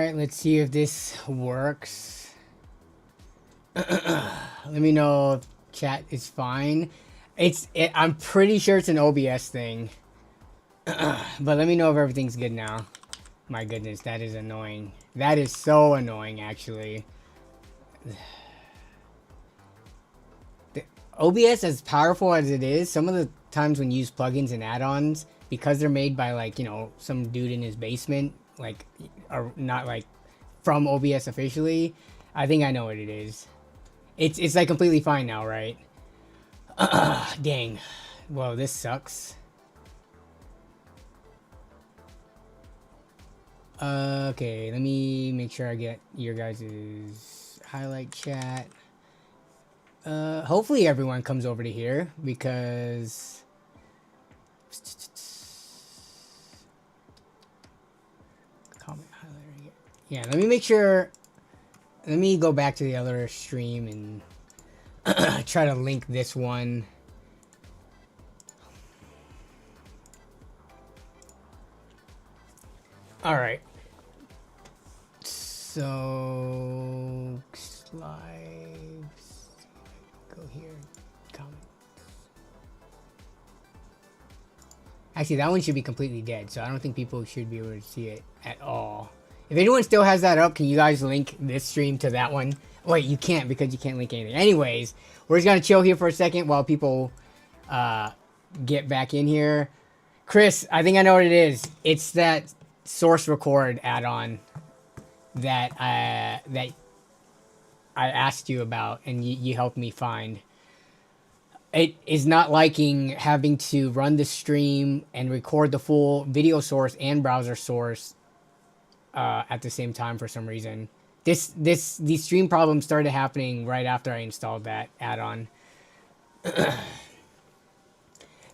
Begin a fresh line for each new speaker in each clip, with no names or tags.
Alright, let's see if this works. Let me know if chat is fine. I'm pretty sure it's an OBS thing. But let me know if everything's good now. My goodness, that is annoying. That is so annoying, actually. The OBS, as powerful as it is, some of the times when you use plugins and add-ons, because they're made by, like, you know, some dude in his basement, like, or not, like, from OBS officially, I think I know what it is. It's like completely fine now, right? Dang. Well, this sucks. Okay, let me make sure I get your guys' highlight chat. Hopefully everyone comes over to here, because comment highlighter. Yeah, let me make sure. Let me go back to the other stream and try to link this one. All right. So lives. Go here. Comment. Actually, that one should be completely dead, so I don't think people should be able to see it at all. If anyone still has that up, can you guys link this stream to that one? Wait, you can't, because you can't link anything. Anyways, we're just gonna chill here for a second while people get back in here. Chris, I think I know what it is. It's that source record add-on that I asked you about, and you helped me find. It is not liking having to run the stream and record the full video source and browser source at the same time for some reason. These stream problems started happening right after I installed that add-on.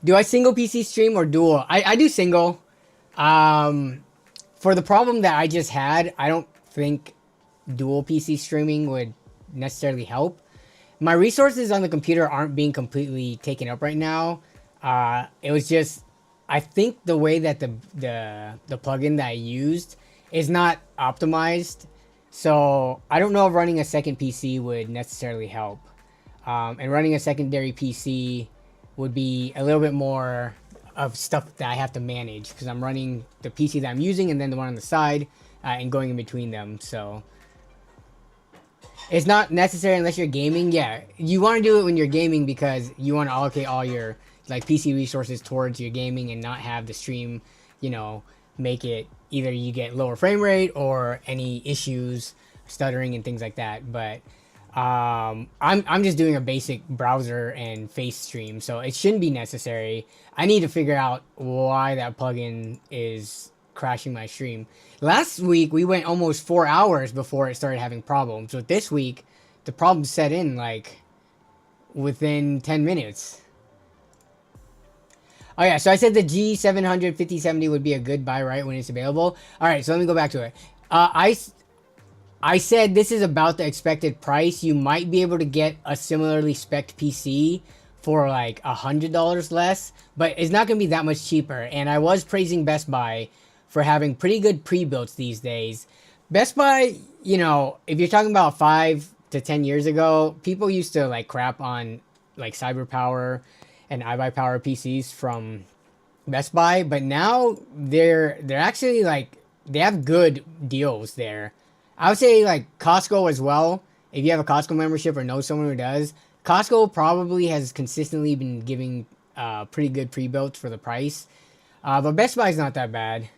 Do I single PC stream or dual? I do single. For the problem that I just had, I don't think dual PC streaming would necessarily help. My resources on the computer aren't being completely taken up right now. It was just, I think the way that the plugin that I used is not optimized. So I don't know if running a second PC would necessarily help. And running a secondary PC would be a little bit more of stuff that I have to manage, because I'm running the PC that I'm using and then the one on the side and going in between them. So it's not necessary unless you're gaming. Yeah, you want to do it when you're gaming because you want to allocate all your like PC resources towards your gaming and not have the stream, you know, make it either you get lower frame rate or any issues, stuttering and things like that. But I'm just doing a basic browser and face stream, so it shouldn't be necessary. I need to figure out why that plugin is crashing my stream. Last week we went almost 4 hours before it started having problems. But this week the problem set in like within 10 minutes. Oh yeah, so I said the G700 5070 would be a good buy right when it's available. All right, so let me go back to it. I said this is about the expected price. You might be able to get a similarly spec'd PC for like $100 less, but it's not going to be that much cheaper. And I was praising Best Buy for having pretty good pre-builts these days. Best Buy, you know, if you're talking about 5 to 10 years ago, people used to like crap on like CyberPower and iBuyPower PCs from Best Buy, but now they're actually like, they have good deals there. I would say like Costco as well. If you have a Costco membership or know someone who does, Costco probably has consistently been giving pretty good pre-builts for the price. But Best Buy's not that bad.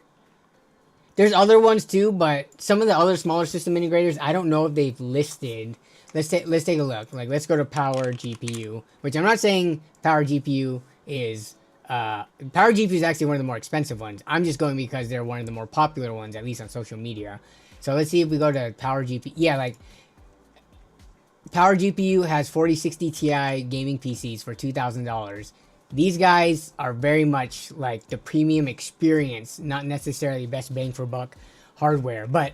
There's other ones too, but some of the other smaller system integrators, I don't know if they've listed. Let's take a look. Like, let's go to Power GPU, which I'm not saying Power GPU is Power GPU is actually one of the more expensive ones. I'm just going because they're one of the more popular ones, at least on social media. So let's see if we go to Power GPU. Yeah, like Power GPU has 4060 Ti gaming PCs for $2,000. These guys are very much like the premium experience, not necessarily best bang for buck hardware, but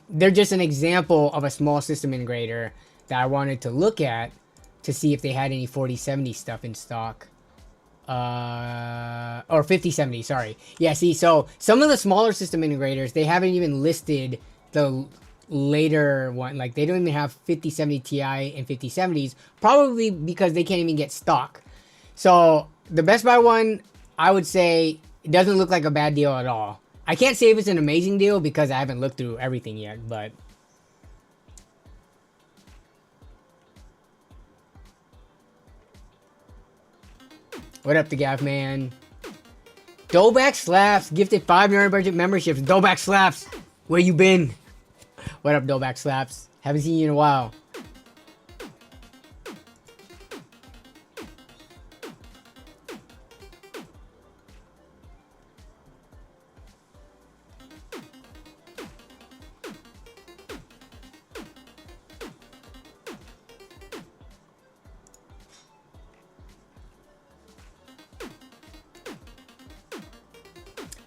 they're just an example of a small system integrator that I wanted to look at to see if they had any 4070 stuff in stock. Or 5070, sorry. Yeah, see, so some of the smaller system integrators, they haven't even listed the later one. Like they don't even have 5070 Ti and 5070s, probably because they can't even get stock. So the Best Buy one, I would say it doesn't look like a bad deal at all. I can't say if it's an amazing deal because I haven't looked through everything yet, but what up, the Gav man? Doback Slaps gifted 5 budget memberships. Doback Slaps, where you been? What up, Doback Slaps? Haven't seen you in a while.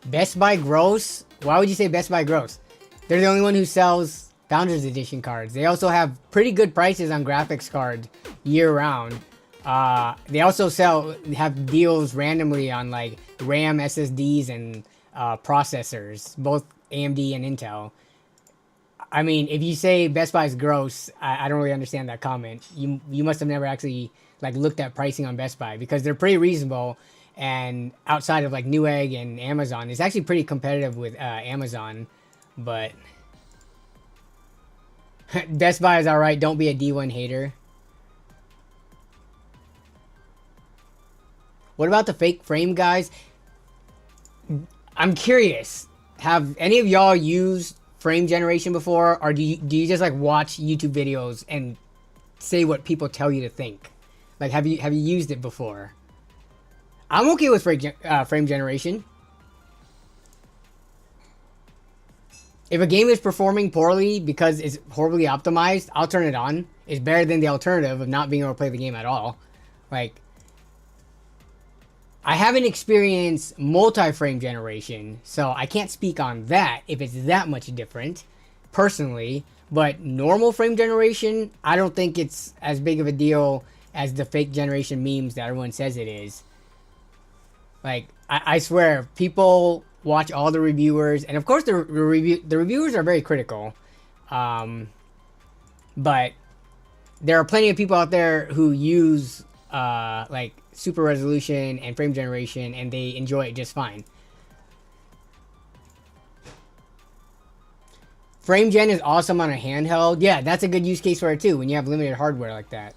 Best Buy gross? Why would you say Best Buy gross? They're the only one who sells Founders Edition cards. They also have pretty good prices on graphics cards year round. They also have deals randomly on like RAM, SSDs, and processors, both AMD and Intel. I mean, if you say Best Buy is gross, I don't really understand that comment. You must have never actually like looked at pricing on Best Buy because they're pretty reasonable. And outside of like Newegg and Amazon, it's actually pretty competitive with Amazon. But Best Buy is alright. Don't be a D1 hater. What about the fake frame guys? I'm curious. Have any of y'all used frame generation before? Or do you just like watch YouTube videos and say what people tell you to think? Like have you used it before? I'm okay with frame generation. If a game is performing poorly because it's horribly optimized, I'll turn it on. It's better than the alternative of not being able to play the game at all. Like, I haven't experienced multi-frame generation, so I can't speak on that if it's that much different, personally. But normal frame generation, I don't think it's as big of a deal as the fake generation memes that everyone says it is. Like, I swear, people watch all the reviewers, and of course the reviewers are very critical. But there are plenty of people out there who use like super resolution and frame generation, and they enjoy it just fine. Frame gen is awesome on a handheld. Yeah, that's a good use case for it too, when you have limited hardware like that.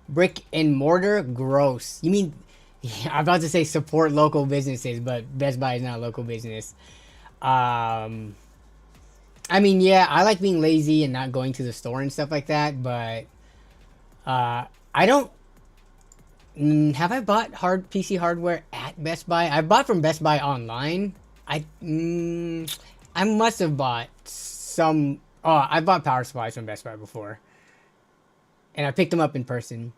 Brick and mortar, gross. You mean, yeah, I'm about to say support local businesses, but Best Buy is not a local business. I mean, yeah, I like being lazy and not going to the store and stuff like that, but I don't. Have I bought PC hardware at Best Buy? I bought from Best Buy online. I must have bought some. Oh, I bought power supplies from Best Buy before, and I picked them up in person.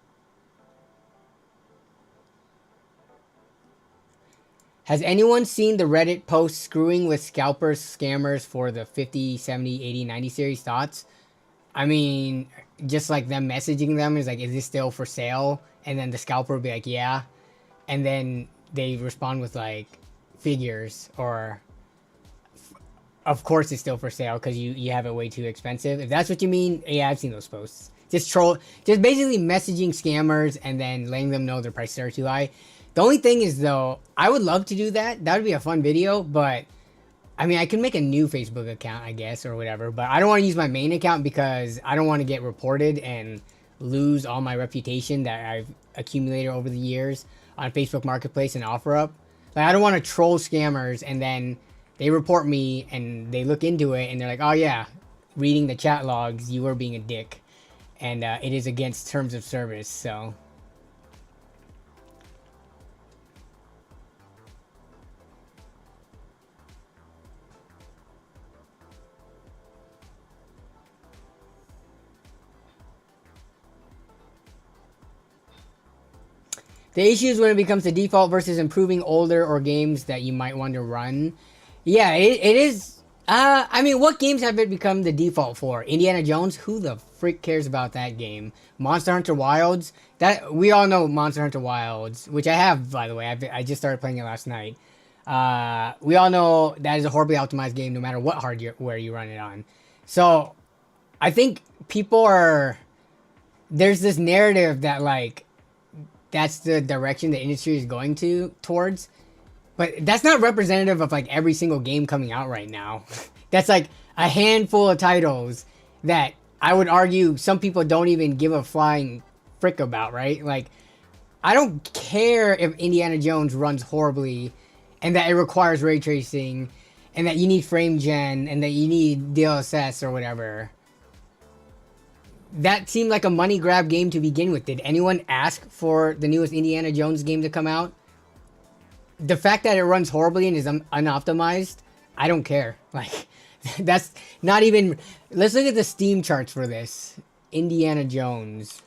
Has anyone seen the Reddit post screwing with scalpers scammers for the 50, 70, 80, 90 series? Thoughts? I mean, just like them messaging them is like, is this still for sale? And then the scalper will be like, yeah. And then they respond with like figures or of course it's still for sale because you have it way too expensive. If that's what you mean, yeah, I've seen those posts. Just basically messaging scammers and then letting them know their prices are too high. The only thing is, though, I would love to do that. That would be a fun video, but I mean, I could make a new Facebook account, I guess, or whatever. But I don't want to use my main account because I don't want to get reported and lose all my reputation that I've accumulated over the years on Facebook Marketplace and OfferUp. Like, I don't want to troll scammers and then they report me and they look into it and they're like, oh, yeah, reading the chat logs, you were being a dick. And it is against terms of service, so... The issue is when it becomes the default versus improving older or games that you might want to run. Yeah, it is. I mean, what games have it become the default for? Indiana Jones? Who the frick cares about that game? Monster Hunter Wilds? That we all know Monster Hunter Wilds, which I have, by the way. I just started playing it last night. We all know that is a horribly optimized game no matter what hardware you run it on. So I think there's this narrative that like that's the direction the industry is going towards, but that's not representative of like every single game coming out right now. That's like a handful of titles that I would argue some people don't even give a flying frick about, right? Like, I don't care if Indiana Jones runs horribly and that it requires ray tracing and that you need frame gen and that you need DLSS or whatever. That seemed like a money grab game to begin with. Did anyone ask for the newest Indiana Jones game to come out? The fact that it runs horribly and is unoptimized, I don't care. Like, that's not even... Let's look at the Steam charts for this. Indiana Jones.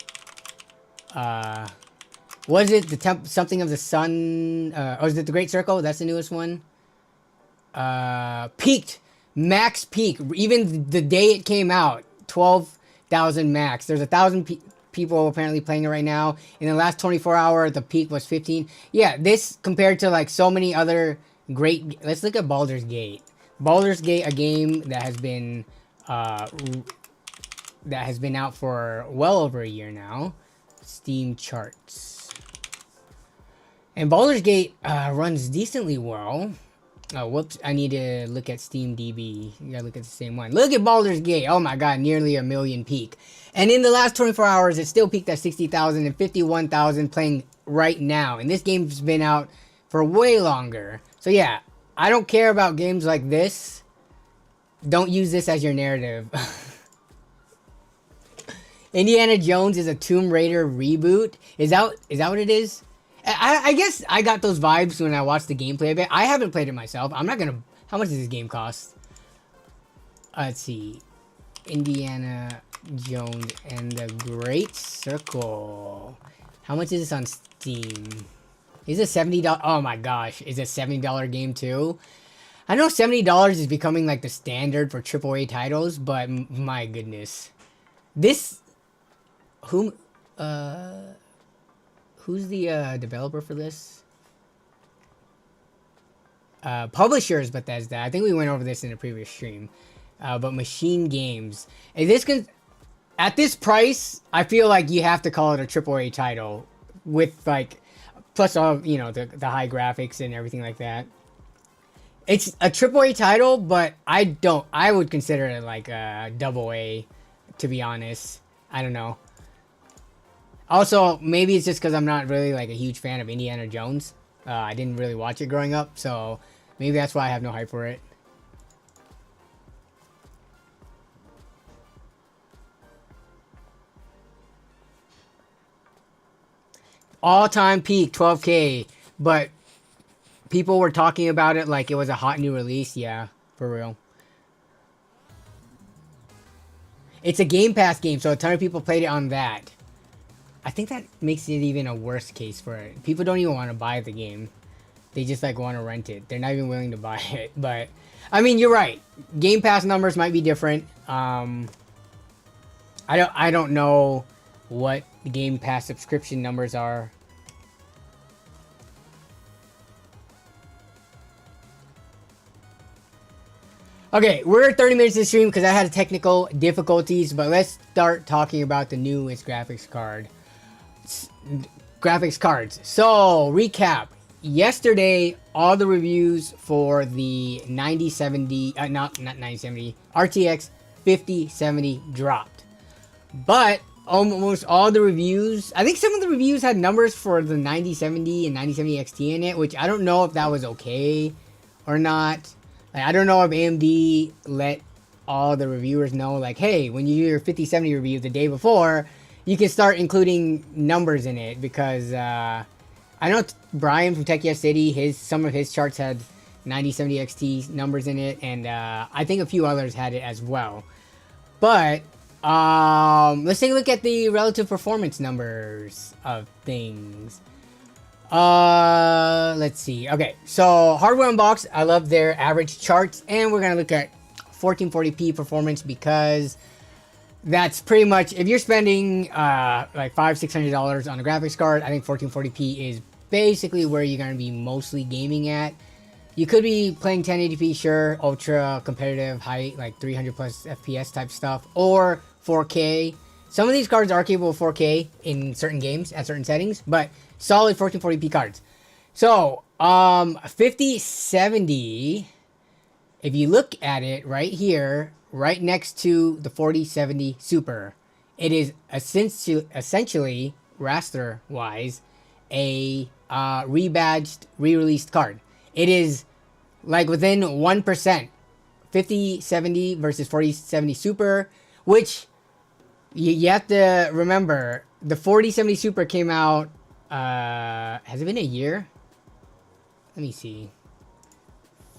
Was it the something of the sun? Oh, is it the Great Circle? That's the newest one. Peaked. Max peak. Even the day it came out. 12,000 max. There's 1,000 people apparently playing it right now. In the last 24 hours, the peak was 15. Yeah, this compared to like so many other great... Let's look at Baldur's Gate. Baldur's Gate, a game that has been out for well over a year now. Steam charts. And Baldur's Gate runs decently well. Oh, whoops. I need to look at Steam DB. You gotta look at the same one. Look at Baldur's Gate. Oh my god, nearly 1 million peak. And in the last 24 hours, it still peaked at 60,000 and 51,000 playing right now. And this game's been out for way longer. So yeah, I don't care about games like this. Don't use this as your narrative. Indiana Jones is a Tomb Raider reboot. Is that what it is? I guess I got those vibes when I watched the gameplay of it. I haven't played it myself. I'm not gonna... How much does this game cost? Let's see. Indiana Jones and the Great Circle. How much is this on Steam? Is it $70? Oh my gosh. Is it a $70 game too? I know $70 is becoming like the standard for AAA titles, but my goodness. This... Who's the developer for this? Publisher is Bethesda. I think we went over this in a previous stream. But Machine Games. And this can... At this price, I feel like you have to call it a AAA title. With like... Plus all, you know, the high graphics and everything like that. It's a AAA title, but I would consider it like a AA, to be honest. I don't know. Also, maybe it's just because I'm not really like a huge fan of Indiana Jones. I didn't really watch it growing up, so maybe that's why I have no hype for it. All-time peak, 12K, but people were talking about it like it was a hot new release. Yeah, for real. It's a Game Pass game, so a ton of people played it on that. I think that makes it even a worse case for it. People don't even want to buy the game. They just like want to rent it. They're not even willing to buy it. But I mean, you're right. Game Pass numbers might be different. I don't know what the Game Pass subscription numbers are. Okay, we're 30 minutes to stream because I had technical difficulties, but let's start talking about the newest graphics cards. So, recap. Yesterday, all the reviews for the 9070, not 9070, RTX 5070 dropped. But almost all the reviews, I think some of the reviews had numbers for the 9070 and 9070 XT in it, which I don't know if that was okay or not. Like, I don't know if AMD let all the reviewers know, like, hey, when you do your 5070 review the day before, you can start including numbers in it, because I know Brian from Tech Yes City, some of his charts had 9070 XT numbers in it, and I think a few others had it as well. But let's take a look at the relative performance numbers of things. Let's see. Okay, so hardware unbox. I love their average charts, and we're gonna look at 1440p performance because that's pretty much, if you're spending like $500-600 on a graphics card, I think 1440p is basically where you're gonna be mostly gaming at. You could be playing 1080p, sure, ultra competitive, high, like 300 plus FPS type stuff, or 4K. Some of these cards are capable of 4K in certain games at certain settings, but solid 1440p cards. So, 5070, if you look at it right here, right next to the 4070 Super, it is essentially raster-wise, a rebadged, re-released card. It is like within 1%, 5070 versus 4070 Super, which you have to remember, the 4070 Super came out, has it been a year? Let me see.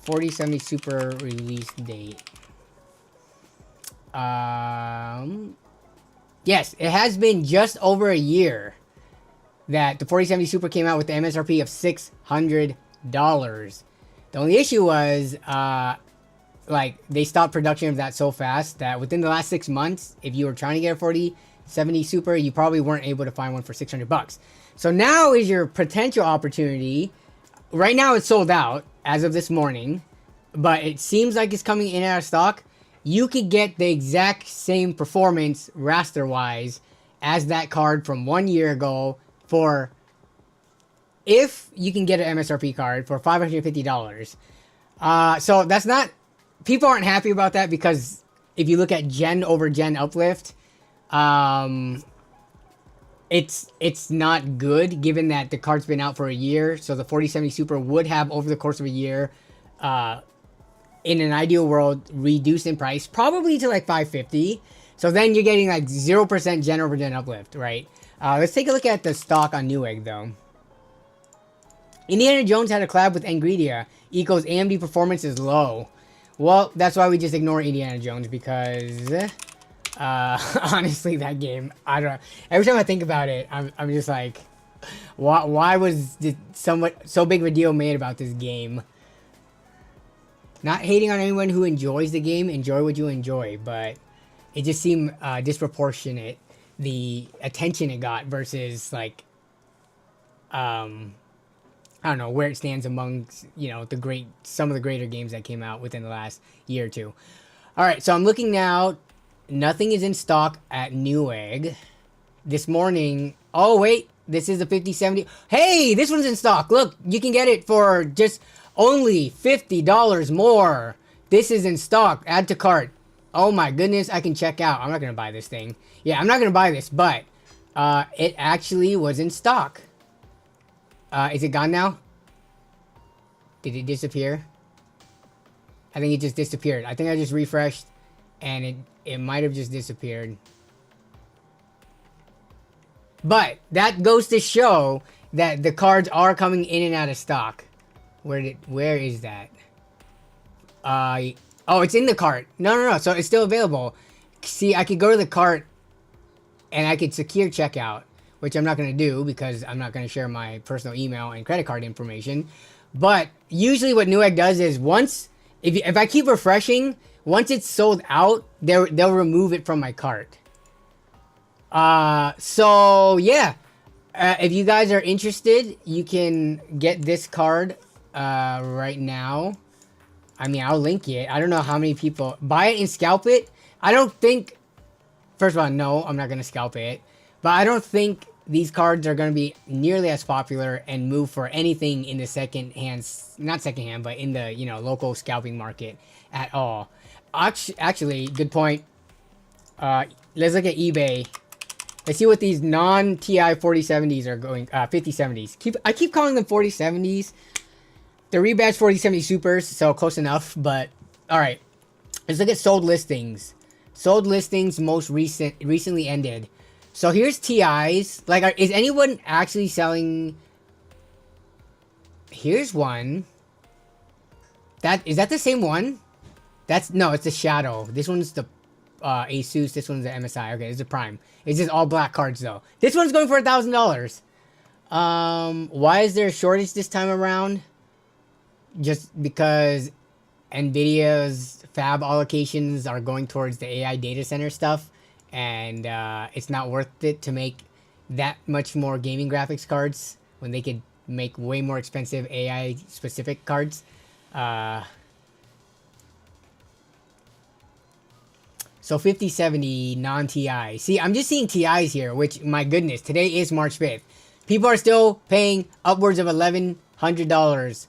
4070 Super release date. Yes, it has been just over a year that the 4070 Super came out with the MSRP of $600. The only issue was, like, they stopped production of that so fast that within the last 6 months, if you were trying to get a 4070 Super, you probably weren't able to find one for $600. So now is your potential opportunity. Right now it's sold out as of this morning, but it seems like it's coming in out of stock. You could get the exact same performance raster-wise as that card from 1 year ago for, if you can get an MSRP card, for $550. So that's not, people aren't happy about that, because if you look at gen over gen uplift, it's not good, given that the card's been out for a year. So the 4070 Super would have, over the course of a year, in an ideal world, reduced in price, probably to like $550. So then you're getting like 0% gen over gen uplift, right? Let's take a look at the stock on Newegg, though. Indiana Jones had a collab with NVIDIA equals AMD performance is low. Well, that's why we just ignore Indiana Jones, because honestly, that game, I don't know. Every time I think about it, I'm just like, why was so big of a deal made about this game? Not hating on anyone who enjoys the game, enjoy what you enjoy, but it just seemed disproportionate, the attention it got versus, like, I don't know, where it stands amongst, you know, some of the greater games that came out within the last year or two. Alright, so I'm looking now. Nothing is in stock at Newegg. This morning, oh wait, this is the 5070. Hey, this one's in stock. Look, you can get it for just only $50 more. This is in stock. Add to cart. Oh my goodness, I can check out. I'm not going to buy this thing. Yeah, I'm not going to buy this, but it actually was in stock. Is it gone now? Did it disappear? I think it just disappeared. I think I just refreshed and it might have just disappeared. But that goes to show that the cards are coming in and out of stock. Where is that? Oh, it's in the cart. No. So it's still available. See, I could go to the cart and I could secure checkout, which I'm not going to do because I'm not going to share my personal email and credit card information. But usually what Newegg does is if I keep refreshing, once it's sold out, they'll remove it from my cart. So yeah, if you guys are interested, you can get this card right now. I mean, I'll link it. I don't know how many people buy it and scalp it. I don't think, first of all, no, I'm not going to scalp it. But I don't think these cards are going to be nearly as popular and move for anything in the not secondhand, but in the, you know, local scalping market at all. Actually, good point. Let's look at eBay. Let's see what these non-TI 4070s are going, 5070s. I keep calling them 4070s. They're rebadged 4070 Supers, so close enough, but alright. Let's look at sold listings. Sold listings most recently ended. So here's TIs. Like, is anyone actually selling? Here's one. Is that the same one? No, it's the Shadow. This one's the Asus. This one's the MSI. Okay, it's the Prime. It's just all black cards though. This one's going for $1,000. Why is there a shortage this time around? Just because NVIDIA's fab allocations are going towards the AI data center stuff, and it's not worth it to make that much more gaming graphics cards when they could make way more expensive AI specific cards. So 5070 non-TI. See, I'm just seeing TIs here, which, my goodness, today is March 5th. People are still paying upwards of $1,100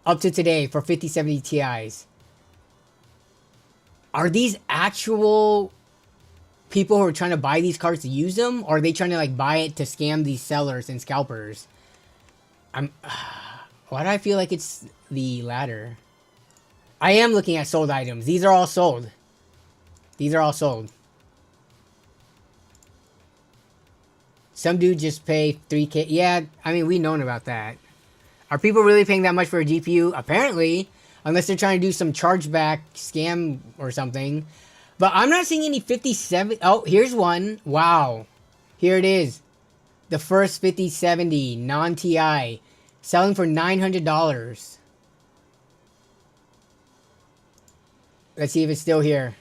up to today for 5070 TIs. Are these actual people who are trying to buy these cards to use them? Or are they trying to like buy it to scam these sellers and scalpers? Why do I feel like it's the latter? I am looking at sold items. These are all sold. These are all sold. Some dude just pay 3K. Yeah, I mean, we've known about that. Are people really paying that much for a GPU? Apparently. Unless they're trying to do some chargeback scam or something. But I'm not seeing any 57. Oh, here's one. Wow. Here it is. The first 5070 non-TI. Selling for $900. Let's see if it's still here.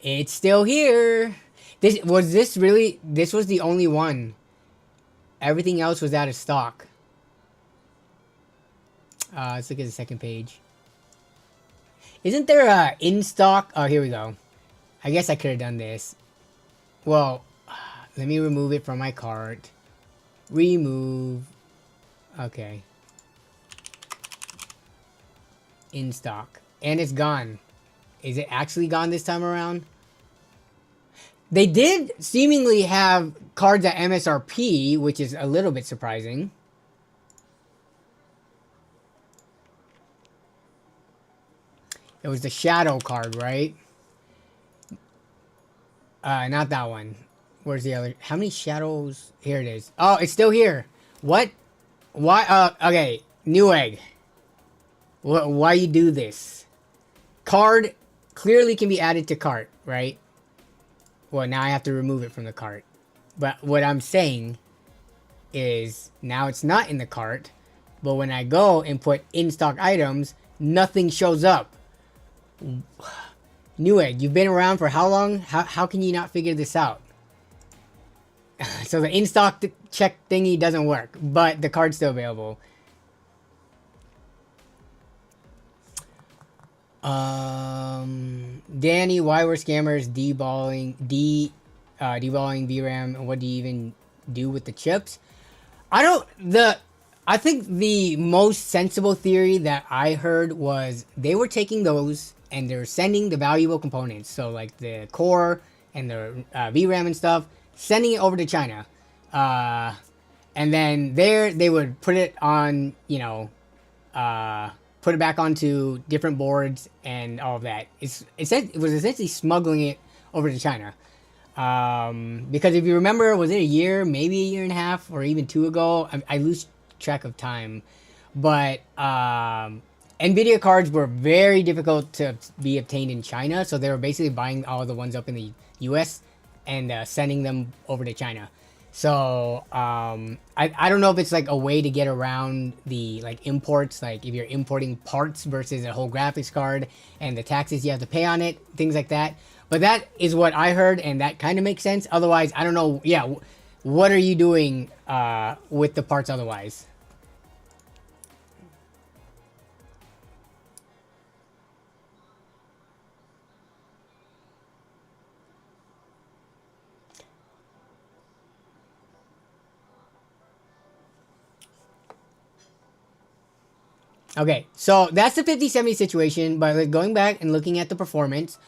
It's still here. This was the only one. Everything else was out of stock. Let's look at the second page. Isn't there a in stock? Oh, here we go. I guess I could have done this. Well, let me remove it from my cart. Remove. Okay. In stock. And it's gone. Is it actually gone this time around? They did seemingly have cards at MSRP, which is a little bit surprising. It was the shadow card, right? Not that one. Where's the other? How many shadows? Here it is. Oh, it's still here. What? Why? Okay. Newegg. Why you do this? Card clearly can be added to cart, right? Well, now I have to remove it from the cart. But what I'm saying is now it's not in the cart. But when I go and put in stock items, nothing shows up. Newegg, you've been around for how long? How can you not figure this out? So the in stock check thingy doesn't work, but the card's still available. Danny, why were scammers deballing VRAM, and what do you even do with the chips? I think the most sensible theory that I heard was they were taking those and they're sending the valuable components, so like the core and the VRAM and stuff, sending it over to China, and then there they would put it on, you know, put it back onto different boards and all of that. It was essentially smuggling it over to China. Because if you remember, was it a year, maybe a year and a half, or even 2 ago? I lose track of time. But NVIDIA cards were very difficult to be obtained in China, so they were basically buying all the ones up in the US and sending them over to China. So I don't know if it's like a way to get around the like imports, like if you're importing parts versus a whole graphics card and the taxes you have to pay on it, things like that. But that is what I heard, and that kind of makes sense. Otherwise, I don't know. Yeah, what are you doing with the parts otherwise? Okay, so that's the 5070 situation, but like going back and looking at the performance,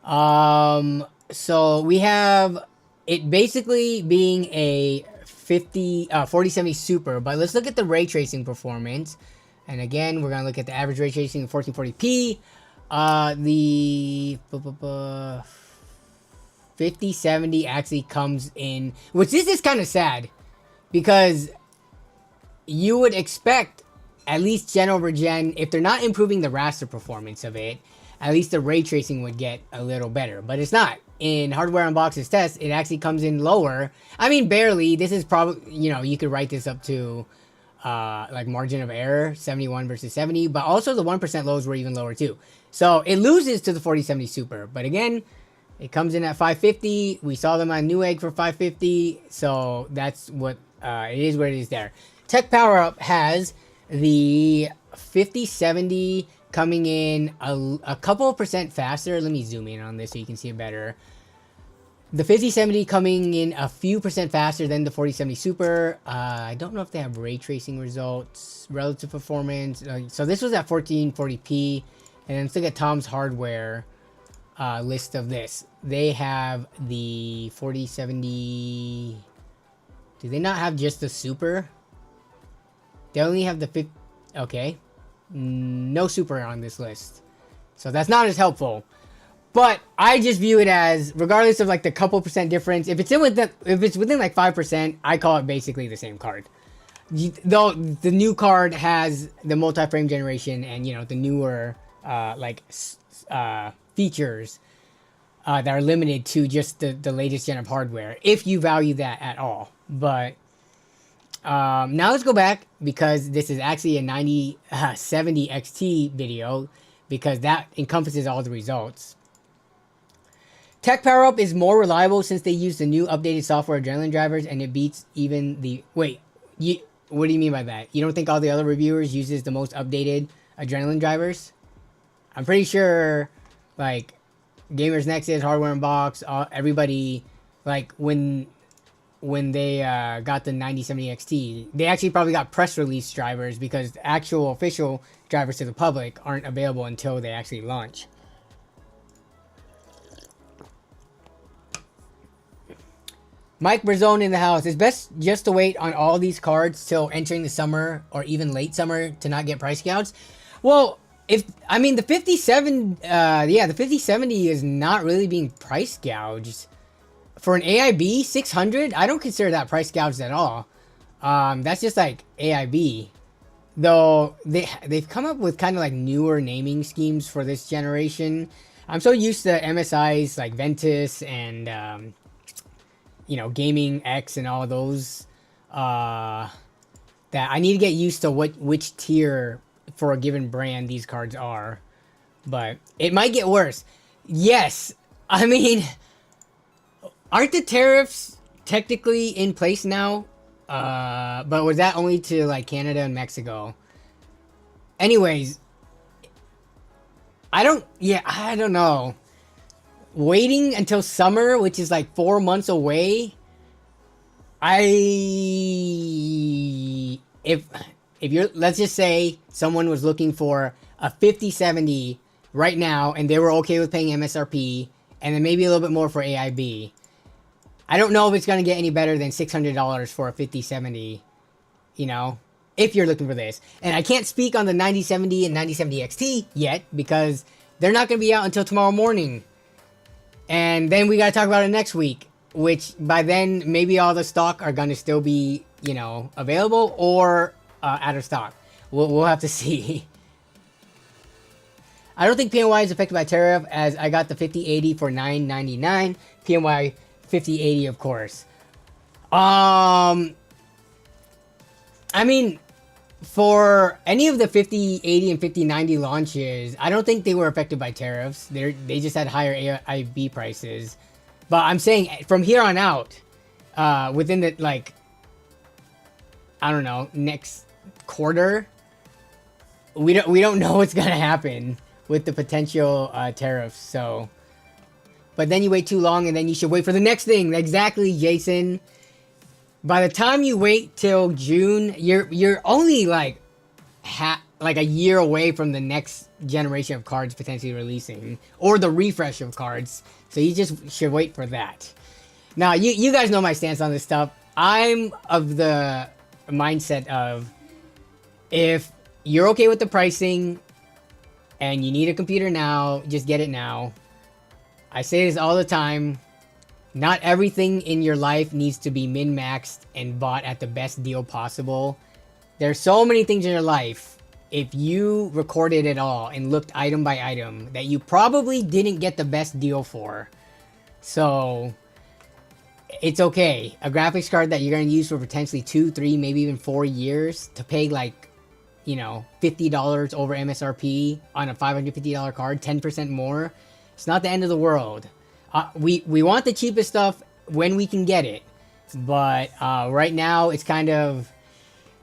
so we have it basically being a 4070 Super, but let's look at the ray tracing performance. And again, we're gonna look at the average ray tracing in 1440p. The 5070 actually comes in, which this is kind of sad, because you would expect at least gen over gen, if they're not improving the raster performance of it, at least the ray tracing would get a little better. But it's not. In Hardware Unboxed's test, it actually comes in lower. I mean, barely. This is probably, you know, you could write this up to like margin of error, 71 versus 70. But also the 1% lows were even lower too. So it loses to the 4070 Super. But again, it comes in at 550. We saw them on Newegg for 550. So that's what it is, where it is there. Tech Power Up has The 5070 coming in a couple of percent faster. Let me zoom in on this so you can see it better. The 5070 coming in a few percent faster than the 4070 Super. I don't know if they have ray tracing results, relative performance. So this was at 1440p. And then let's look at Tom's Hardware list of this. They have the 4070. Do they not have just the Super? They only have the 50. Okay. No Super on this list. So that's not as helpful. But I just view it as, regardless of like the couple percent difference, if it's within like 5%, I call it basically the same card. Though the new card has the multi-frame generation and, you know, the newer features that are limited to just the latest gen of hardware, if you value that at all. But now let's go back, because this is actually a 9070 XT video, because that encompasses all the results. Tech Power Up is more reliable since they use the new updated software Adrenaline drivers, and it beats even the... Wait, what do you mean by that? You don't think all the other reviewers uses the most updated Adrenaline drivers? I'm pretty sure, like, Gamers Nexus, Hardware Unbox, everybody, like, when they got the 9070 XT, they actually probably got press release drivers, because the actual official drivers to the public aren't available until they actually launch. Mike Brazone in the house. It's best just to wait on all these cards till entering the summer or even late summer to not get price gouged. Well, the 5070 is not really being price gouged. For an AIB 600, I don't consider that price gouged at all. That's just like AIB. Though they've come up with kind of like newer naming schemes for this generation. I'm so used to MSI's like Ventus and you know, Gaming X and all those, that I need to get used to which tier for a given brand these cards are. But it might get worse. Yes, I mean, aren't the tariffs technically in place now? But was that only to like Canada and Mexico? Anyways, I don't know. Waiting until summer, which is like 4 months away, if you're, let's just say someone was looking for a 5070 right now and they were okay with paying MSRP and then maybe a little bit more for AIB, I don't know if it's going to get any better than $600 for a 5070, you know, if you're looking for this. And I can't speak on the 9070 and 9070 XT yet, because they're not going to be out until tomorrow morning. And then we got to talk about it next week, which by then maybe all the stock are going to still be, you know, available or out of stock. We'll have to see. I don't think PNY is affected by tariff, as I got the 5080 for $9.99. PNY 5080, of course. I mean, for any of the 5080 and 5090 launches, I don't think they were affected by tariffs. They just had higher AIB prices. But I'm saying from here on out, within the, like, I don't know, next quarter, we don't know what's gonna happen with the potential tariffs. So, but then you wait too long, and then you should wait for the next thing. Exactly, Jason. By the time you wait till June, you're only like a year away from the next generation of cards potentially releasing, or the refresh of cards. So you just should wait for that. Now, you guys know my stance on this stuff. I'm of the mindset of, if you're okay with the pricing and you need a computer now, just get it now. I say this all the time. Not everything in your life needs to be min-maxed and bought at the best deal possible. There's so many things in your life, if you recorded it all and looked item by item, that you probably didn't get the best deal for. So, it's okay. A graphics card that you're going to use for potentially 2, 3, maybe even 4 years, to pay like, you know, $50 over MSRP on a $550 card, 10% more, it's not the end of the world. We want the cheapest stuff when we can get it, but right now it's kind of,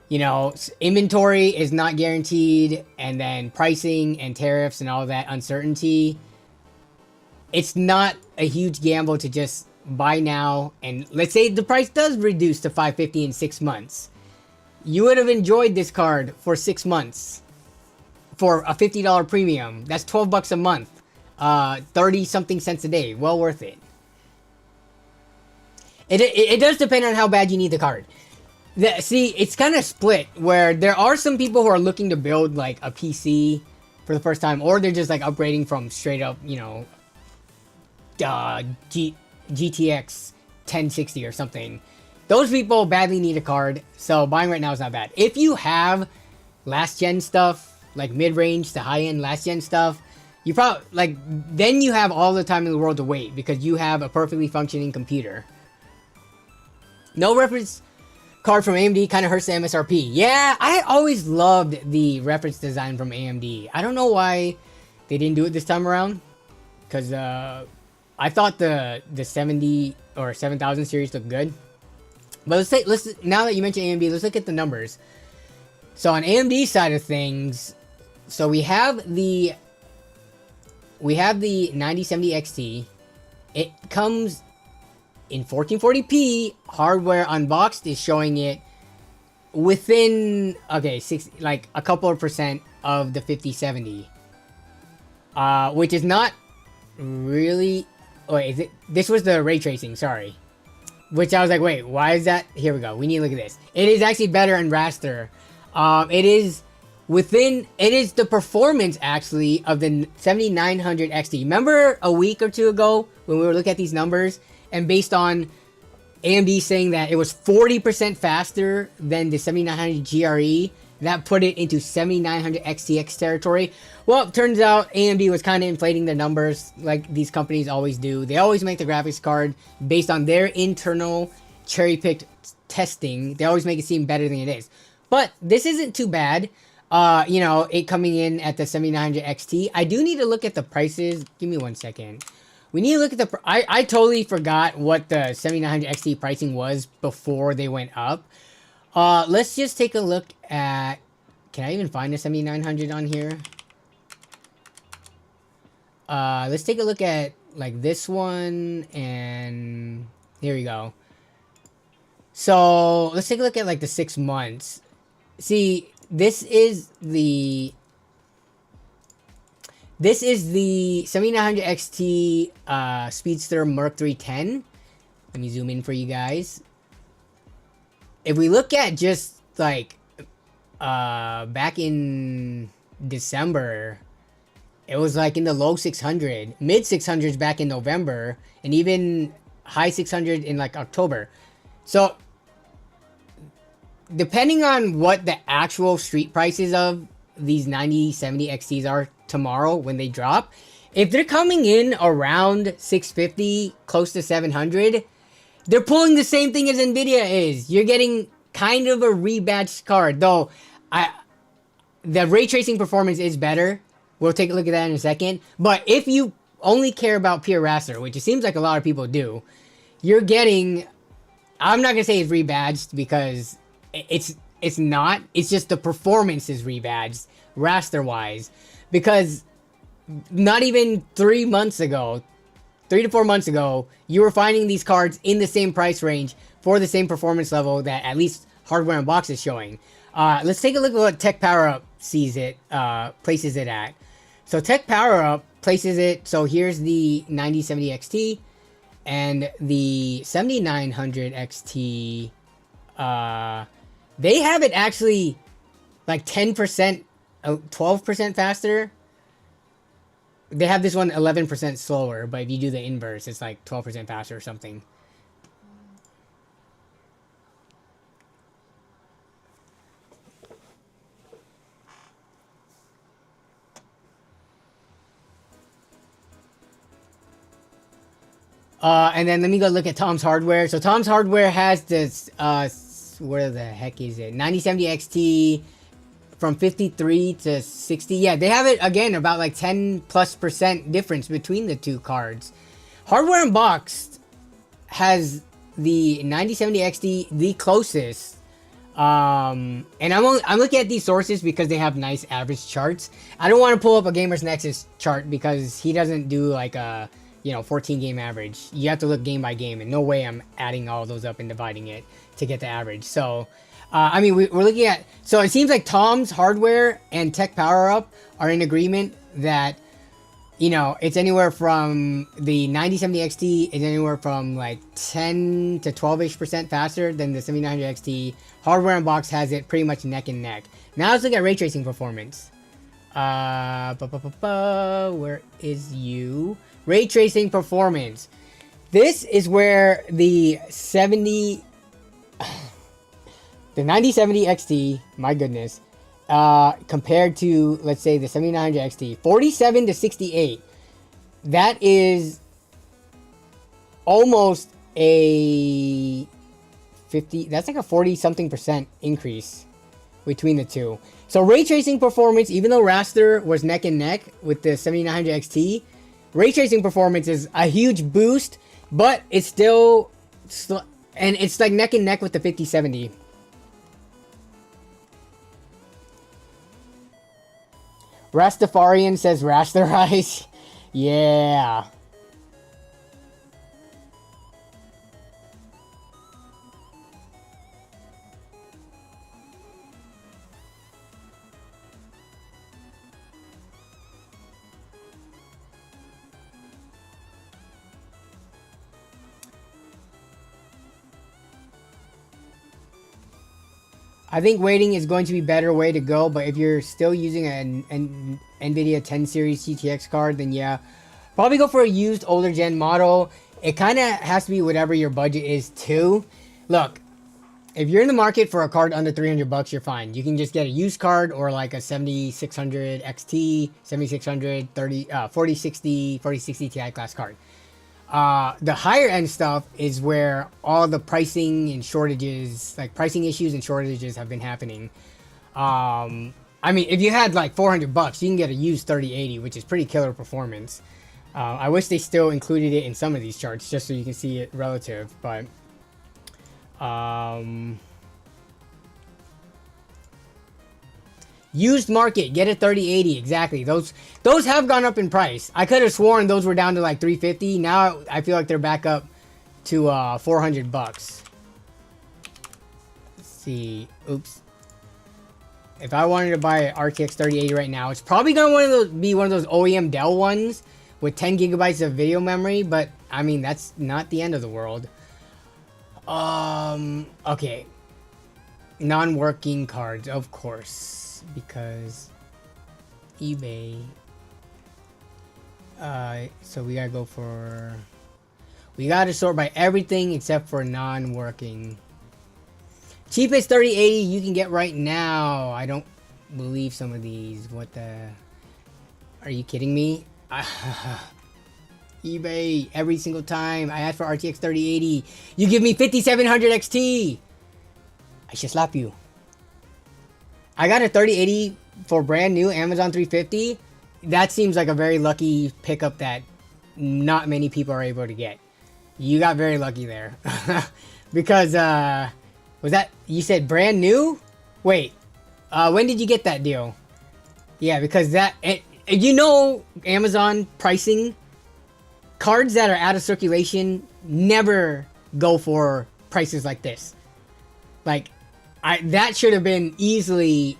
You know, inventory is not guaranteed, and then pricing and tariffs and all that uncertainty. It's not a huge gamble to just buy now, and let's say the price does reduce to $550 in 6 months. You would have enjoyed this card for 6 months for a $50 premium. That's $12 a month, 30 something cents a day. Well worth it. It does depend on how bad you need the card. See, it's kind of split, where there are some people who are looking to build like a PC for the first time, or they're just like upgrading from straight up, you know, GTX 1060 or something. Those people badly need a card, so buying right now is not bad. If you have last gen stuff, like mid-range to high-end last gen stuff, you probably like, then you have all the time in the world to wait because you have a perfectly functioning computer. No reference card from AMD kind of hurts the MSRP. Yeah, I always loved the reference design from AMD. I don't know why they didn't do it this time around, because I thought the 70 or 7000 series looked good. But let's now that you mentioned AMD, let's look at the numbers. So on AMD side of things, so we have the 9070 XT. It comes in 1440p. Hardware unboxed is showing it within, okay, like a couple of percent of the 5070, which is not really. Wait, is it? This was the ray tracing. Sorry, which I was like, wait, why is that? Here we go. We need to look at this. It is actually better in raster. It is the performance actually of the 7900 XT. Remember a week or two ago when we were looking at these numbers, and based on AMD saying that it was 40% faster than the 7900 GRE, that put it into 7900 XTX territory. Well, it turns out AMD was kind of inflating the numbers like these companies always do. They always make the graphics card based on their internal cherry-picked testing. They always make it seem better than it is. But this isn't too bad. You know, it coming in at the 7900 XT. I do need to look at the prices. Give me 1 second. We need to look at the... I totally forgot what the 7900 XT pricing was before they went up. Let's just take a look at... Can I even find a 7900 on here? Let's take a look at like this one, and here we go. So let's take a look at like the 6 months. See, this is the 7900 XT Speedster Merc 310. Let me zoom in for you guys. If we look at just like back in December, it was like in the low 600, mid 600s back in November, and even high 600 in like October. So depending on what the actual street prices of these 9070 XTs are tomorrow when they drop, if they're coming in around 650, close to 700, they're pulling the same thing as NVIDIA is. You're getting kind of a rebadged card, though the ray tracing performance is better. We'll take a look at that in a second. But if you only care about pure raster, which it seems like a lot of people do, you're getting... I'm not going to say it's rebadged because it's not. It's just the performance is rebadged raster-wise. Because not even 3 months ago, 3 to 4 months ago, you were finding these cards in the same price range for the same performance level that at least Hardware Unboxed is showing. Let's take a look at what Tech Power Up sees it, places it at. So Tech Power Up places it, so here's the 9070 XT and the 7900 XT. They have it actually like 10%, 12% faster. They have this one 11% slower, but if you do the inverse, it's like 12% faster or something. And then let me go look at Tom's Hardware. So Tom's Hardware has this, where the heck is it? 9070 XT from 53 to 60. Yeah, they have it, again, about like 10+% difference between the two cards. Hardware Unboxed has the 9070 XT the closest And I'm looking at these sources because they have nice average charts. I don't want to pull up a Gamers Nexus chart because he doesn't do like a 14 game average. You have to look game by game, and no way I'm adding all those up and dividing it to get the average. So I mean, we're looking at, so it seems like Tom's Hardware and Tech Power Up are in agreement that it's anywhere from the 9070 XT is anywhere from like 10 to 12-ish% faster than the 7900 XT. Hardware Unbox has it pretty much neck and neck. Now let's look at ray tracing performance. Where is you? Ray tracing performance. This is where the 9070 XT, my goodness, compared to, let's say, the 7900 XT, 47 to 68. That is almost a 50, that's like a 40-something% increase between the two. So ray tracing performance, even though raster was neck and neck with the 7900 XT, ray tracing performance is a huge boost, but it's still, and it's like neck and neck with the 5070. Rastafarian says rasterize. Yeah. I think waiting is going to be a better way to go, but if you're still using an NVIDIA 10 series GTX card, then yeah, probably go for a used older gen model. It kind of has to be whatever your budget is too. Look, if you're in the market for a card under 300 bucks, you're fine. You can just get a used card or like a 7600 XT, 7600, 4060 Ti class card. The higher end stuff is where all the pricing and shortages, like pricing issues and shortages have been happening. I mean, if you had like 400 bucks, you can get a used 3080, which is pretty killer performance. I wish they still included it in some of these charts just so you can see it relative, but used market, get a 3080, exactly. Those have gone up in price. I could have sworn those were down to like 350. Now I feel like they're back up to 400 bucks. Let's see. Oops. If I wanted to buy an RTX 3080 right now, it's probably gonna be one of those OEM Dell ones with 10 gigabytes of video memory, but I mean, that's not the end of the world. Okay. Non-working cards, of course. Because eBay, so we gotta go for, we gotta sort by everything except for non-working. Cheapest 3080 you can get right now. I don't believe some of these. What the, are you kidding me? eBay, every single time I ask for RTX 3080, you give me 5700 XT. I should slap you. I got a 3080 for brand new Amazon 350. That seems like a very lucky pickup that not many people are able to get. You got very lucky there. Because, was that, you said brand new? Wait, when did you get that deal? Yeah, because that, Amazon pricing, cards that are out of circulation never go for prices like this. Like, that should have been easily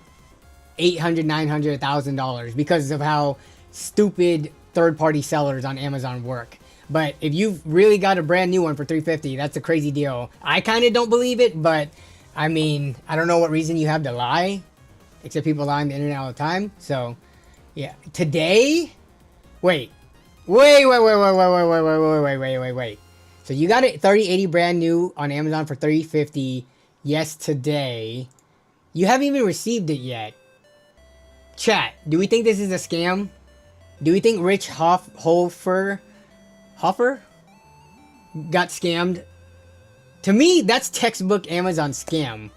$800, $900, $1,000 because of how stupid third-party sellers on Amazon work. But if you've really got a brand new one for $350, that's a crazy deal. I kind of don't believe it, but I mean, I don't know what reason you have to lie, except people lie on the internet all the time. So, yeah. Today? Wait. So you got a 3080 brand new on Amazon for $350. Yes, today. You haven't even received it yet. Chat, do we think this is a scam? Do we think Rich Hoffer got scammed? To me, that's textbook Amazon scam.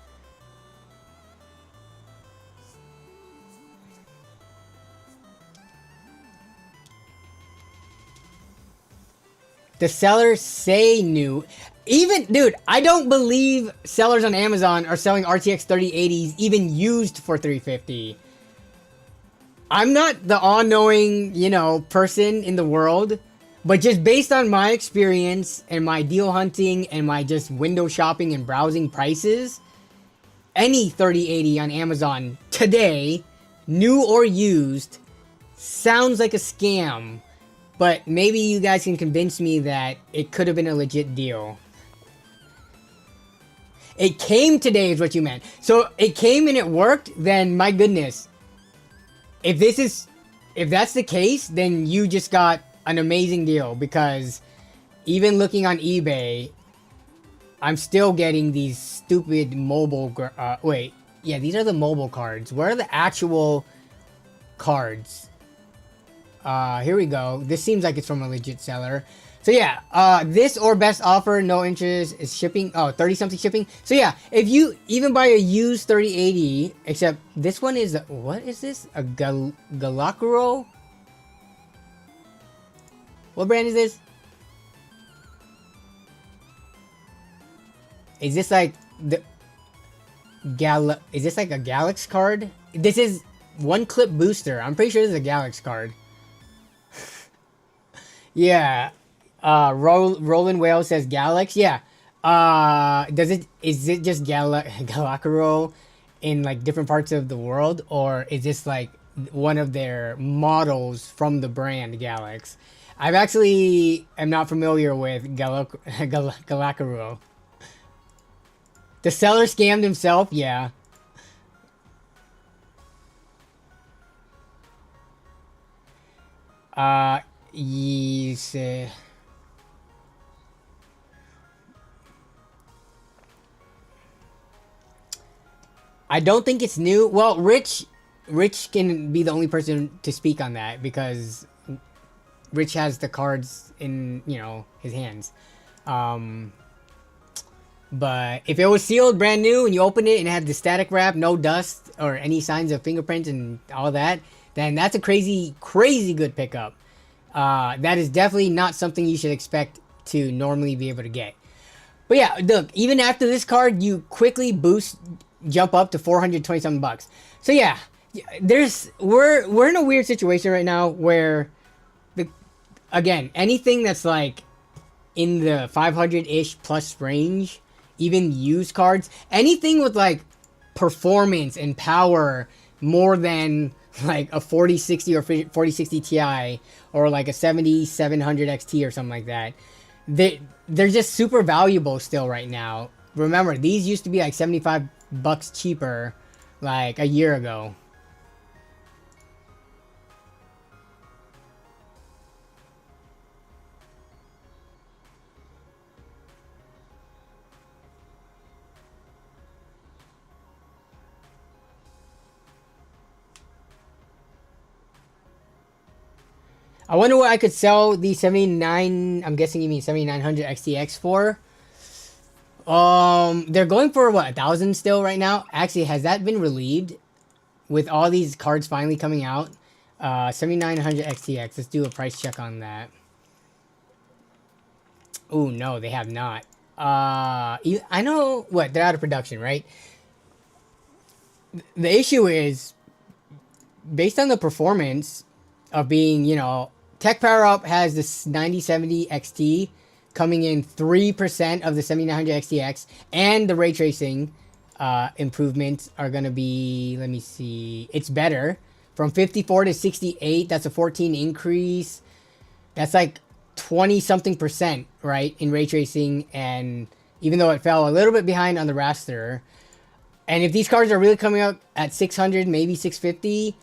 The sellers say new. Even, dude, I don't believe sellers on Amazon are selling RTX 3080s even used for 350. I'm not the all-knowing, you know, person in the world, but just based on my experience and my deal hunting and my just window shopping and browsing prices, any 3080 on Amazon today, new or used, sounds like a scam. But maybe you guys can convince me that it could have been a legit deal. It came today is what you meant. So it came and it worked, then my goodness. If that's the case, then you just got an amazing deal, because even looking on eBay, I'm still getting these stupid mobile, wait, yeah, these are the mobile cards. Where are the actual cards? Here we go. This seems like it's from a legit seller. So yeah, this or best offer, no interest, is shipping. Oh, 30 something shipping. So yeah, if you even buy a used 3080, except this one is, what is this? A Galacro? What brand is this? Is this like the is this like a Galax card? This is one clip booster. I'm pretty sure this is a Galax card. Yeah. Roland Whale says Galax. Yeah. Is it just Galacro in like different parts of the world, or is this like one of their models from the brand Galax? I've actually am not familiar with Galacro. The seller scammed himself? Yeah. Yes. I don't think it's new. Well, Rich can be the only person to speak on that, because Rich has the cards in, you know, his hands. But if it was sealed brand new and you opened it and it had the static wrap, no dust or any signs of fingerprints and all that, then that's a crazy good pickup. That is definitely not something you should expect to normally be able to get. But yeah, look, even after this card, you quickly jump up to 420 something bucks. So yeah, we're in a weird situation right now where again, anything that's like in the 500-ish plus range, even used cards, anything with like performance and power more than like a 4060 or 4060 Ti or like a 7700 XT or something like that, they're just super valuable still right now. Remember, these used to be like 75 bucks cheaper like a year ago. I wonder what I could sell the 79, I'm guessing you mean 7900 XTX for. They're going for what, 1,000 still right now? Actually, has that been relieved with all these cards finally coming out? 7900 XTX, let's do a price check on that. Oh no, they have not. I know what, they're out of production, right? The issue is, based on the performance of being, you know, Tech Power Up has this 9070 XT coming in 3% of the 7900 XTX, and the ray tracing improvements are going to be, let me see, it's better. From 54 to 68, that's a 14 increase. That's like 20 something percent, right, in ray tracing, and even though it fell a little bit behind on the raster. And if these cards are really coming out at 600, maybe 650,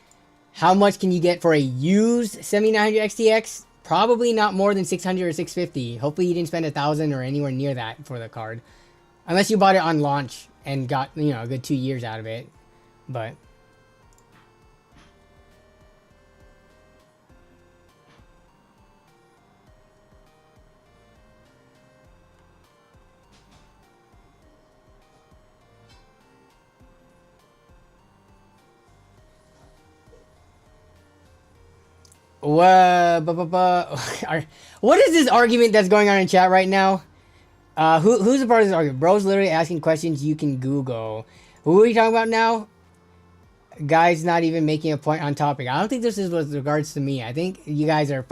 how much can you get for a used 7900 XTX? Probably not more than 600 or 650. Hopefully you didn't spend 1,000 or anywhere near that for the card. Unless you bought it on launch and got, you know, a good 2 years out of it. But what is this argument that's going on in chat right now? Who's a part of this argument? Bro's literally asking questions you can Google. Who are we talking about now? Guy's not even making a point on topic. I don't think this is with regards to me. I think you guys are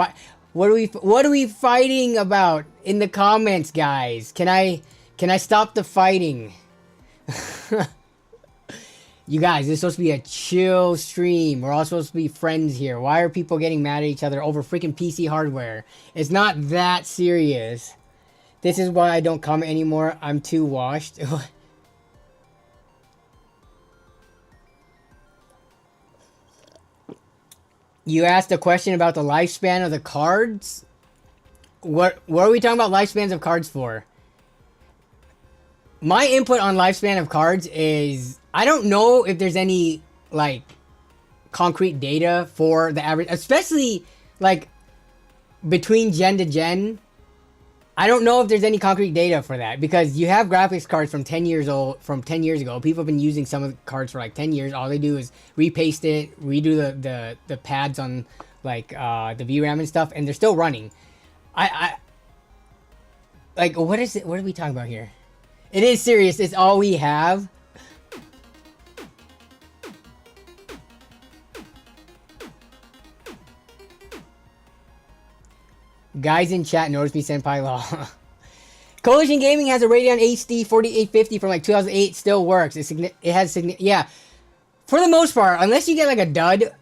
what are we fighting about in the comments, guys? Can I stop the fighting? You guys, this is supposed to be a chill stream. We're all supposed to be friends here. Why are people getting mad at each other over freaking PC hardware? It's not that serious. This is why I don't comment anymore. I'm too washed. You asked a question about the lifespan of the cards? What are we talking about lifespans of cards for? My input on lifespan of cards is, I don't know if there's any, like, concrete data for the average, especially, like, between gen to gen. I don't know if there's any concrete data for that, because you have graphics cards from 10 years ago. People have been using some of the cards for like 10 years. All they do is repaste it, redo the pads on like the VRAM and stuff, and they're still running. Like, what is it? What are we talking about here? It is serious. It's all we have. Guys in chat notice me, Senpai Law. Coalition Gaming has a Radeon HD 4850 from like 2008. Still works. It has yeah. For the most part, unless you get like a dud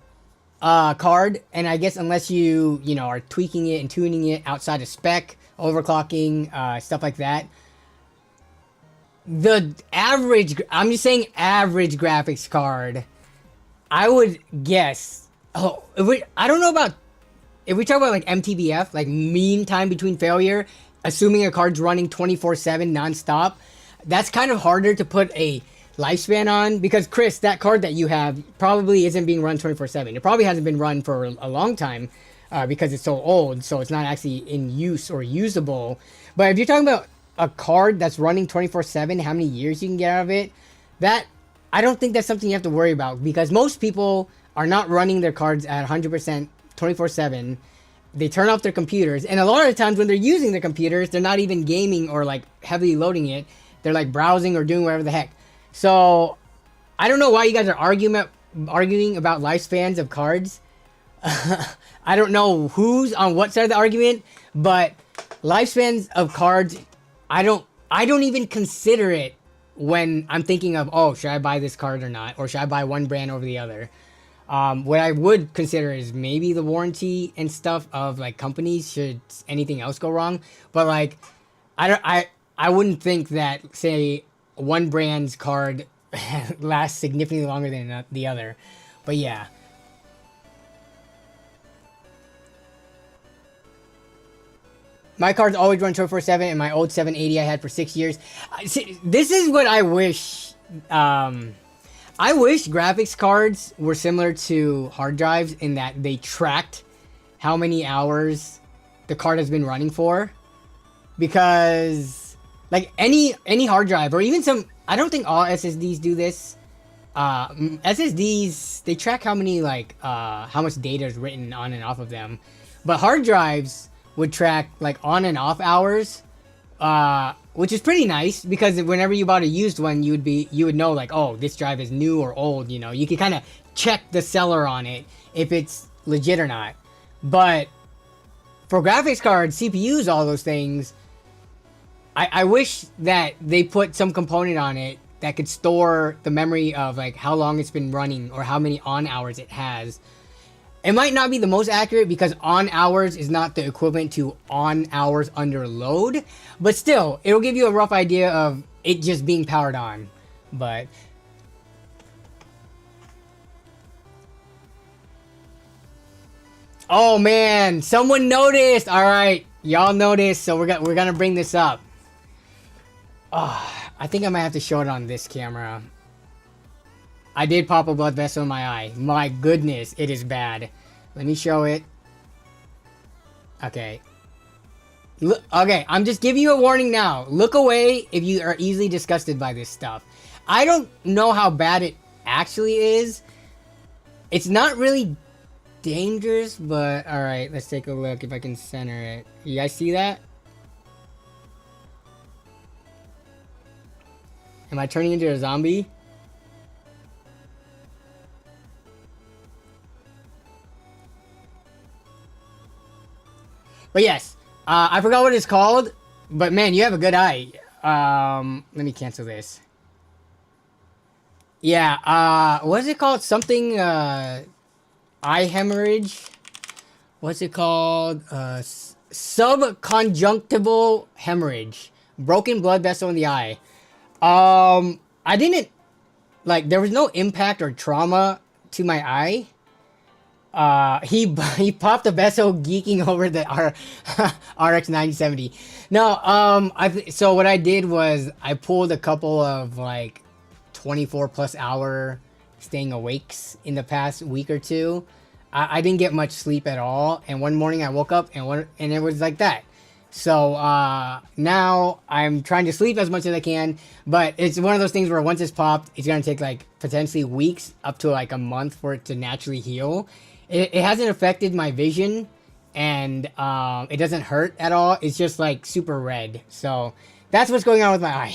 card, and I guess unless you know, are tweaking it and tuning it outside of spec, overclocking, stuff like that. The average, I'm just saying average graphics card, I would guess. Oh, I don't know about. If we talk about like MTBF, like mean time between failure, assuming a card's running 24/7 nonstop, that's kind of harder to put a lifespan on, because Chris, that card that you have probably isn't being run 24/7. It probably hasn't been run for a long time because it's so old, so it's not actually in use or usable. But if you're talking about a card that's running 24/7, how many years you can get out of it, that I don't think that's something you have to worry about, because most people are not running their cards at 100%. 24/7. They turn off their computers, and a lot of the times when they're using their computers, they're not even gaming or like heavily loading it. They're like browsing or doing whatever the heck. So I don't know why you guys are arguing about lifespans of cards. I don't know who's on what side of the argument, but lifespans of cards, I don't even consider it when I'm thinking of, oh, should I buy this card or not, or should I buy one brand over the other. What I would consider is maybe the warranty and stuff of like companies should anything else go wrong. But like, I wouldn't think that, say, one brand's card lasts significantly longer than the other. But yeah. My cards always run 24/7, and my old 780 I had for 6 years. See, this is what I wish. I wish graphics cards were similar to hard drives in that they tracked how many hours the card has been running for. Because like any hard drive, or even some, I don't think all SSDs do this. SSDs, they track how many like how much data is written on and off of them. But hard drives would track like on and off hours. Which is pretty nice, because whenever you bought a used one, you would know like, oh, this drive is new or old, you know. You could kind of check the seller on it if it's legit or not. But for graphics cards, CPUs, all those things, I wish that they put some component on it that could store the memory of like how long it's been running or how many on hours it has. It might not be the most accurate, because on hours is not the equivalent to on hours under load, but still, it'll give you a rough idea of it just being powered on. But oh man, someone noticed. All right, y'all noticed, so we're gonna bring this up. Oh, I think I might have to show it on this camera. I did pop a blood vessel in my eye. My goodness, it is bad. Let me show it. Okay. Okay, I'm just giving you a warning now. Look away if you are easily disgusted by this stuff. I don't know how bad it actually is. It's not really dangerous, but alright, let's take a look if I can center it. You guys see that? Am I turning into a zombie? But yes, I forgot what it's called. But man, you have a good eye. Let me cancel this. Yeah, what's it called? Something, eye hemorrhage? What's it called? Subconjunctival hemorrhage. Broken blood vessel in the eye. I didn't, like, there was no impact or trauma to my eye. He popped a vessel geeking over the RX 970. No, so what I did was I pulled a couple of like 24 plus hour staying awakes in the past week or two. I didn't get much sleep at all, and one morning I woke up and it was like that. So now I'm trying to sleep as much as I can, but it's one of those things where once it's popped, it's gonna take like potentially weeks up to like a month for it to naturally heal. It hasn't affected my vision, and it doesn't hurt at all. It's just like super red. So that's what's going on with my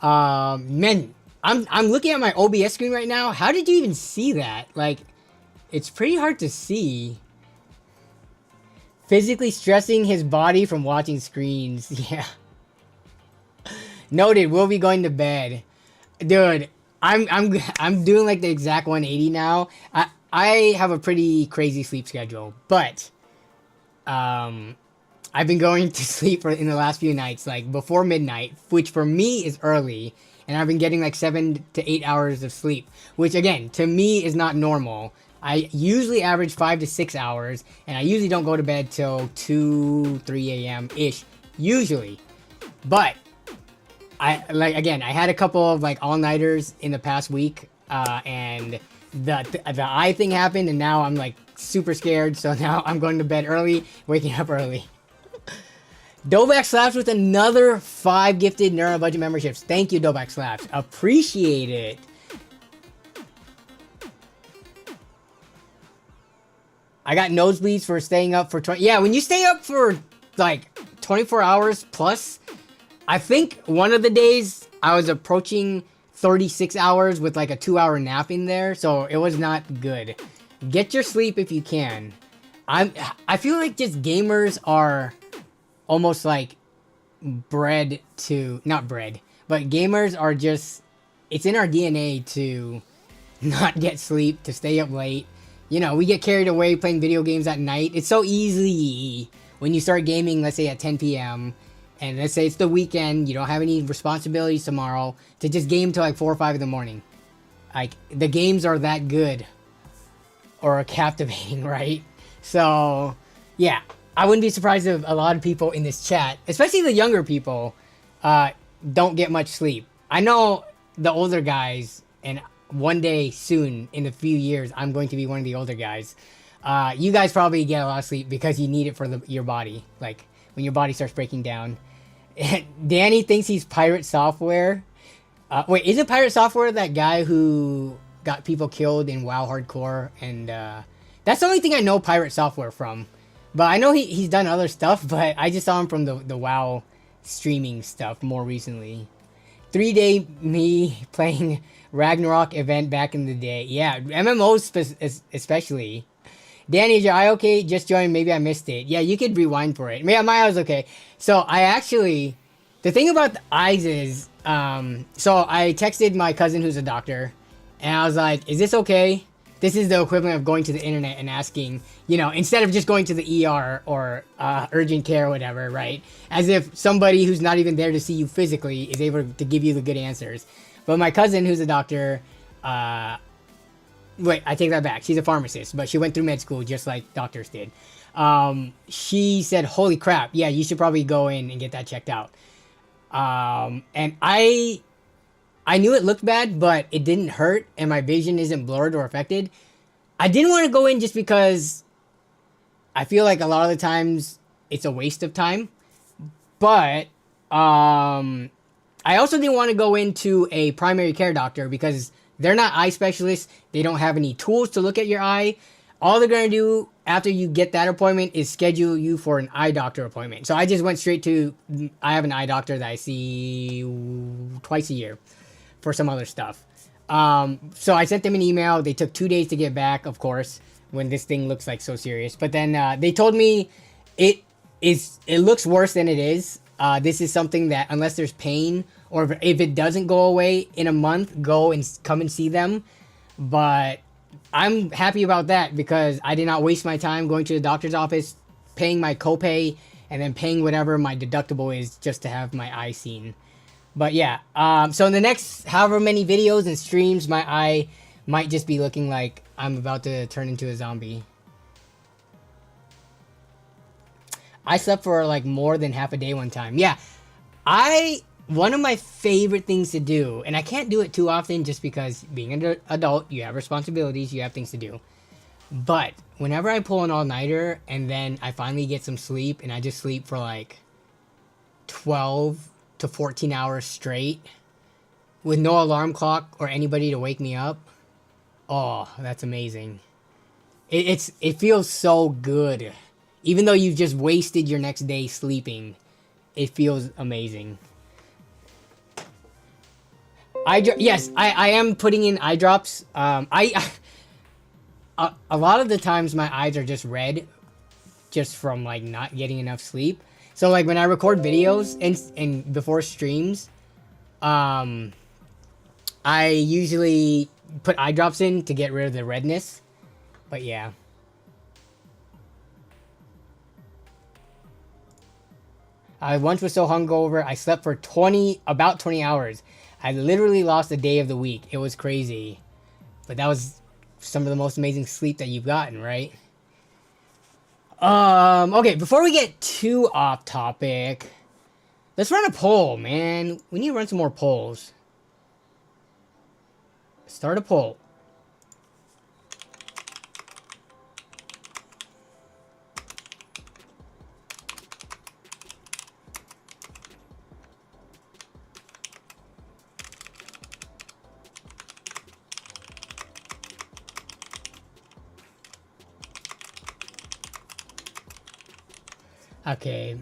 eye. Man, I'm looking at my OBS screen right now. How did you even see that? Like, it's pretty hard to see. Physically stressing his body from watching screens. Yeah. Noted. We'll be going to bed, dude. I'm doing like the exact 180 now. I have a pretty crazy sleep schedule, but I've been going to sleep in the last few nights, like before midnight, which for me is early, and I've been getting like 7 to 8 hours of sleep, which again, to me is not normal. I usually average 5 to 6 hours, and I usually don't go to bed till 2, 3 a.m. ish, usually. But I had a couple of like all-nighters in the past week, and the eye thing happened, and now I'm like super scared. So now I'm going to bed early, waking up early. Doback Slaps with another 5 gifted Neuro Budget memberships. Thank you, Doback Slaps. Appreciate it. I got nosebleeds for staying up for 20. Yeah, when you stay up for like 24 hours plus, I think one of the days I was approaching 36 hours with like a 2-hour nap in there, so it was not good. Get your sleep if you can. I feel like just gamers are almost like bred to, not bred, but gamers are just, it's in our DNA to not get sleep, to stay up late. You know, we get carried away playing video games at night. It's so easy when you start gaming, let's say at 10 p.m. and let's say it's the weekend, you don't have any responsibilities tomorrow, to just game till like 4 or 5 in the morning. Like, the games are that good or captivating, right? So, yeah, I wouldn't be surprised if a lot of people in this chat, especially the younger people, don't get much sleep. I know the older guys, and one day soon, in a few years, I'm going to be one of the older guys. You guys probably get a lot of sleep because you need it for your body. Like, when your body starts breaking down. Danny thinks he's Pirate Software. Wait, isn't Pirate Software that guy who got people killed in WoW Hardcore? And that's the only thing I know Pirate Software from. But I know he's done other stuff, but I just saw him from the WoW streaming stuff more recently. 3-day me playing Ragnarok event back in the day. Yeah, MMOs especially. Danny, is your eye okay? Just joined. Maybe I missed it. Yeah, you could rewind for it. Yeah, my eye was okay. So I actually, the thing about the eyes is, so I texted my cousin who's a doctor, and I was like, is this okay? This is the equivalent of going to the internet and asking, you know, instead of just going to the ER or urgent care or whatever, right? As if somebody who's not even there to see you physically is able to give you the good answers. But my cousin who's a doctor, wait, I take that back. She's a pharmacist, but she went through med school just like doctors did. She said, holy crap, yeah, you should probably go in and get that checked out. And I knew it looked bad, but it didn't hurt, and my vision isn't blurred or affected. I didn't want to go in just because I feel like a lot of the times it's a waste of time. But I also didn't want to go into a primary care doctor because they're not eye specialists. They don't have any tools to look at your eye. All they're going to do after you get that appointment is schedule you for an eye doctor appointment. So I just went straight to, I have an eye doctor that I see twice a year for some other stuff. So I sent them an email. They took 2 days to get back, of course, when this thing looks like so serious. But then they told me it looks worse than it is. This is something that unless there's pain or if it doesn't go away in a month, go and come and see them. But I'm happy about that because I did not waste my time going to the doctor's office, paying my copay, and then paying whatever my deductible is just to have my eye seen. But yeah, so in the next however many videos and streams, my eye might just be looking like I'm about to turn into a zombie. I slept for like more than half a day one time. Yeah, one of my favorite things to do, and I can't do it too often just because being an adult, you have responsibilities, you have things to do. But whenever I pull an all-nighter and then I finally get some sleep and I just sleep for like 12 to 14 hours straight with no alarm clock or anybody to wake me up, oh, that's amazing. It feels so good. Even though you've just wasted your next day sleeping, it feels amazing. Yes, I am putting in eye drops. A lot of the times my eyes are just red just from like not getting enough sleep. So like when I record videos and before streams, I usually put eye drops in to get rid of the redness. But yeah. I once was so hungover, I slept for about 20 hours. I literally lost a day of the week. It was crazy. But that was some of the most amazing sleep that you've gotten, right? Okay, before we get too off topic, let's run a poll, man. We need to run some more polls. Start a poll. Okay.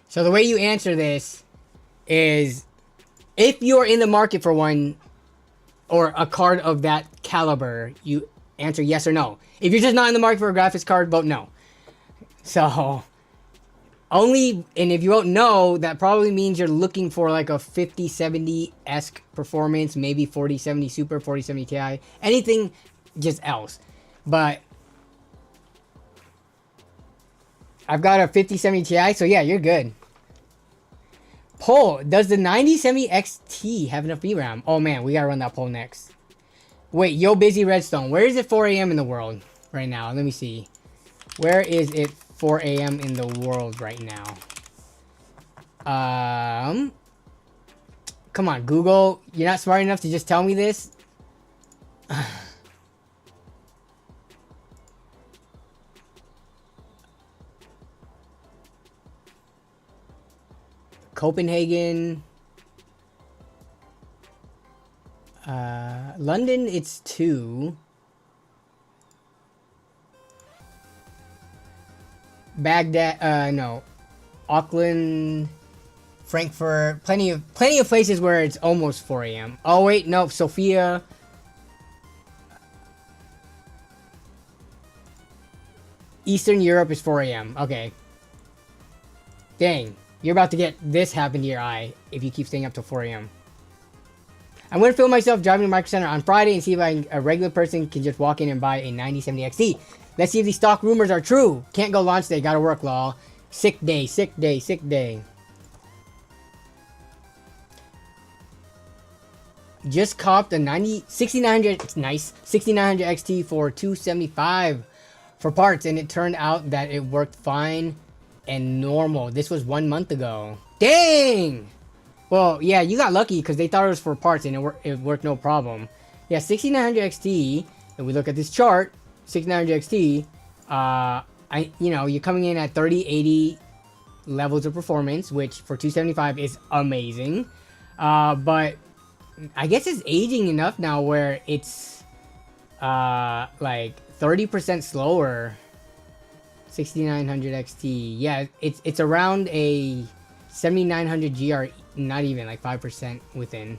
So the way you answer this is if you're in the market for one or a card of that caliber, you answer yes or no. If you're just not in the market for a graphics card, vote no. So only, and if you vote no, that probably means you're looking for like a 5070-esque performance, maybe 4070 Super, 4070 Ti, anything just else. But I've got a 5070 Ti, so yeah, you're good. Poll, does the 9070XT have enough VRAM? Oh man, we gotta run that poll next. Wait, yo busy Redstone. Where is it 4 a.m. in the world right now? Let me see. Where is it 4 a.m. in the world right now? Come on, Google. You're not smart enough to just tell me this? Copenhagen. London, it's 2. Baghdad, no. Auckland, Frankfurt, plenty of places where it's almost 4 a.m. Oh wait, no, Sofia. Eastern Europe is 4 a.m. Okay. Dang. You're about to get this happen to your eye if you keep staying up till 4 a.m. I'm going to film myself driving to Micro Center on Friday and see if a regular person can just walk in and buy a 9070 XT. Let's see if these stock rumors are true. Can't go launch day. Gotta work, lol. Sick day, sick day, sick day. Just copped a 6900, it's nice, 6900 XT for $275 for parts, and it turned out that it worked fine and normal. This was 1 month ago. Dang! Well, yeah, you got lucky because they thought it was for parts and it worked no problem. Yeah, 6900 XT. If we look at this chart, 6900 XT, you're coming in at 3080 levels of performance, which for 275 is amazing. But I guess it's aging enough now where it's like 30% slower. 6900 XT. Yeah, it's around a 7900 GR, not even like 5% within.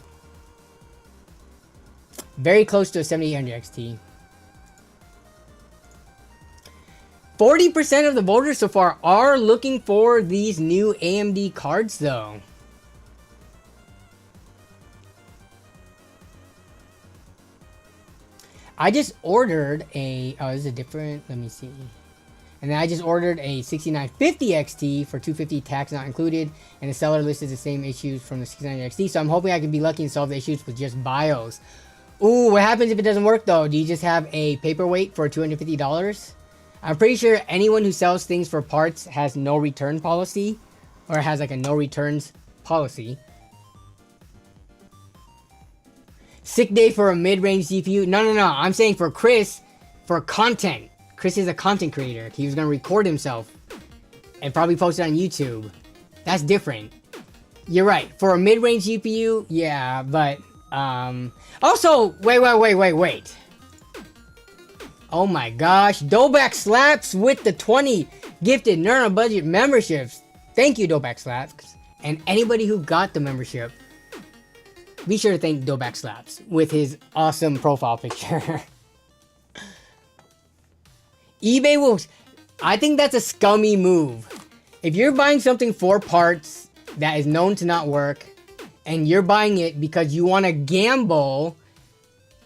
Very close to a 7800 XT. 40% of the voters so far are looking for these new AMD cards though. I just ordered a, oh, this is a different, let me see. And then I just ordered a 6950 XT for 250 tax not included. And the seller listed the same issues from the 6900 XT. So I'm hoping I can be lucky and solve the issues with just BIOS. Ooh, what happens if it doesn't work though? Do you just have a paperweight for $250? I'm pretty sure anyone who sells things for parts has no return policy. Or has like a no returns policy. Sick day for a mid-range GPU. No. I'm saying for Chris, for content. Chris is a content creator. He was going to record himself and probably post it on YouTube. That's different. You're right. For a mid-range GPU, yeah, but also, wait. Oh my gosh, Doback Slaps with the 20 gifted Nerd on Budget memberships. Thank you, Doback Slaps. And anybody who got the membership, be sure to thank Doback Slaps with his awesome profile picture. eBay will... I think that's a scummy move. If you're buying something for parts that is known to not work, and you're buying it because you want to gamble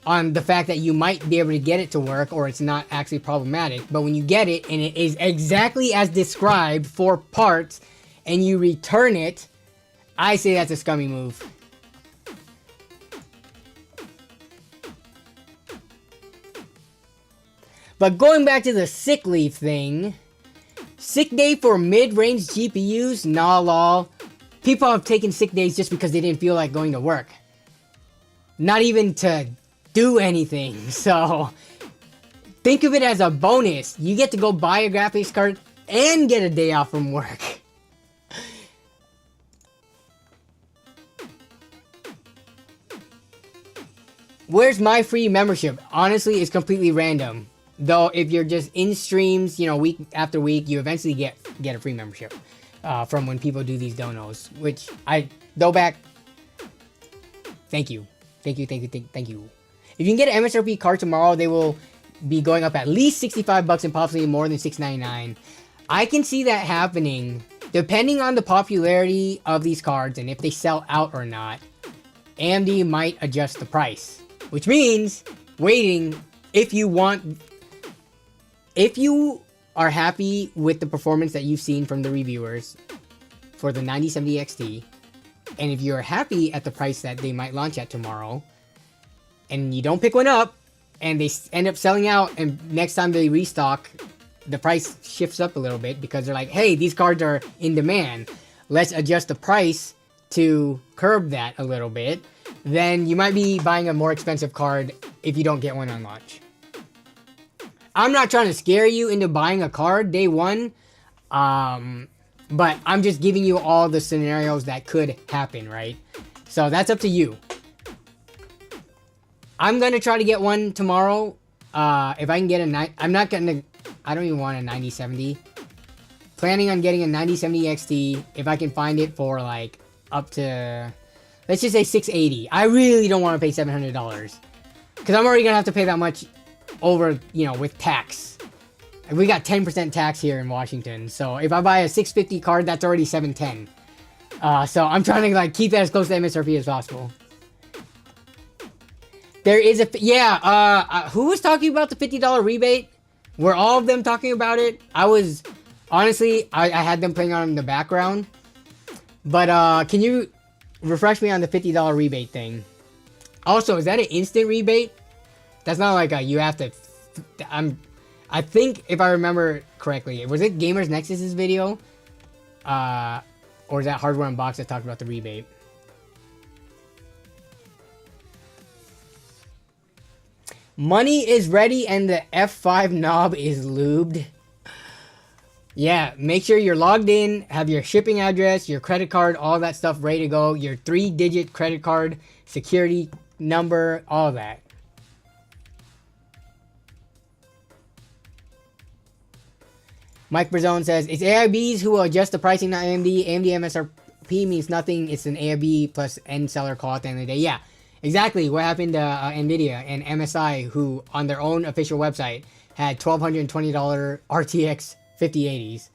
on the fact that you might be able to get it to work or it's not actually problematic, but when you get it and it is exactly as described for parts and you return it, I say that's a scummy move. But going back to the sick leave thing, sick day for mid-range GPUs? Nah, lol. People have taken sick days just because they didn't feel like going to work. Not even to do anything. So, think of it as a bonus. You get to go buy a graphics card and get a day off from work. Where's my free membership? Honestly, it's completely random. Though, if you're just in streams, you know, week after week, you eventually get a free membership from when people do these donos. Which go back. Thank you. Thank you. If you can get an MSRP card tomorrow, they will be going up at least $65 and possibly more than $699. I can see that happening depending on the popularity of these cards and if they sell out or not. AMD might adjust the price, which means waiting if you want. If you are happy with the performance that you've seen from the reviewers for the 9070 XT, and if you're happy at the price that they might launch at tomorrow, and you don't pick one up, and they end up selling out, and next time they restock, the price shifts up a little bit because they're like, hey, these cards are in demand. Let's adjust the price to curb that a little bit. Then you might be buying a more expensive card if you don't get one on launch. I'm not trying to scare you into buying a card day one, but I'm just giving you all the scenarios that could happen, right? So that's up to you. I'm going to try to get one tomorrow. If I can get I don't even want a 9070. Planning on getting a 9070 XT if I can find it for like up to, let's just say $680. I really don't want to pay $700 because I'm already going to have to pay that much over, you know, with tax. We got 10% tax here in Washington. So if I buy a 650 card, that's already $710. So I'm trying to like keep that as close to MSRP as possible. There is a, yeah, who was talking about the $50 rebate? Were all of them talking about it? I was, honestly, I had them playing on in the background. But can you refresh me on the $50 rebate thing? Also, is that an instant rebate? That's not like a, you have to, I think if I remember correctly, was it Gamers Nexus's video? Or is that Hardware Unboxed that talked about the rebate? Money is ready and the F5 knob is lubed. Yeah, make sure you're logged in, have your shipping address, your credit card, all that stuff ready to go. Your 3-digit credit card, security number, all that. Mike Brazone says, it's AIBs who will adjust the pricing, not AMD. AMD MSRP means nothing. It's an AIB plus end seller call at the end of the day. Yeah, exactly what happened to NVIDIA and MSI, who on their own official website had $1,220 RTX 5080s.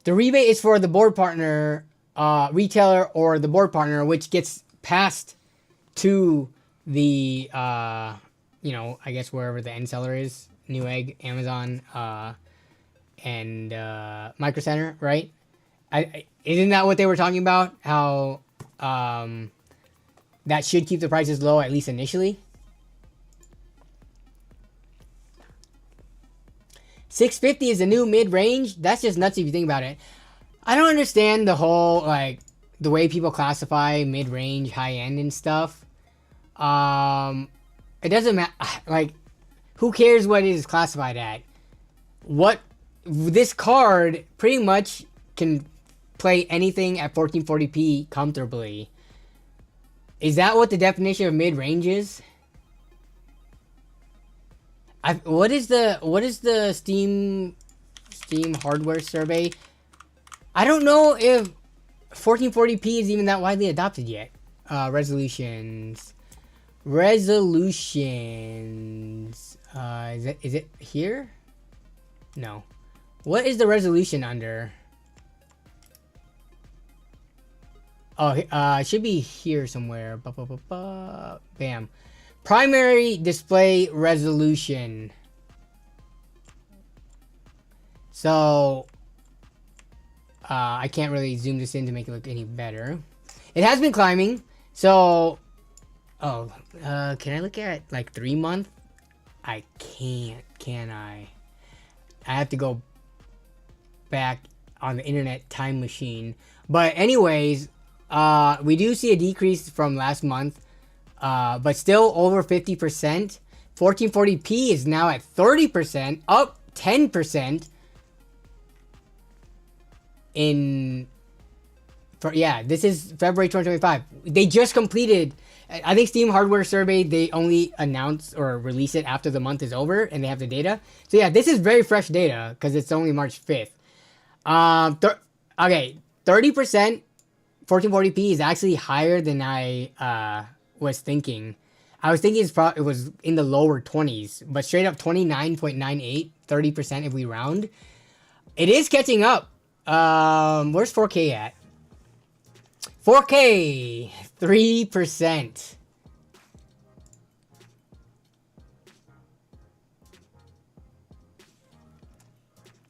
The rebate is for the board partner, retailer, or the board partner, which gets passed to the, you know, I guess wherever the end seller is, Newegg, Amazon, and Micro Center, right? Isn't that what they were talking about? How that should keep the prices low, at least initially? 650 is the new mid-range. That's just nuts if you think about it. I don't understand the whole, like, the way people classify mid-range, high-end and stuff. It doesn't matter. Like, who cares what it is classified at? This card pretty much can play anything at 1440p comfortably. Is that what the definition of mid-range is? What is the Steam hardware survey? I don't know if 1440p is even that widely adopted yet. Resolutions. Is it here? No. What is the resolution under? Oh, it should be here somewhere. Bam. Primary display resolution. So, I can't really zoom this in to make it look any better. It has been climbing. So, can I look at like 3 month? I can't, can I? I have to go back on the internet time machine. But anyways, we do see a decrease from last month. But still over 50%. 1440p is now at 30%, up 10% this is February 2025. They just completed, I think Steam hardware survey, they only announce or release it after the month is over and they have the data. So yeah, this is very fresh data because it's only March 5th. Okay, 30% 1440p is actually higher than I was thinking. I was thinking it was in the lower 20s, but straight up 29.98, 30% if we round. It is catching up. Where's 4K at? 4K, 3%.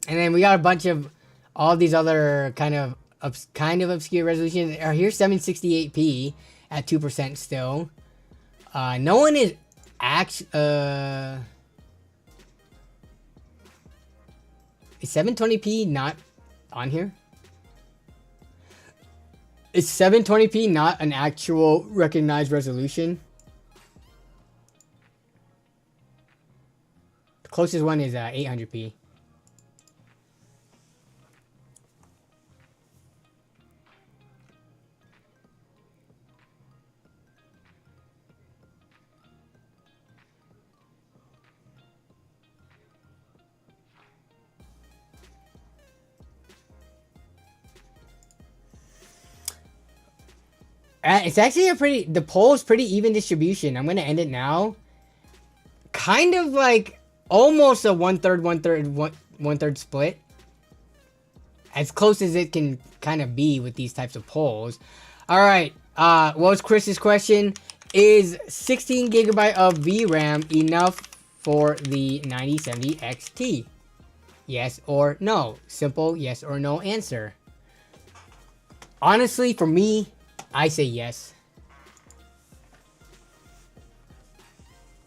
And then we got a bunch of all these other kind of obscure resolutions. Here's 768p at 2% still. No one is is 720p not on here? Is 720p not an actual recognized resolution? The closest one is 800p. It's actually the poll is pretty even distribution. I'm gonna end it now. Kind of like almost a one third split. As close as it can kind of be with these types of polls. All right. What was Chris's question? Is 16 gigabyte of VRAM enough for the 9070 XT? Yes or no? Simple yes or no answer. Honestly, for me, I say yes.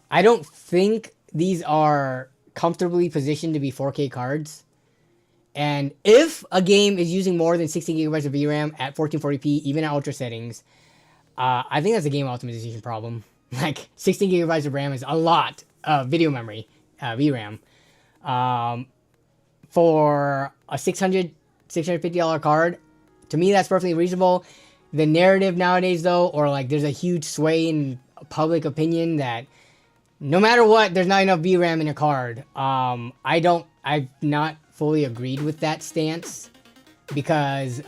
I don't think these are comfortably positioned to be 4K cards. And if a game is using more than 16 gigabytes of VRAM at 1440p, even at ultra settings, I think that's a game optimization problem. Like 16 gigabytes of RAM is a lot of video memory, VRAM. For a $650 card, to me that's perfectly reasonable. The narrative nowadays though, or like there's a huge sway in public opinion that no matter what, there's not enough VRAM in a card. I've not fully agreed with that stance because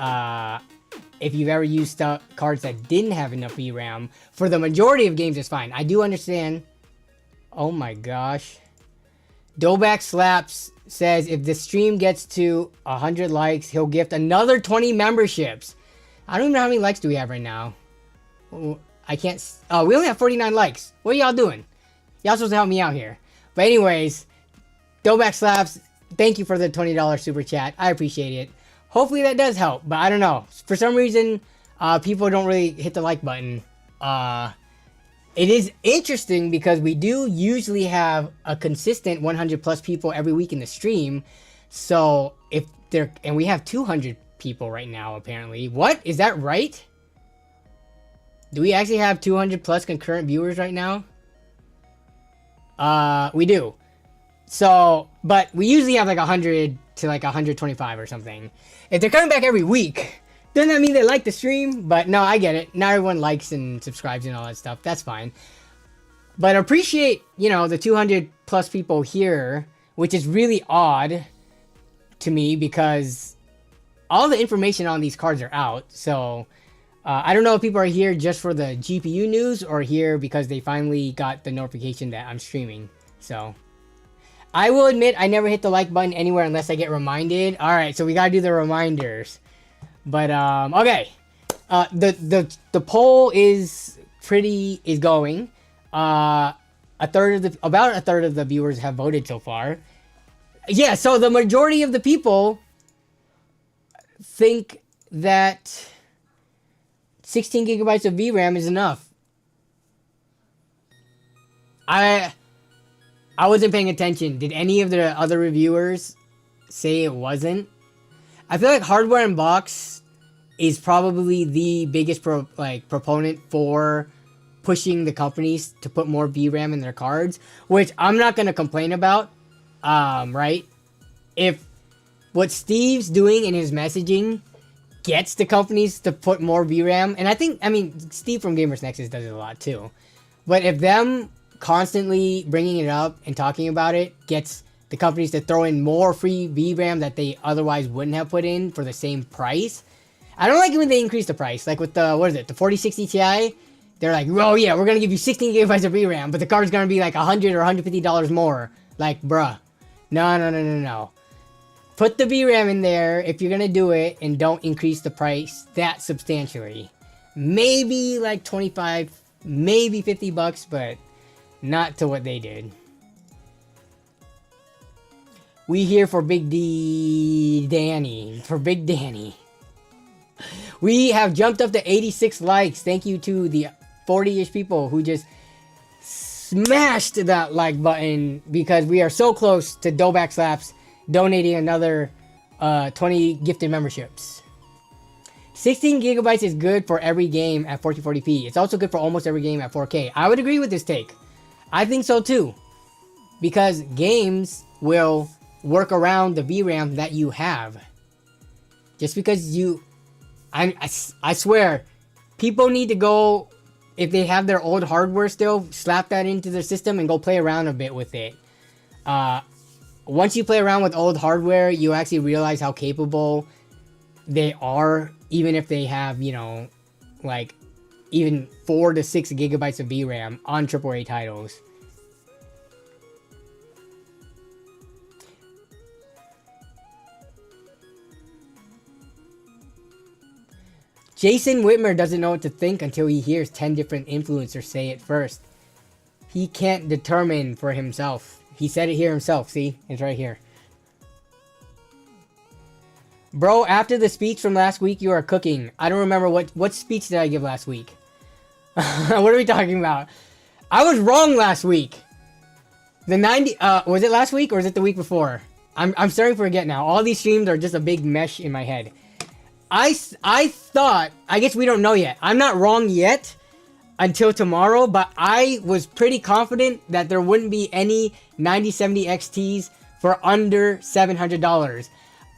if you've ever used cards that didn't have enough VRAM, for the majority of games it's fine. I do understand. Oh my gosh. Doback Slaps says if the stream gets to 100 likes, he'll gift another 20 memberships. I don't even know how many likes do we have right now. I can't. Oh, we only have 49 likes. What are y'all doing? Y'all supposed to help me out here. But anyways, Doback Slaps, thank you for the $20 super chat. I appreciate it. Hopefully that does help, but I don't know. For some reason, people don't really hit the like button. It is interesting because we do usually have a consistent 100 plus people every week in the stream. So if there, and we have 200 people right now apparently. What? Is that right? Do we actually have 200 plus concurrent viewers right now? We do. So, but we usually have like 100 to like 125 or something. If they're coming back every week, doesn't that mean they like the stream? But no, I get it. Not everyone likes and subscribes and all that stuff. That's fine. But appreciate, you know, the 200 plus people here, which is really odd to me because all the information on these cards are out. So, I don't know if people are here just for the GPU news or here because they finally got the notification that I'm streaming. So, I will admit I never hit the like button anywhere unless I get reminded. All right, so we gotta do the reminders. But okay, the poll is going. About a third of the viewers have voted so far. Yeah, so the majority of the people think that 16 gigabytes of VRAM is enough. I wasn't paying attention. Did any of the other reviewers say it wasn't? I feel like Hardware Unbox is probably the biggest proponent for pushing the companies to put more VRAM in their cards, which I'm not going to complain about, right? If what Steve's doing in his messaging gets the companies to put more VRAM, and I mean, Steve from Gamers Nexus does it a lot too, but if them constantly bringing it up and talking about it gets the companies to throw in more free VRAM that they otherwise wouldn't have put in for the same price. I don't like it when they increase the price. Like with the, what is it, the 4060 Ti? They're like, oh yeah, we're going to give you 16 gigabytes of VRAM, but the card's going to be like $100 or $150 more. Like, bruh. No. Put the VRAM in there if you're going to do it and don't increase the price that substantially. Maybe like 25, maybe $50, but not to what they did. We here for Big Danny. For Big Danny. We have jumped up to 86 likes. Thank you to the 40-ish people who just smashed that like button because we are so close to Doback Slaps donating another 20 gifted memberships. 16 gigabytes is good for every game at 1440p. It's also good for almost every game at 4K. I would agree with this take. I think so too. Because games will work around the VRAM that you have. Just because you... I swear, people need to go, if they have their old hardware still, slap that into their system and go play around a bit with it. Once you play around with old hardware, you actually realize how capable they are, even if they have, you know, like, even 4 to 6 gigabytes of VRAM on AAA titles. Jason Whitmer doesn't know what to think until he hears 10 different influencers say it first. He can't determine for himself. He said it here himself, see? It's right here. Bro, after the speech from last week, you are cooking. I don't remember what speech did I give last week? What are we talking about? I was wrong last week. The 90, was it last week or was it the week before? I'm starting to forget now. All these streams are just a big mesh in my head. I thought, I guess we don't know yet. I'm not wrong yet until tomorrow, but I was pretty confident that there wouldn't be any 9070 XTs for under $700.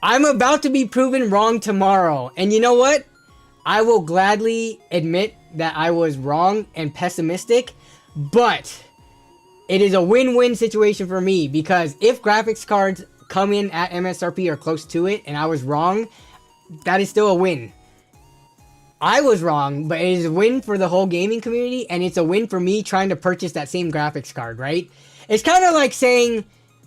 I'm about to be proven wrong tomorrow. And you know what? I will gladly admit that I was wrong and pessimistic, but it is a win-win situation for me, because if graphics cards come in at MSRP or close to it and I was wrong, that is still a win. I was wrong, but it is a win for the whole gaming community, and it's a win for me trying to purchase that same graphics card, right? It's kind of like saying,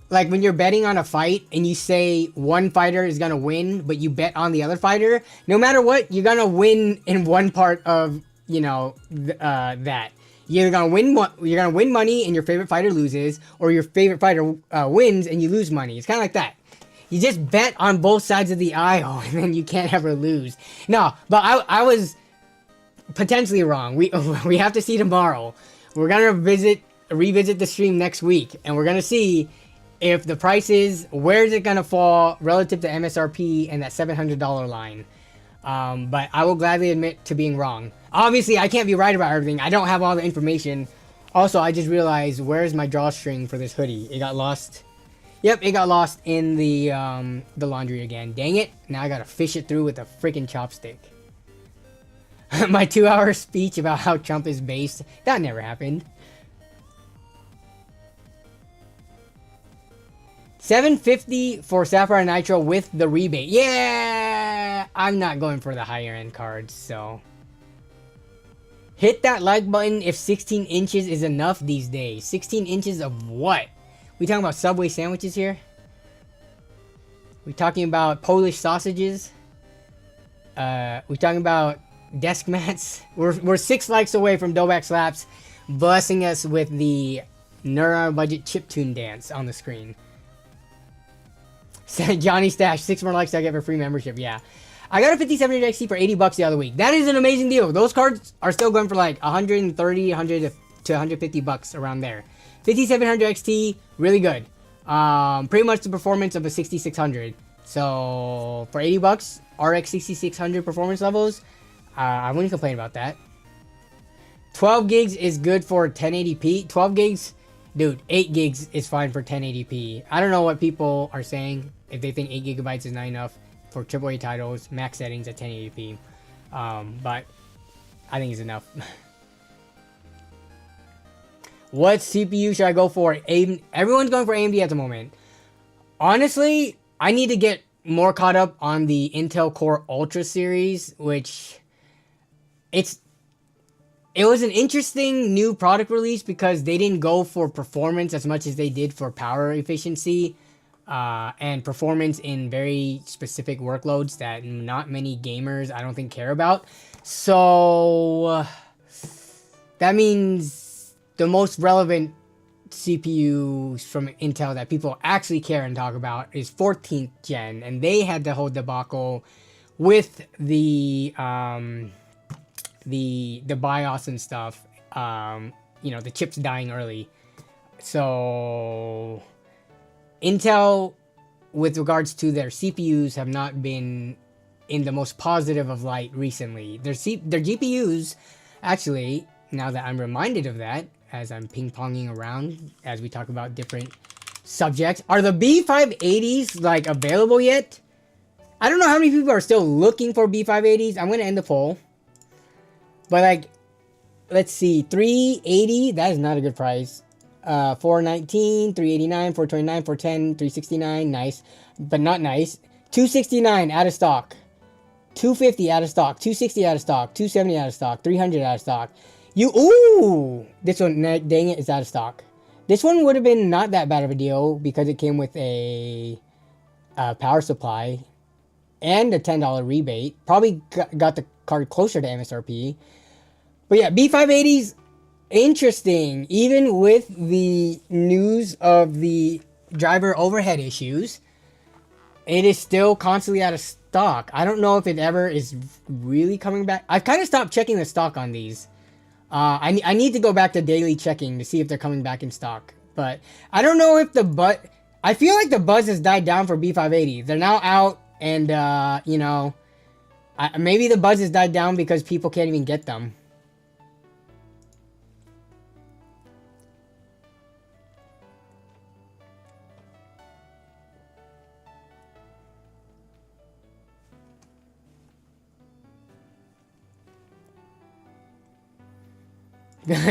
like when you're betting on a fight and you say one fighter is going to win, but you bet on the other fighter, no matter what, you're going to win in one part of, you know, that. You're going to win money and your favorite fighter loses, or your favorite fighter wins and you lose money. It's kind of like that. You just bet on both sides of the aisle and then you can't ever lose. No, but I was potentially wrong. We have to see tomorrow. We're going to revisit the stream next week, and we're going to see if the price is, where is it going to fall relative to MSRP and that $700 line. But I will gladly admit to being wrong. Obviously, I can't be right about everything. I don't have all the information. Also, I just realized, where's my drawstring for this hoodie? It got lost. Yep, it got lost in the laundry again. Dang it. Now I gotta fish it through with a freaking chopstick. My 2-hour speech about how Trump is based. That never happened. $750 for Sapphire Nitro with the rebate. Yeah! I'm not going for the higher end cards, so. Hit that like button if 16 inches is enough these days. 16 inches of what? We talking about Subway sandwiches here? We talking about Polish sausages? We talking about desk mats? We're 6 likes away from Doback Slaps blessing us with the Nerd Budget chiptune dance on the screen. Johnny Stash, 6 more likes I get for free membership. Yeah. I got a 5700 XT for $80 the other week. That is an amazing deal. Those cards are still going for like 130, 100 to 150 bucks around there. 5700 XT, really good. Pretty much the performance of a 6600. So for $80, RX 6600 performance levels, I wouldn't complain about that. 12 gigs is good for 1080p. 12 gigs, dude, 8 gigs is fine for 1080p. I don't know what people are saying, if they think 8 gigabytes is not enough for AAA titles, max settings at 1080p. But I think it's enough. What CPU should I go for? Everyone's going for AMD at the moment. Honestly, I need to get more caught up on the Intel Core Ultra series, which it was an interesting new product release because they didn't go for performance as much as they did for power efficiency and performance in very specific workloads that not many gamers, I don't think, care about. So that means the most relevant CPUs from Intel that people actually care and talk about is 14th gen, and they had the whole debacle with the BIOS and stuff. You know, the chips dying early. So Intel, with regards to their CPUs, have not been in the most positive of light recently. Their GPUs, actually, now that I'm reminded of that, as I'm ping-ponging around as we talk about different subjects, are the B580s like available yet? I don't know how many people are still looking for B580s. I'm gonna end the poll, but like, let's see, 380, that is not a good price. 419, 389, 429, 410, 369, nice, but not nice. 269 out of stock, 250 out of stock, 260 out of stock, 270 out of stock, 300 out of stock. Ooh, this one, dang it, is out of stock. This one would have been not that bad of a deal because it came with a power supply and a $10 rebate. Probably got the card closer to MSRP. But yeah, B580s, interesting. Even with the news of the driver overhead issues, it is still constantly out of stock. I don't know if it ever is really coming back. I've kind of stopped checking the stock on these. I need to go back to daily checking to see if they're coming back in stock. But I don't know if the I feel like the buzz has died down for B580. They're now out, and you know, maybe the buzz has died down because people can't even get them.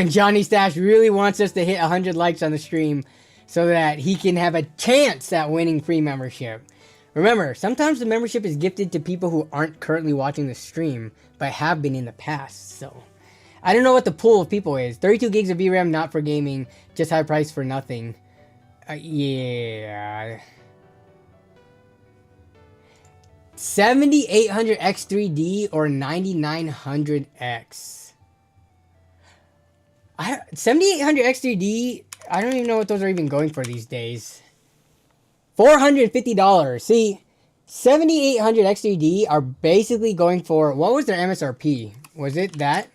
Johnny Stash really wants us to hit 100 likes on the stream so that he can have a chance at winning free membership. Remember, sometimes the membership is gifted to people who aren't currently watching the stream, but have been in the past. So, I don't know what the pool of people is. 32 gigs of VRAM, not for gaming, just high price for nothing. Yeah. 7800X3D or 9900X? 7800X3D, I don't even know what those are even going for these days. $450. See, 7800X3D are basically going for, what was their MSRP? Was it that?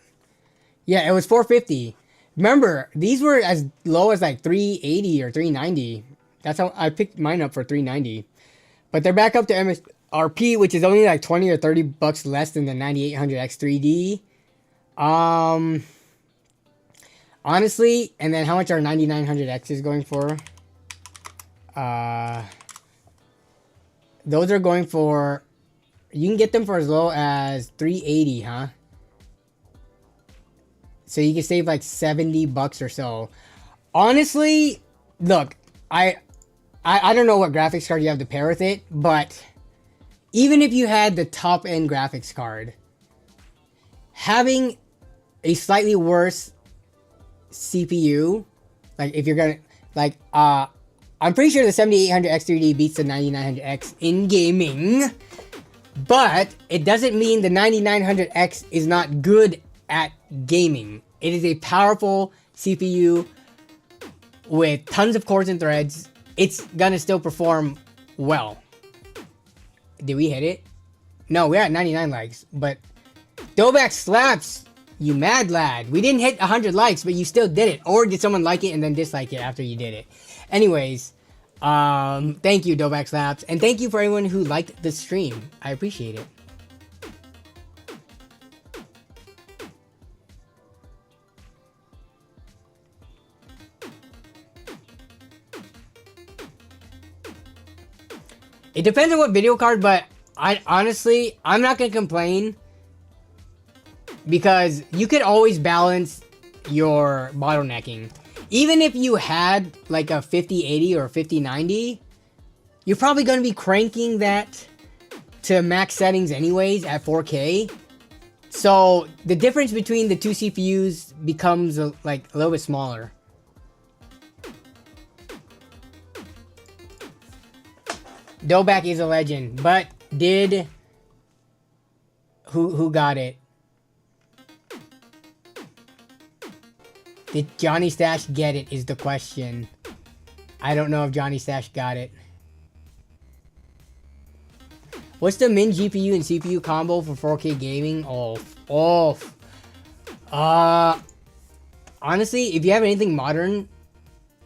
Yeah, it was $450. Remember, these were as low as like $380 or $390. That's how I picked mine up for $390. But they're back up to MSRP, which is only like 20 or 30 bucks less than the 9800X3D. Honestly, and then how much are 9900X is going for? Those are going for, you can get them for as low as $380, huh? So you can save like 70 bucks or so. Honestly, look, I don't know what graphics card you have to pair with it, but even if you had the top end graphics card, having a slightly worse CPU, like if you're gonna, like, I'm pretty sure the 7800X3D beats the 9900X in gaming, but it doesn't mean the 9900X is not good at gaming. It is a powerful CPU with tons of cores and threads. It's gonna still perform well. Did we hit it? No, we're at 99 likes, but Doback slaps. You mad lad. We didn't hit 100 likes, but you still did it. Or did someone like it and then dislike it after you did it? Anyways, thank you, Doback Slaps. And thank you for everyone who liked the stream. I appreciate it. It depends on what video card, but I'm not going to complain. Because you could always balance your bottlenecking. Even if you had like a 5080 or 5090, you're probably going to be cranking that to max settings anyways at 4K. So the difference between the two CPUs becomes like a little bit smaller. Doback is a legend, but did who got it? Did Johnny Stash get it is the question. I don't know if Johnny Stash got it. What's the min GPU and CPU combo for 4K gaming? Honestly, if you have anything modern,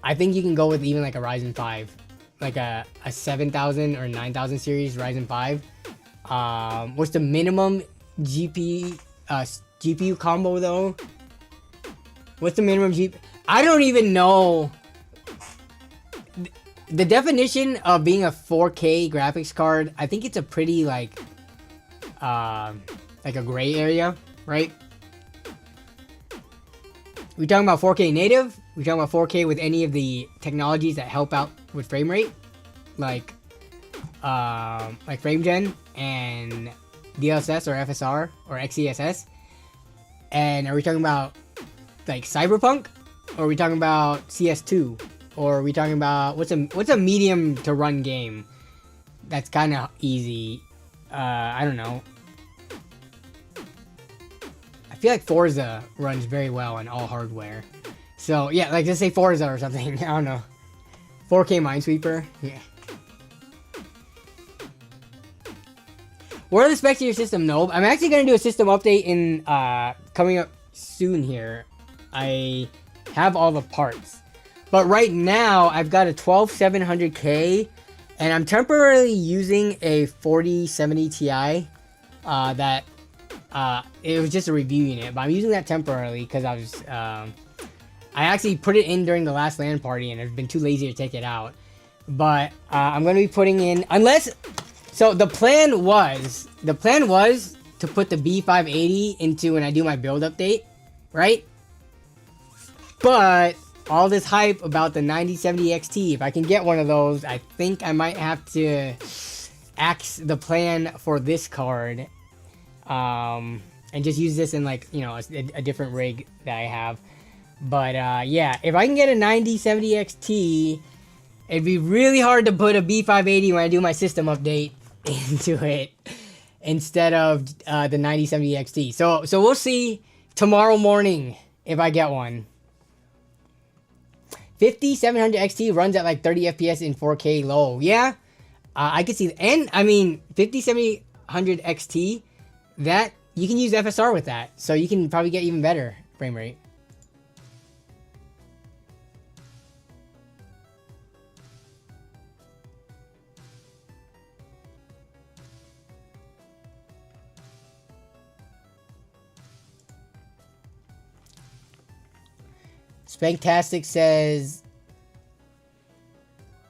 I think you can go with even like a Ryzen 5. Like a 7000 or 9000 series Ryzen 5. What's the minimum GPU combo though? What's the minimum GPU? I don't even know. The definition of being a 4K graphics card, I think it's a pretty like a gray area, right? We talking about 4K native? We talking about 4K with any of the technologies that help out with frame rate, like frame gen and DLSS or FSR or XeSS? And are we talking about like Cyberpunk, or are we talking about CS2, or are we talking about what's a medium to run game that's kind of easy? I don't know. I feel like Forza runs very well on all hardware. So yeah, like let's say Forza or something. I don't know. 4K Minesweeper. Yeah. What are the specs of your system, Nope? I'm actually gonna do a system update in coming up soon here. I have all the parts. But right now, I've got a 12700K, and I'm temporarily using a 4070 Ti. That it was just a review unit, but I'm using that temporarily because I was I actually put it in during the last LAN party, and I've been too lazy to take it out. But I'm gonna be putting in, unless, so the plan was to put the B580 into when I do my build update, right? But all this hype about the 9070 XT, if I can get one of those, I think I might have to axe the plan for this card, and just use this in, like, you know, a different rig that I have. But yeah, if I can get a 9070 XT, it'd be really hard to put a B580 when I do my system update into it instead of the 9070 XT. So we'll see tomorrow morning if I get one. 5700 XT runs at like 30 FPS in 4K low. Yeah, I could see that. And I mean, 5700 XT, that you can use FSR with that, so you can probably get even better frame rate. Spanktastic says,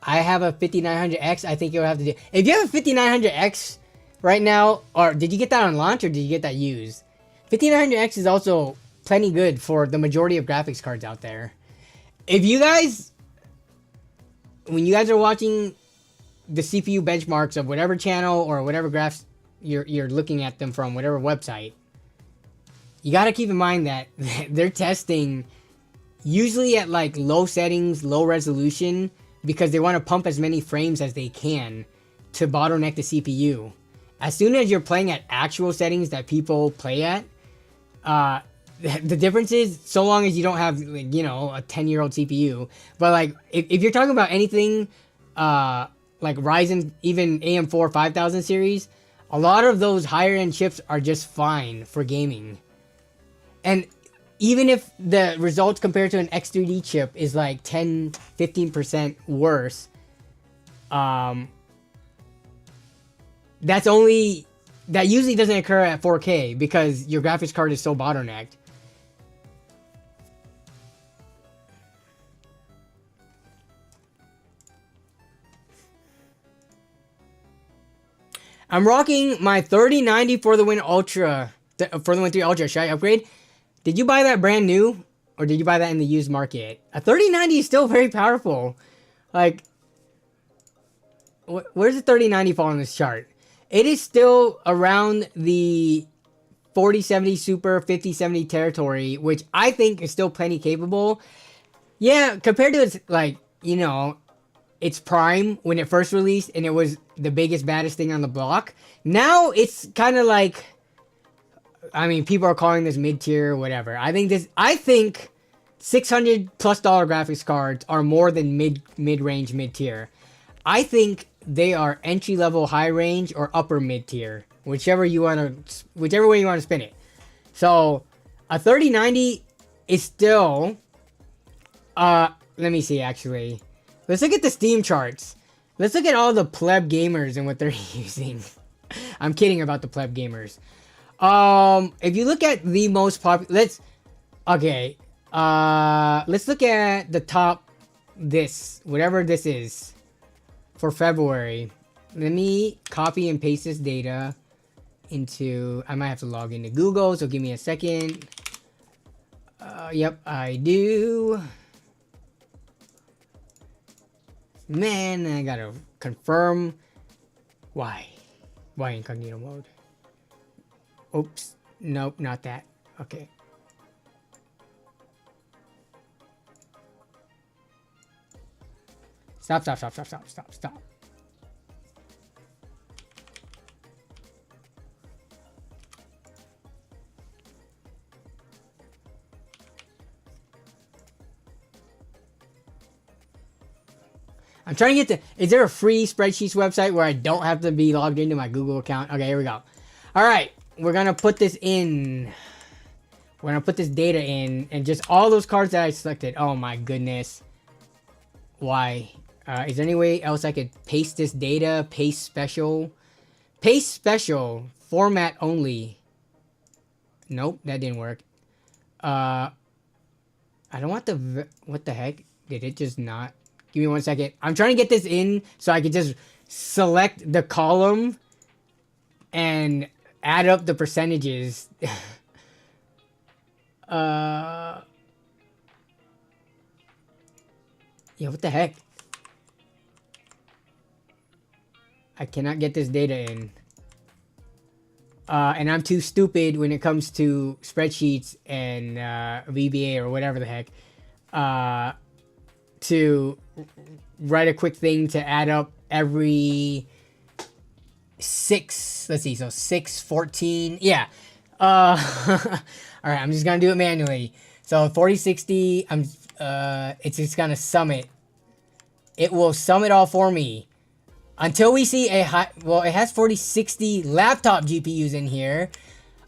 I have a 5900X. I think you'll have to do. If you have a 5900X right now, or did you get that on launch, or did you get that used? 5900X is also plenty good for the majority of graphics cards out there. If you guys, when you guys are watching the CPU benchmarks of whatever channel or whatever graphs you're looking at them from, whatever website, you got to keep in mind that they're testing usually at like low settings, low resolution, because they want to pump as many frames as they can to bottleneck the CPU. As soon as you're playing at actual settings that people play at, the difference is, so long as you don't have, like, you know, a 10-year-old CPU. But like, if you're talking about anything like Ryzen, even AM4 5000 series, a lot of those higher end chips are just fine for gaming. And even if the results compared to an X3D chip is like 10-15% worse, that usually doesn't occur at 4K because your graphics card is so bottlenecked. I'm rocking my 3090 for the Win Ultra, for the Win 3 Ultra. Should I upgrade? Did you buy that brand new, or did you buy that in the used market? A 3090 is still very powerful. Like, where's the 3090 fall on this chart? It is still around the 4070 Super 5070 territory, which I think is still plenty capable. Yeah, compared to its, like, you know, its prime when it first released and it was the biggest, baddest thing on the block. Now it's kind of like, I mean, people are calling this mid-tier or whatever. I think $600+ graphics cards are more than mid-range, mid-tier. I think they are entry-level, high-range, or upper mid-tier, whichever way you want to spin it. So a 3090 is still, let me see, actually. Let's look at the Steam charts. Let's look at all the pleb gamers and what they're using. I'm kidding about the pleb gamers. If you look at the most popular, let's look at the top, whatever this is, for February. Let me copy and paste this data into, I might have to log into Google, so give me a second. Yep, I do. Man, I gotta confirm. Why incognito mode? Oops. Nope, not that. Okay. Stop. I'm trying to get is there a free spreadsheets website where I don't have to be logged into my Google account? Okay, here we go. All right. We're going to put this in. We're going to put this data in, and just all those cards that I selected. Oh my goodness. Why? Is there any way else I could paste this data? Paste special? Paste special. Format only. Nope, that didn't work. I don't want the... What the heck? Did it just not... Give me 1 second. I'm trying to get this in so I could just select the column and add up the percentages. Yeah, what the heck? I cannot get this data in. And I'm too stupid when it comes to spreadsheets and VBA or whatever the heck to write a quick thing to add up every 6. Let's see, so 6, 14. Yeah. All right, I'm just gonna do it manually. So 40, 60. It's just gonna sum it. It will sum it all for me. Until we see a high, well, it has 4060 laptop GPUs in here.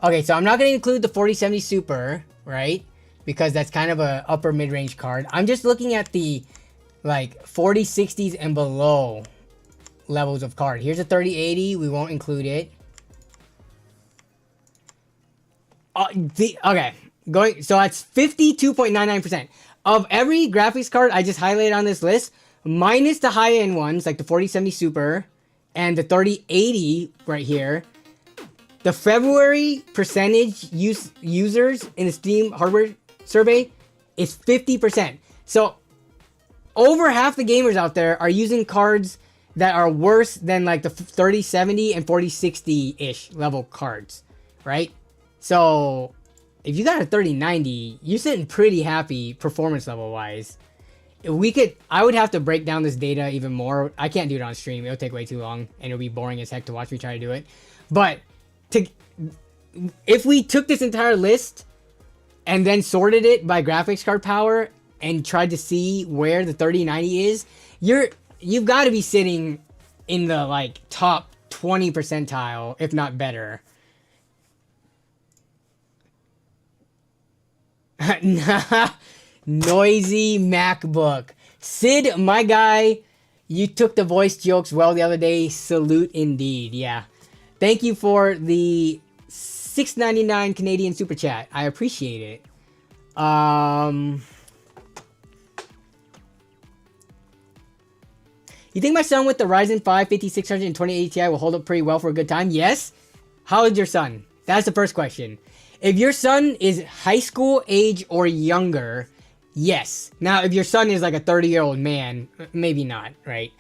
Okay, so I'm not going to include the 4070 Super, right? Because that's kind of a upper mid-range card. I'm just looking at the, like, 4060s and below levels of card. Here's a 3080. We won't include it. Okay, so that's 52.99%. Of every graphics card I just highlighted on this list, minus the high-end ones, like the 4070 Super and the 3080 right here, the February percentage users in the Steam hardware survey is 50%. So over half the gamers out there are using cards that are worse than like the 3070 and 4060-ish level cards, right? So if you got a 3090, you're sitting pretty happy performance level-wise. I would have to break down this data even more. I can't do it on stream. It'll take way too long, and it'll be boring as heck to watch me try to do it. But if we took this entire list and then sorted it by graphics card power and tried to see where the 3090 is, you've got to be sitting in the like top 20 percentile, if not better. Noisy MacBook. Sid, my guy, you took the voice jokes well the other day. Salute indeed. Yeah. Thank you for the $6.99 Canadian super chat. I appreciate it. You think my son with the Ryzen 5 5600 and 2080 Ti will hold up pretty well for a good time? Yes. How old is your son? That's the first question. If your son is high school age or younger, yes. Now, if your son is like a 30-year-old man, maybe not, right?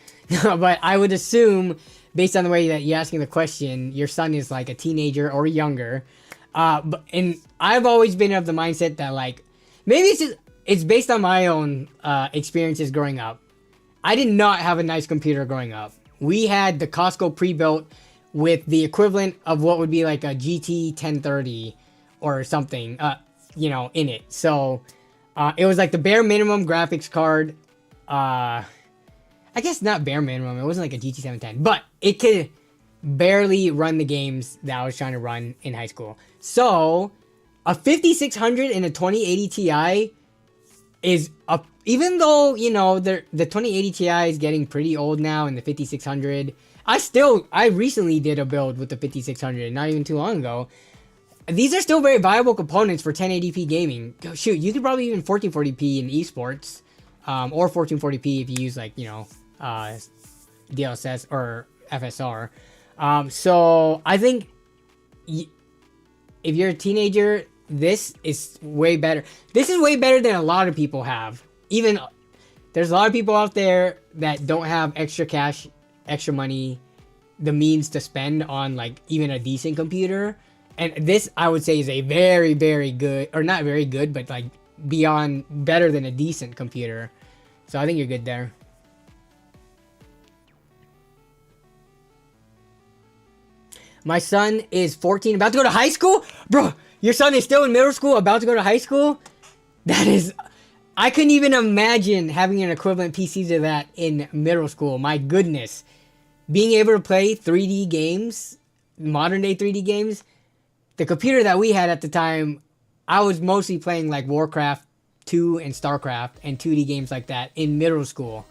But I would assume, based on the way that you're asking the question, your son is like a teenager or younger. And I've always been of the mindset that like, maybe it's based on my own experiences growing up. I did not have a nice computer growing up. We had the Costco pre-built with the equivalent of what would be like a GT 1030 or something, in it. So it was like the bare minimum graphics card. I guess not bare minimum. It wasn't like a GT 710, but it could barely run the games that I was trying to run in high school. So a 5600 and a 2080 Ti is up, even though, the 2080 Ti is getting pretty old now and the 5600. I recently did a build with the 5600, not even too long ago. These are still very viable components for 1080p gaming. Shoot, you could probably even 1440p in esports, or 1440p if you use like, DLSS or FSR. So I think if you're a teenager, this is way better. This is way better than a lot of people have. Even there's a lot of people out there that don't have extra cash, extra money, the means to spend on like even a decent computer. And this, I would say, is a very, very good, or not very good, but like beyond better than a decent computer. So I think you're good there. My son is 14, about to go to high school? Bro, your son is still in middle school, about to go to high school? That is, I couldn't even imagine having an equivalent PC to that in middle school. My goodness. Being able to play 3D games, modern day 3D games, the computer that we had at the time, I was mostly playing like Warcraft 2 and StarCraft and 2D games like that in middle school.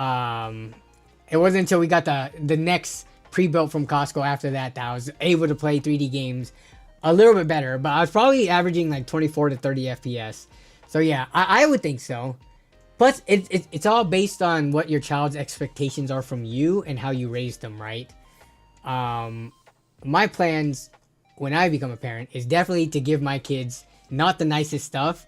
It wasn't until we got the next pre-built from Costco after that I was able to play 3D games a little bit better. But I was probably averaging like 24 to 30 FPS. So yeah, I would think so. Plus, it's all based on what your child's expectations are from you and how you raise them, right? My plans when I become a parent is definitely to give my kids not the nicest stuff,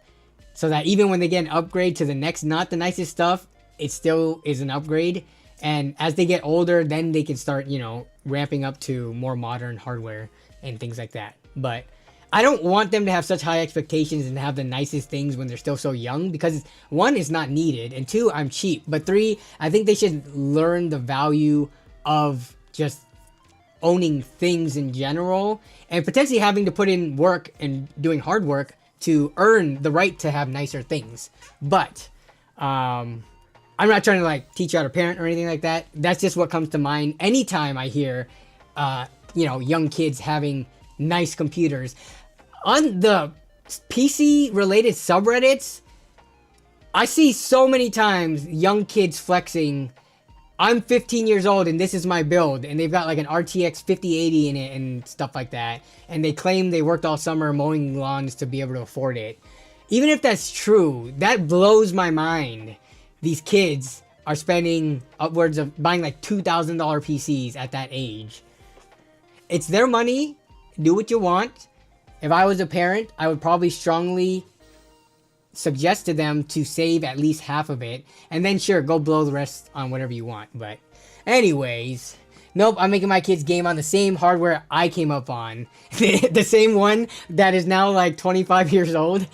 so that even when they get an upgrade to the next not the nicest stuff, it still is an upgrade. And as they get older, then they can start, you know, ramping up to more modern hardware and things like that. But I don't want them to have such high expectations and have the nicest things when they're still so young, because one, is not needed, and two, I'm cheap. But three, I think they should learn the value of just owning things in general, and potentially having to put in work and doing hard work to earn the right to have nicer things. But I'm not trying to like teach you how to parent or anything like that. That's just what comes to mind anytime I hear you know, young kids having nice computers. On the PC related subreddits, I see so many times young kids flexing, I'm 15 years old and this is my build, and they've got like an RTX 5080 in it and stuff like that, and they claim they worked all summer mowing lawns to be able to afford it. Even if that's true, that blows my mind. These kids are spending upwards of buying like $2,000 PCs at that age. It's their money. Do what you want. If I was a parent, I would probably strongly suggest to them to save at least half of it, and then sure, go blow the rest on whatever you want. But anyways, nope, I'm making my kids game on the same hardware I came up on. The same one that is now like 25 years old.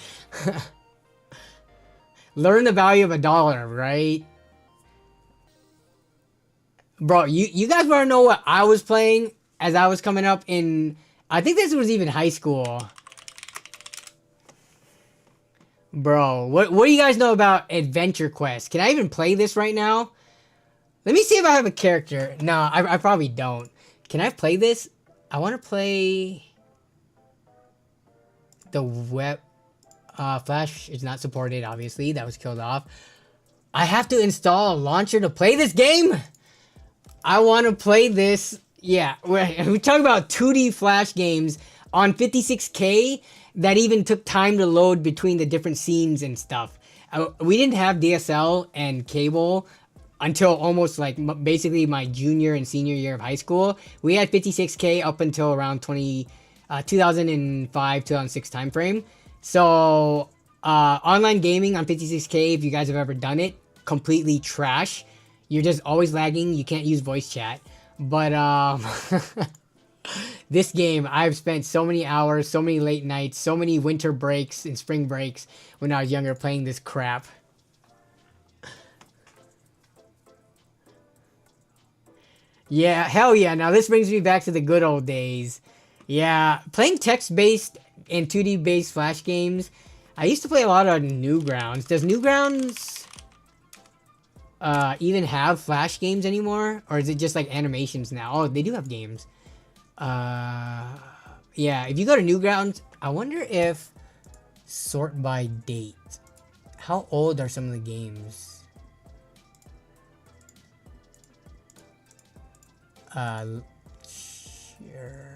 Learn the value of $1, right? Bro, you guys want to know what I was playing as I was coming up in, I think this was even high school. Bro, what do you guys know about Adventure Quest? Can I even play this right now? Let me see if I have a character. No, I probably don't. Can I play this? I want to play the web. Flash is not supported, obviously. That was killed off. I have to install a launcher to play this game? I want to play this. Yeah, we talk about 2D Flash games on 56K that even took time to load between the different scenes and stuff. We didn't have DSL and cable until almost like basically my junior and senior year of high school. We had 56K up until around 2005, 2006 timeframe. So online gaming on 56K, if you guys have ever done it, completely trash. You're just always lagging. You can't use voice chat. But this game, I've spent so many hours, so many late nights, so many winter breaks and spring breaks when I was younger playing this crap. Yeah, hell yeah. Now this brings me back to the good old days. Yeah, playing text-based and 2D-based Flash games. I used to play a lot of Newgrounds. Does Newgrounds even have Flash games anymore? Or is it just like animations now? Oh, they do have games. Yeah, if you go to Newgrounds, I wonder if sort by date. How old are some of the games? Sure.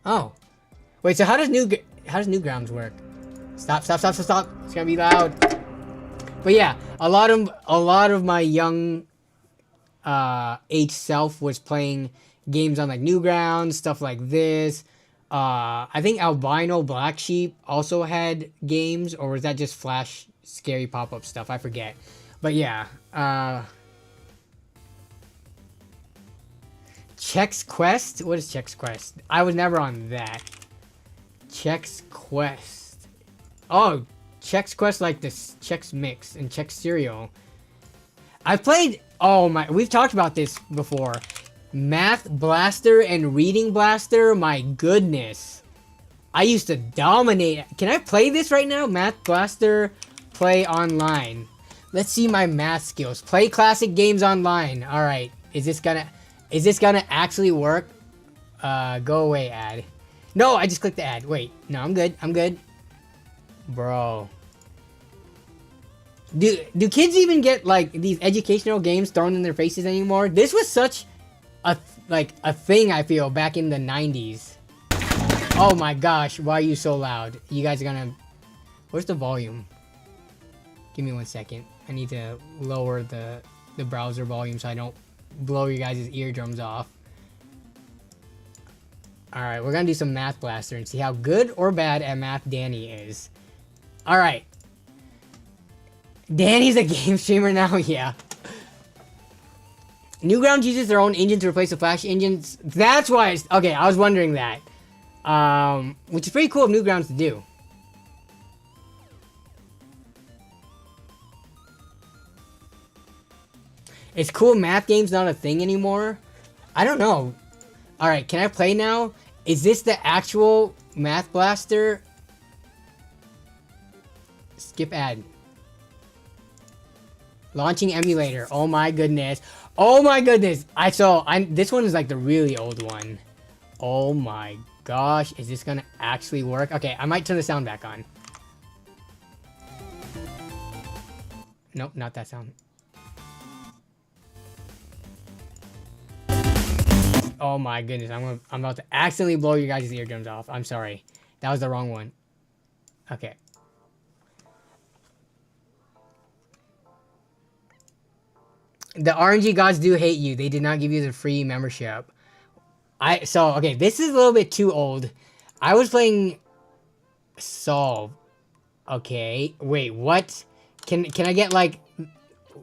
Oh, wait. So how does Newgrounds work? Stop! It's gonna be loud. But yeah, a lot of my young age self was playing games on like Newgrounds, stuff like this. I think Albino Black Sheep also had games, or was that just Flash scary pop-up stuff? I forget. But yeah, Chex Quest? What is Chex Quest? I was never on that. Chex Quest. Oh, Chex Quest, like this Chex Mix and Chex Cereal. I've played, oh my, we've talked about this before. Math Blaster and Reading Blaster, my goodness. I used to dominate. Can I play this right now? Math Blaster, play online. Let's see my math skills. Play classic games online. All right, is this gonna actually work? Go away, ad. No, I just clicked the ad. Wait, no, I'm good. Bro. Do kids even get like these educational games thrown in their faces anymore? This was such a thing, I feel, back in the 90s. Oh my gosh, why are you so loud? You guys are gonna... Where's the volume? Give me 1 second. I need to lower the browser volume so I don't blow you guys' eardrums off. Alright, we're gonna do some Math Blaster and see how good or bad at math Danny is. Alright. Danny's a game streamer now? Yeah. Newgrounds uses their own engine to replace the Flash engines. That's why it's... Okay, I was wondering that. Which is pretty cool of Newgrounds to do. Is cool math games not a thing anymore? I don't know. Alright, can I play now? Is this the actual Math Blaster? Skip ad. Launching emulator. Oh my goodness. Oh my goodness. This one is like the really old one. Oh my gosh. Is this gonna actually work? Okay, I might turn the sound back on. Nope, not that sound. Oh my goodness, I'm about to accidentally blow you guys' eardrums off. I'm sorry. That was the wrong one. Okay. The RNG gods do hate you. They did not give you the free membership. Okay, this is a little bit too old. I was playing Solve. Okay. Wait, what? Can I get like...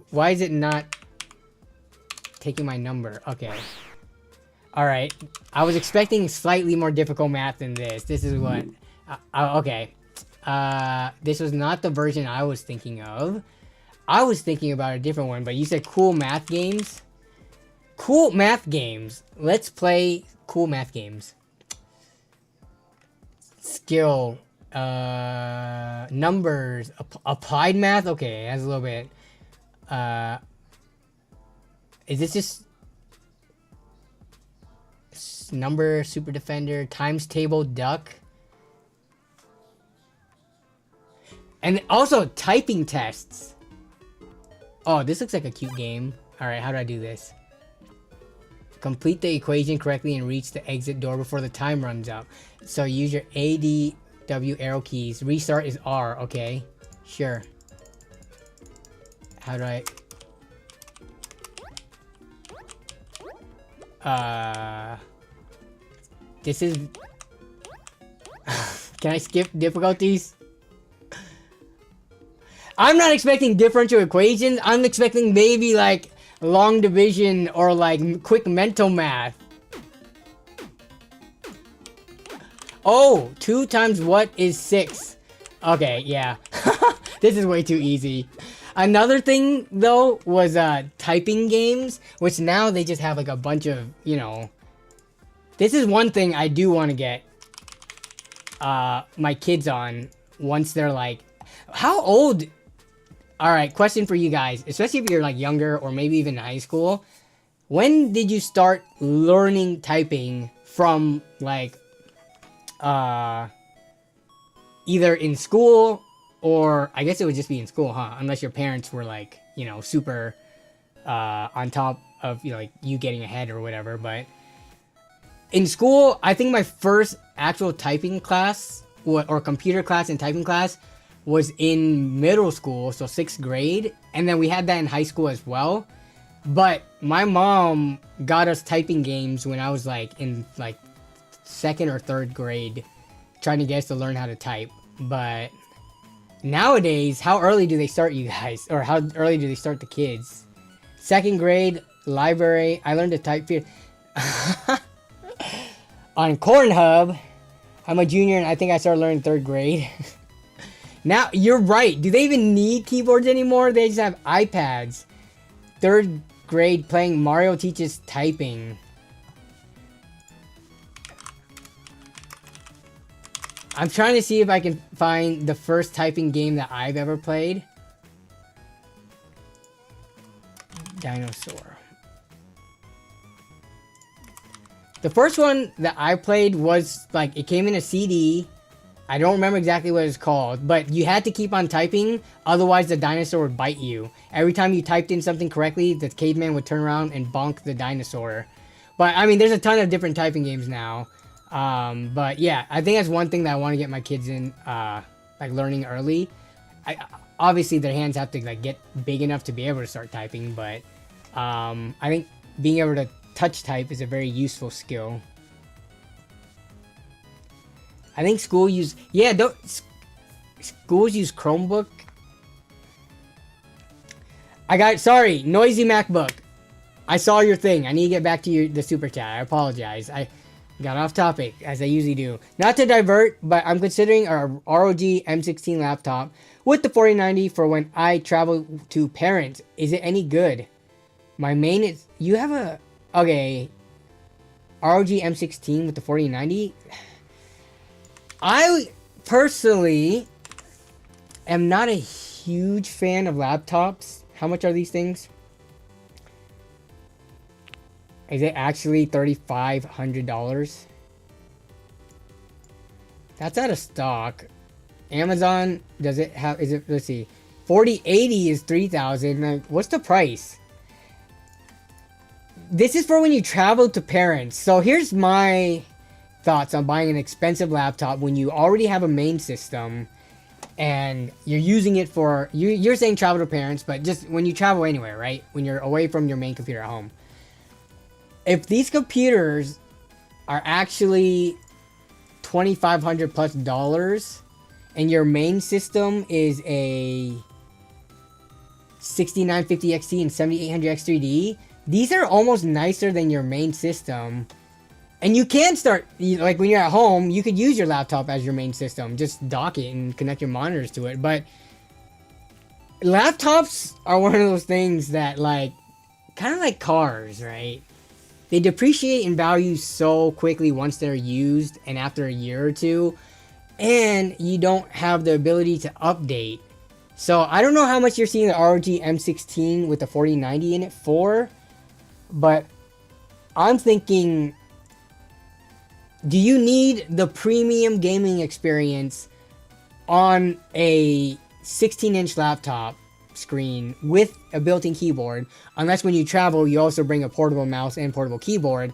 Why is it not taking my number? Okay. Alright, I was expecting slightly more difficult math than this. This is what... okay. This was not the version I was thinking of. I was thinking about a different one, but you said cool math games? Cool math games. Let's play cool math games. Skill. Numbers. Applied math? Okay, that's a little bit... is this just... Number, super defender, times table, duck. And also typing tests. Oh, this looks like a cute game. Alright, how do I do this? Complete the equation correctly and reach the exit door before the time runs out. So use your A, D, W arrow keys. Restart is R, okay. Sure. How do I... This is... Can I skip difficulties? I'm not expecting differential equations. I'm expecting maybe like long division or like quick mental math. Oh, 2 times what is 6? Okay, yeah. This is way too easy. Another thing though was typing games, which now they just have like a bunch of, you know... This is one thing I do want to get my kids on once they're like... How old... Alright, question for you guys, especially if you're like younger or maybe even in high school. When did you start learning typing from like... either in school or... I guess it would just be in school, huh? Unless your parents were like, you know, super on top of, you know, like you getting ahead or whatever, but... In school, I think my first actual typing class, or computer class and typing class, was in middle school, so 6th grade. And then we had that in high school as well. But my mom got us typing games when I was like in like 2nd or 3rd grade, trying to get us to learn how to type. But nowadays, how early do they start you guys? Or how early do they start the kids? 2nd grade, library, I learned to type... On Cornhub, I'm a junior and I think I started learning 3rd grade. Now, you're right. Do they even need keyboards anymore? They just have iPads. 3rd grade playing Mario Teaches Typing. I'm trying to see if I can find the first typing game that I've ever played. Dinosaur. The first one that I played was, like, it came in a CD. I don't remember exactly what it's called, but you had to keep on typing, otherwise the dinosaur would bite you. Every time you typed in something correctly, the caveman would turn around and bonk the dinosaur. But I mean, there's a ton of different typing games now. But yeah, I think that's one thing that I want to get my kids in, like learning early. Obviously their hands have to like get big enough to be able to start typing, but I think being able to touch type is a very useful skill. I think schools use Chromebook. Sorry, noisy MacBook. I saw your thing. I need to get back to the super chat. I apologize. I got off topic as I usually do. Not to divert, but I'm considering a ROG M16 laptop with the 4090 for when I travel to parents. Is it any good? My main is you have a okay ROG M16 with the 4090. I personally am not a huge fan of laptops. How much are these things? Is it actually $3,500? That's out of stock. Amazon, does it have, is it, let's see. 4080 is $3,000. Like, what's the price? This is for when you travel to parents. So here's my thoughts on buying an expensive laptop when you already have a main system and you're using it for, you're saying travel to parents, but just when you travel anywhere, right? When you're away from your main computer at home. If these computers are actually $2,500 plus dollars and your main system is a 6950 XT and 7800 X3D, these are almost nicer than your main system. And you can start, like when you're at home, you could use your laptop as your main system. Just dock it and connect your monitors to it. But laptops are one of those things that like, kind of like cars, right? They depreciate in value so quickly once they're used and after a year or two. And you don't have the ability to update. So I don't know how much you're seeing the ROG M16 with the 4090 in it for. But I'm thinking, do you need the premium gaming experience on a 16-inch laptop screen with a built-in keyboard? Unless when you travel, you also bring a portable mouse and portable keyboard.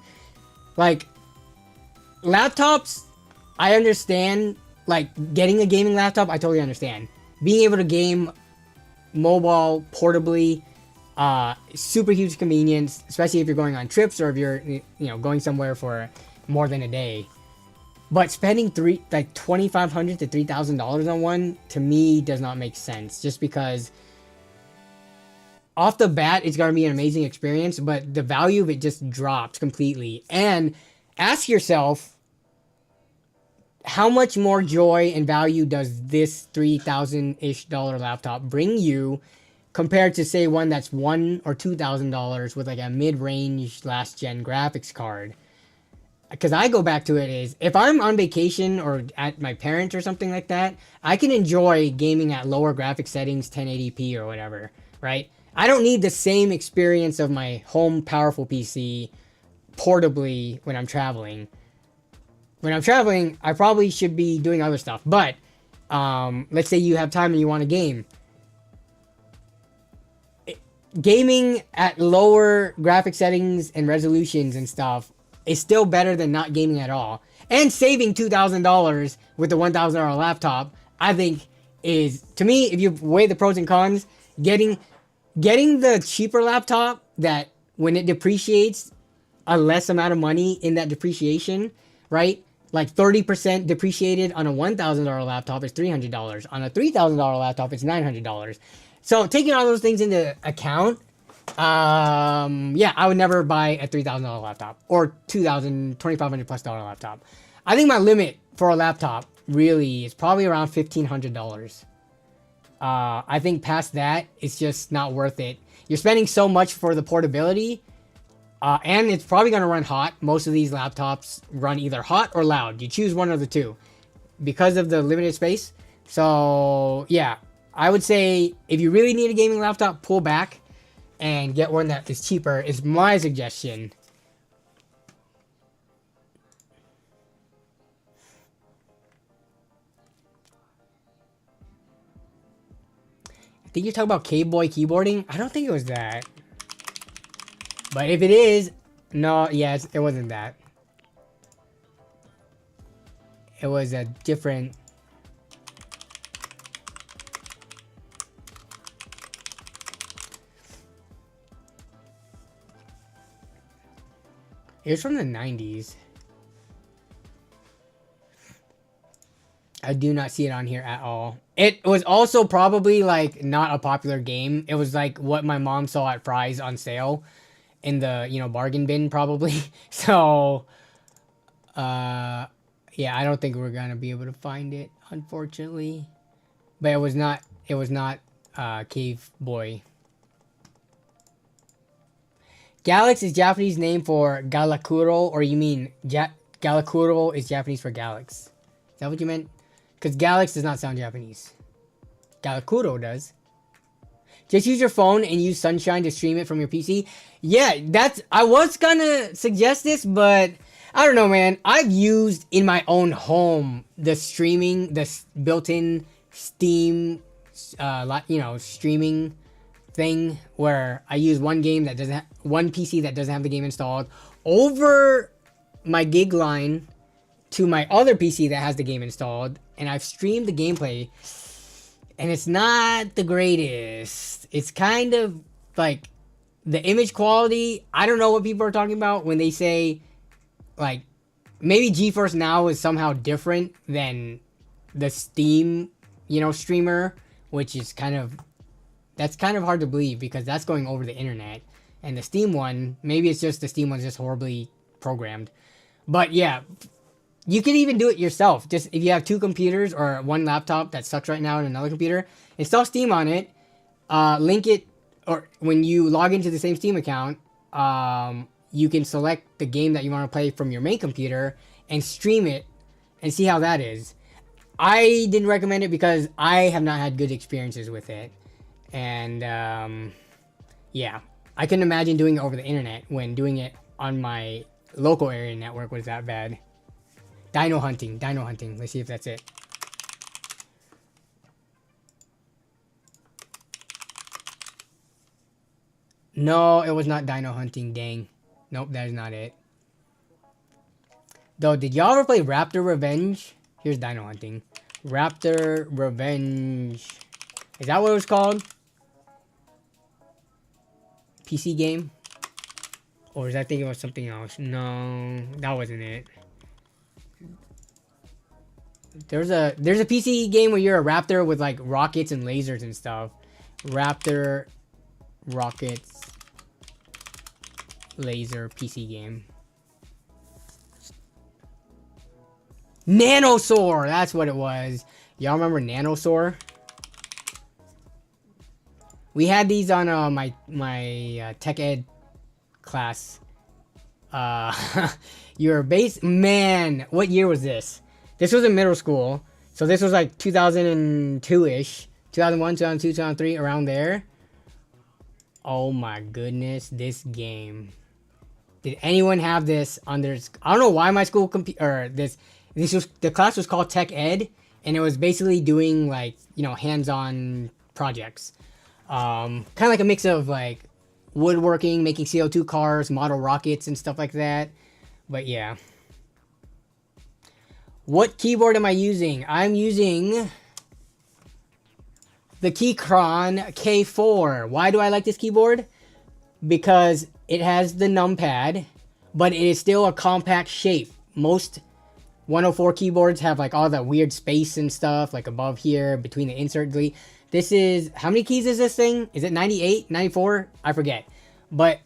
Like, laptops, I understand. Like, getting a gaming laptop, I totally understand. Being able to game mobile, portably, super huge convenience, especially if you're going on trips or if you're, going somewhere for more than a day. But spending $2,500 to $3,000 on one, to me, does not make sense. Just because off the bat, it's going to be an amazing experience, but the value of it just drops completely. And ask yourself, how much more joy and value does this $3,000-ish laptop bring you compared to, say, one that's $1,000 or $2,000 with like a mid-range last-gen graphics card? Because I go back to it is, if I'm on vacation or at my parents or something like that, I can enjoy gaming at lower graphic settings, 1080p or whatever, right? I don't need the same experience of my home powerful PC portably when I'm traveling. When I'm traveling, I probably should be doing other stuff. But let's say you have time and you want to game. Gaming at lower graphic settings and resolutions and stuff is still better than not gaming at all. And saving $2,000 with the $1,000 laptop, I think is, to me, if you weigh the pros and cons, getting the cheaper laptop that when it depreciates, a less amount of money in that depreciation, right? Like 30% depreciated on a $1,000 laptop is $300. On a $3,000 laptop, it's $900. So taking all those things into account, yeah, I would never buy a $3,000 laptop or $2,500 plus laptop. I think my limit for a laptop really is probably around $1,500. I think past that, it's just not worth it. You're spending so much for the portability, and it's probably going to run hot. Most of these laptops run either hot or loud. You choose one of the two because of the limited space. So yeah, I would say if you really need a gaming laptop, pull back and get one that is cheaper is my suggestion. think you're talking about K-Boy keyboarding. I don't think it was that. But if it is, no, yes, it wasn't that. It was a different. It was from the 90s. I do not see it on here at all. It was also probably like not a popular game. It was like what my mom saw at Fry's on sale in the, you know, bargain bin probably. So, yeah, I don't think we're gonna be able to find it, unfortunately. But it was not Cave Boy. Galax is Japanese name for Galakuro, or you mean Galakuro is Japanese for Galax? Is that what you meant? Because Galax does not sound Japanese. Galakuro does. Just use your phone and use Sunshine to stream it from your PC. Yeah, I was gonna suggest this, but I don't know, man. I've used in my own home the streaming, the built-in Steam, you know, streaming thing where I use one game that doesn't one PC that doesn't have the game installed over my gig line to my other PC that has the game installed, and I've streamed the gameplay, and it's not the greatest. It's kind of like the image quality. I don't know what people are talking about when they say like maybe GeForce Now is somehow different than the Steam, you know, streamer, which is that's kind of hard to believe because that's going over the internet. And the Steam one, maybe it's just the Steam one's just horribly programmed. But yeah, you can even do it yourself. Just if you have two computers or one laptop that sucks right now and another computer, install Steam on it, link it, or when you log into the same Steam account, you can select the game that you want to play from your main computer and stream it and see how that is. I didn't recommend it because I have not had good experiences with it. And yeah, I couldn't imagine doing it over the internet when doing it on my local area network was that bad. Dino hunting. Let's see if that's it. No, it was not dino hunting, dang. Nope, that is not it. Though, did y'all ever play Raptor Revenge? Here's dino hunting. Raptor Revenge. Is that what it was called? PC game? Or was I thinking about something else? No, that wasn't it. There's a PC game where you're a raptor with like rockets and lasers and stuff. Raptor rockets laser PC game. Nanosaur, that's what it was. Y'all remember Nanosaur? We had these on my tech ed class. Your base, man. What year was this? This was in middle school, so this was like 2002-ish, 2001, 2002, 2003, around there. Oh my goodness, this game. Did anyone have this on their? I don't know why my school this was the class was called Tech Ed, and it was basically doing like, you know, hands-on projects. Kind of like a mix of like woodworking, making CO2 cars, model rockets, and stuff like that. But yeah. What keyboard am I using? I'm using the Keychron K4. Why do I like this keyboard? Because it has the numpad, but it is still a compact shape. Most 104 keyboards have like all that weird space and stuff like above here between the insert delete. This is, how many keys is this thing? Is it 98, 94? I forget. But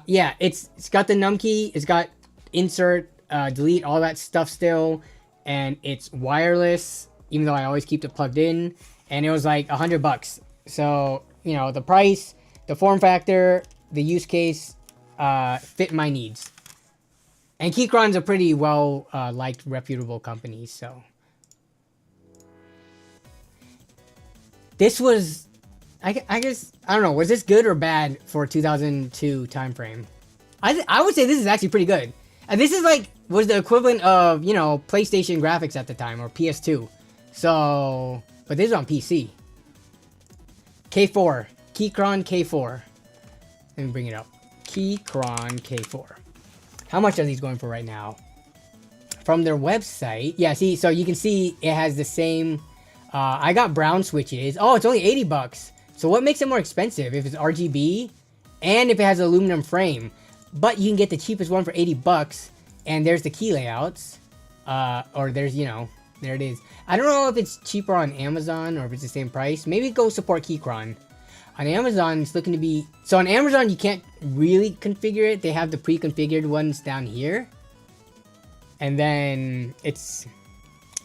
yeah, it's got the num key, it's got insert, delete, all that stuff still. And it's wireless, even though I always keep it plugged in. And it was like $100. So, you know, the price, the form factor, the use case, fit my needs. And Keychron's a pretty well liked, reputable company, so. This was, I guess, I don't know, was this good or bad for 2002 time frame? I would say this is actually pretty good. And this is like, was the equivalent of, you know, PlayStation graphics at the time, or PS2. So, but this is on PC. K4. Keychron K4. Let me bring it up. Keychron K4. How much are these going for right now? From their website. Yeah, see, so you can see it has the same... I got brown switches. Oh, it's only 80 bucks. So what makes it more expensive? If it's RGB and if it has an aluminum frame. But you can get the cheapest one for 80 bucks. And there's the key layouts. Or there's, you know, there it is. I don't know if it's cheaper on Amazon or if it's the same price. Maybe go support Keychron. On Amazon, it's looking to be... So on Amazon, you can't really configure it. They have the pre-configured ones down here. And then it's...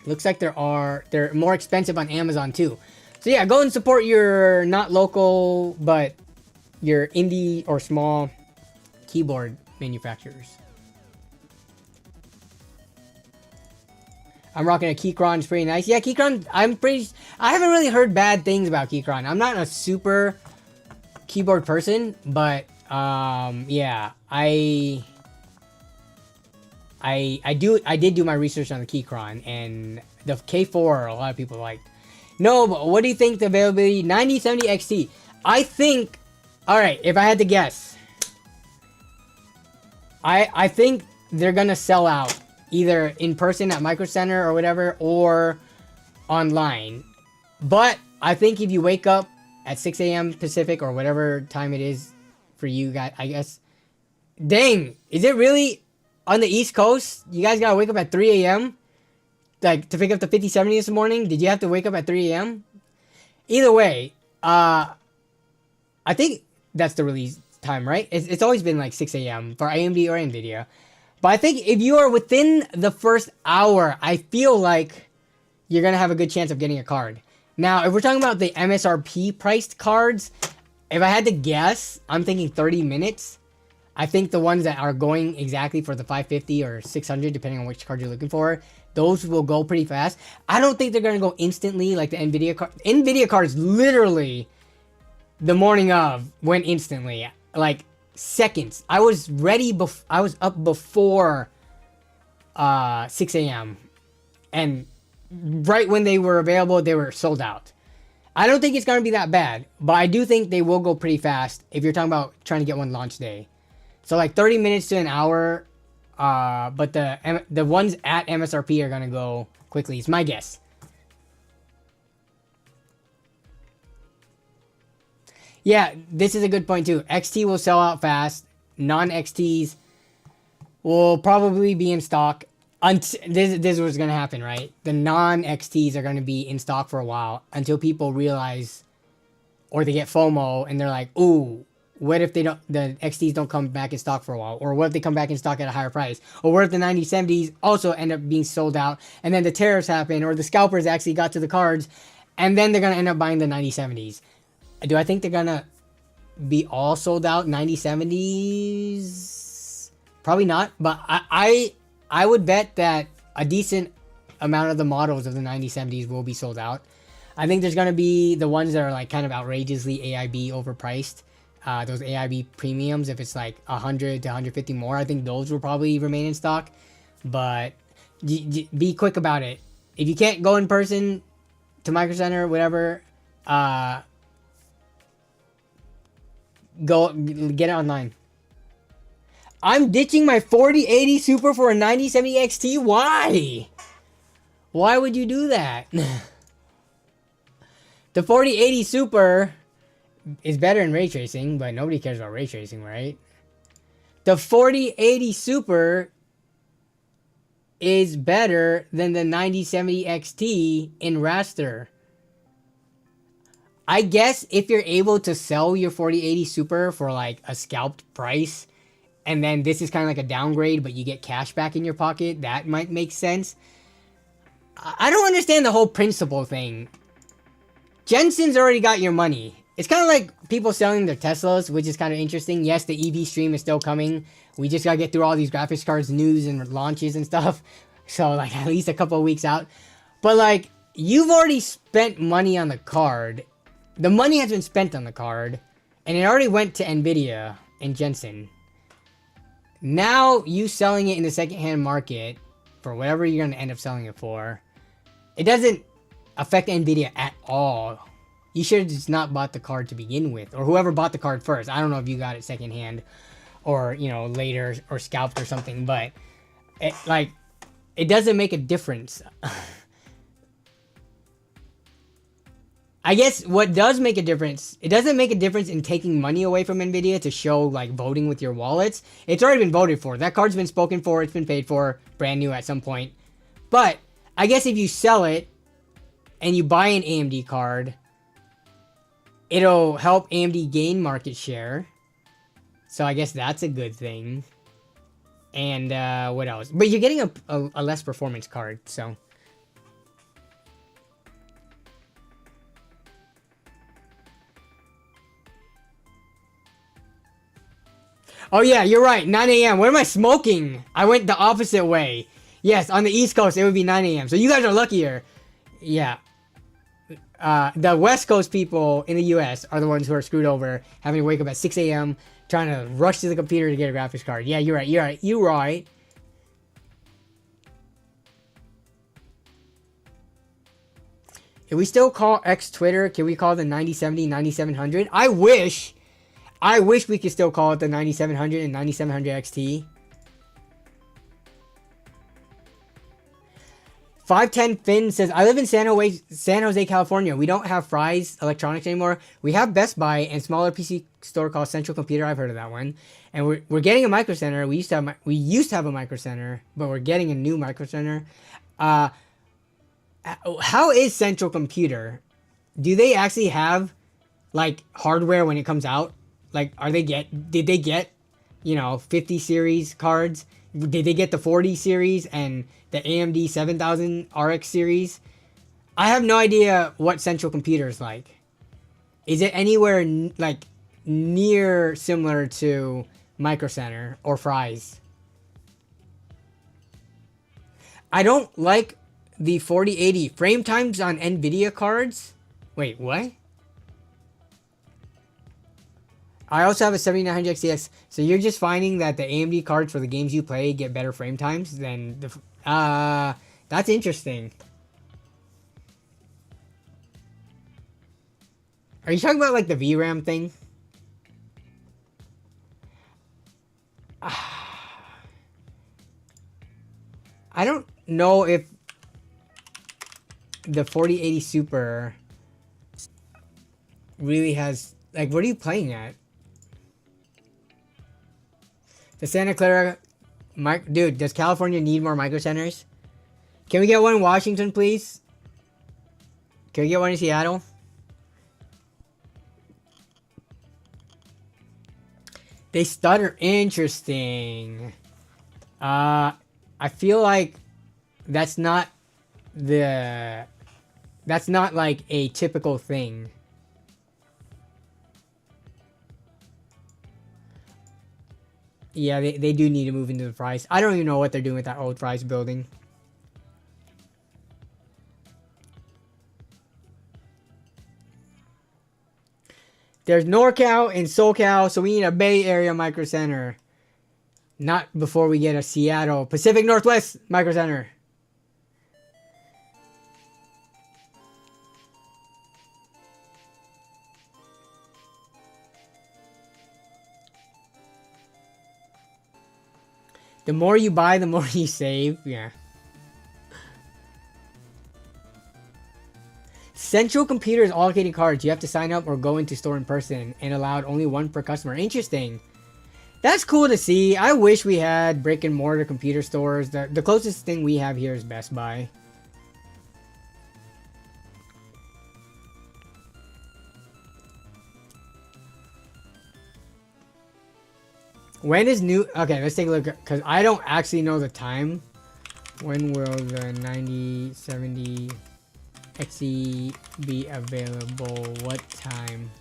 Looks like they're more expensive on Amazon too. So yeah, go and support your not local, but your indie or small keyboard manufacturers. I'm rocking a Keychron. It's pretty nice. Yeah, Keychron, I haven't really heard bad things about Keychron. I'm not a super keyboard person, but yeah, I did do my research on the Keychron, and the K4 a lot of people liked. No, but what do you think the availability? 9070 XT. I think, all right, if I had to guess, I think they're gonna sell out either in person at Micro Center or whatever, or online. But I think if you wake up at 6 a.m. Pacific or whatever time it is for you guys, I guess. Dang, is it really on the East Coast? You guys gotta wake up at 3 a.m. like to pick up the 5070 this morning? Did you have to wake up at 3 a.m.? Either way, I think that's the release time, right? It's always been like 6 a.m. for AMD or NVIDIA. But I think if you are within the first hour, I feel like you're going to have a good chance of getting a card. Now, if we're talking about the MSRP priced cards, if I had to guess, I'm thinking 30 minutes. I think the ones that are going exactly for the 550 or 600, depending on which card you're looking for, those will go pretty fast. I don't think they're going to go instantly like the NVIDIA card. NVIDIA cards literally the morning of went instantly. Like seconds. I was ready. I was up before 6 a.m. and right when they were available, they were sold out. I don't think it's going to be that bad, but I do think they will go pretty fast if you're talking about trying to get one launch day. So like 30 minutes to an hour, but the ones at MSRP are going to go quickly. It's my guess. Yeah, this is a good point too. XT will sell out fast. Non-XTs will probably be in stock. This is what's going to happen, right? The non-XTs are going to be in stock for a while until people realize, or they get FOMO and they're like, ooh, what if the XTs don't come back in stock for a while? Or what if they come back in stock at a higher price? Or what if the 9070s also end up being sold out and then the tariffs happen, or the scalpers actually got to the cards and then they're going to end up buying the 9070s? Do I think they're going to be all sold out 9070s? Probably not, but I would bet that a decent amount of the models of the 9070s will be sold out. I think there's going to be the ones that are like kind of outrageously AIB overpriced. Those AIB premiums, if it's like 100 to 150 more, I think those will probably remain in stock. But be quick about it. If you can't go in person to Micro Center or whatever, go get it online. I'm ditching my 4080 Super for a 9070 XT. Why? Why would you do that? The 4080 Super is better in ray tracing, but nobody cares about ray tracing, right? The 4080 Super is better than the 9070 XT in raster. I guess if you're able to sell your 4080 Super for like a scalped price, and then this is kind of like a downgrade, but you get cash back in your pocket, that might make sense. I don't understand the whole principle thing. Jensen's already got your money. It's kind of like people selling their Teslas, which is kind of interesting. Yes, the EV stream is still coming. We just got to get through all these graphics cards news and launches and stuff. So like at least a couple of weeks out. But like, you've already spent money on the card. The money has been spent on the card, and it already went to NVIDIA and Jensen. Now, you selling it in the secondhand market for whatever you're going to end up selling it for, it doesn't affect NVIDIA at all. You should have just not bought the card to begin with, or whoever bought the card first. I don't know if you got it secondhand, or you know later, or scalped or something. But it doesn't make a difference. I guess what does make a difference, it doesn't make a difference in taking money away from NVIDIA to show like voting with your wallets. It's already been voted for. That card's been spoken for. It's been paid for. Brand new at some point. But I guess if you sell it and you buy an AMD card, it'll help AMD gain market share. So I guess that's a good thing. And what else? But you're getting a less performance card, so... Oh yeah, you're right. 9 a.m. What am I smoking? I went the opposite way. Yes, on the East Coast, it would be 9 a.m. So you guys are luckier. Yeah. The West Coast people in the US are the ones who are screwed over, having to wake up at 6 a.m., trying to rush to the computer to get a graphics card. Yeah, you're right. You're right. You're right. If we still call X Twitter, can we call the 9070 9700? I wish we could still call it the 9700 and 9700 XT. 510 Finn says, I live in San Jose, California. We don't have Fry's Electronics anymore. We have Best Buy and smaller PC store called Central Computer. I've heard of that one. And we're getting a Micro Center. We used to have a Micro Center, but we're getting a new Micro Center. How is Central Computer? Do they actually have like hardware when it comes out? Like, did they get, 50 series cards? Did they get the 40 series and the AMD 7000 RX series? I have no idea what Central Computer is like. Is it anywhere near similar to Micro Center or Fry's? I don't like the 4080 frame times on NVIDIA cards. Wait, what? I also have a 7900 XTX, so you're just finding that the AMD cards for the games you play get better frame times than the... that's interesting. Are you talking about, like, the VRAM thing? I don't know if the 4080 Super really has... Like, what are you playing at? The Santa Clara... Dude, does California need more Micro Centers? Can we get one in Washington, please? Can we get one in Seattle? They stutter. Interesting. I feel like that's not like a typical thing. Yeah, they do need to move into the Fry's. I don't even know what they're doing with that old Fry's building. There's NorCal and SoCal, so we need a Bay Area Micro Center. Not before we get a Seattle Pacific Northwest Micro Center. The more you buy, the more you save. Yeah. Central Computer is allocating cards. You have to sign up or go into store in person and allowed only one per customer. Interesting. That's cool to see. I wish we had brick and mortar computer stores. The closest thing we have here is Best Buy. When is new... Okay, let's take a look, because I don't actually know the time. When will the 9070 XE be available? What time?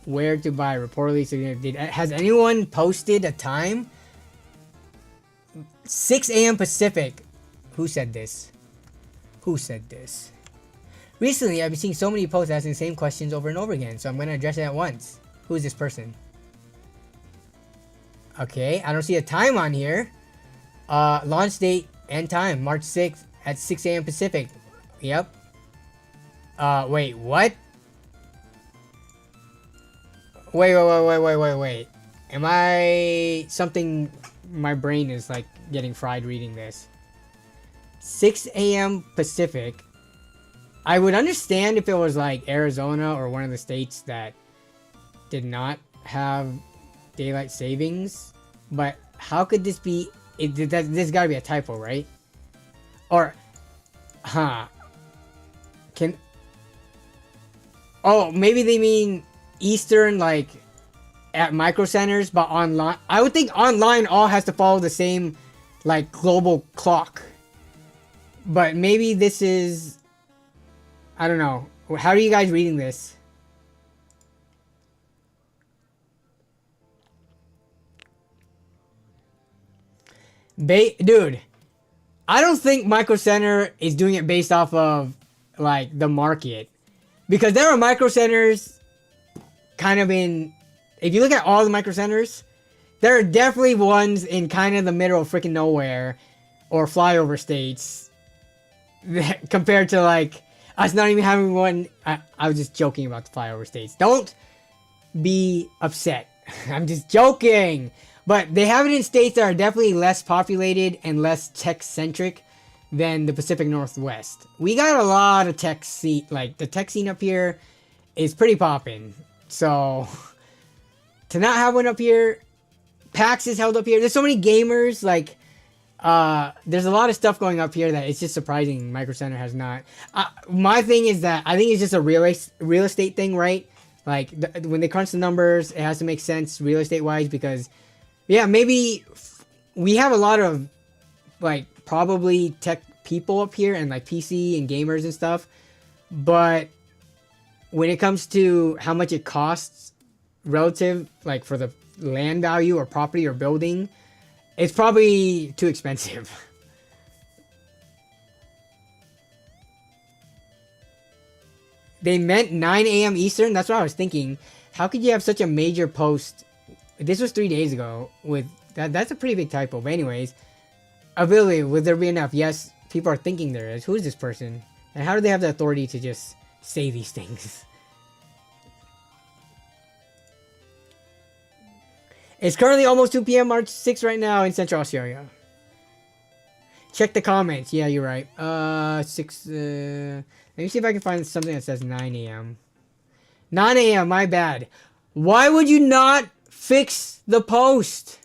Where to buy? Reportedly, has anyone posted a time? 6 a.m. Pacific. Who said this? Who said this? Recently, I've been seeing so many posts asking the same questions over and over again, so I'm going to address it at once. Who is this person? Okay, I don't see a time on here. Launch date and time, March 6th at 6 a.m. Pacific. Yep. Wait, what? Wait. Am I something? My brain is like getting fried reading this. 6 a.m. Pacific. I would understand if it was like Arizona or one of the states that did not have daylight savings, but how could this be? This gotta be a typo, right? Or, oh, maybe they mean Eastern, like at micro centers, but online. I would think online all has to follow the same, like, global clock. But maybe this is, I don't know. How are you guys reading this? Dude, I don't think Micro Center is doing it based off of, like, the market. Because there are micro centers kind of in, if you look at all the micro centers, there are definitely ones in kind of the middle of freaking nowhere or flyover states that, compared to like us not even having one. I was just joking about the flyover states. Don't be upset. I'm just joking. But they have it in states that are definitely less populated and less tech-centric than the Pacific Northwest. We got a lot of tech scene, like the tech scene up here is pretty poppin'. So to not have one up here, PAX is held up here. There's so many gamers, like there's a lot of stuff going up here that it's just surprising Micro Center has not. My thing is that I think it's just a real estate thing, right? Like when they crunch the numbers, it has to make sense real estate wise because yeah, maybe we have a lot of like probably tech people up here and like PC and gamers and stuff, but when it comes to how much it costs relative, like for the land value or property or building, it's probably too expensive. They meant 9 a.m. Eastern. That's what I was thinking. How could you have such a major post? This was 3 days ago. With that, that's a pretty big typo. But anyways, ability, would there be enough? Yes, people are thinking there is. Who is this person? And how do they have the authority to just say these things? It's currently almost 2 p.m. March 6th right now in Central Australia. Check the comments. Yeah, you're right. 6. Let me see if I can find something that says 9 a.m. 9 a.m. My bad. Why would you not fix the post?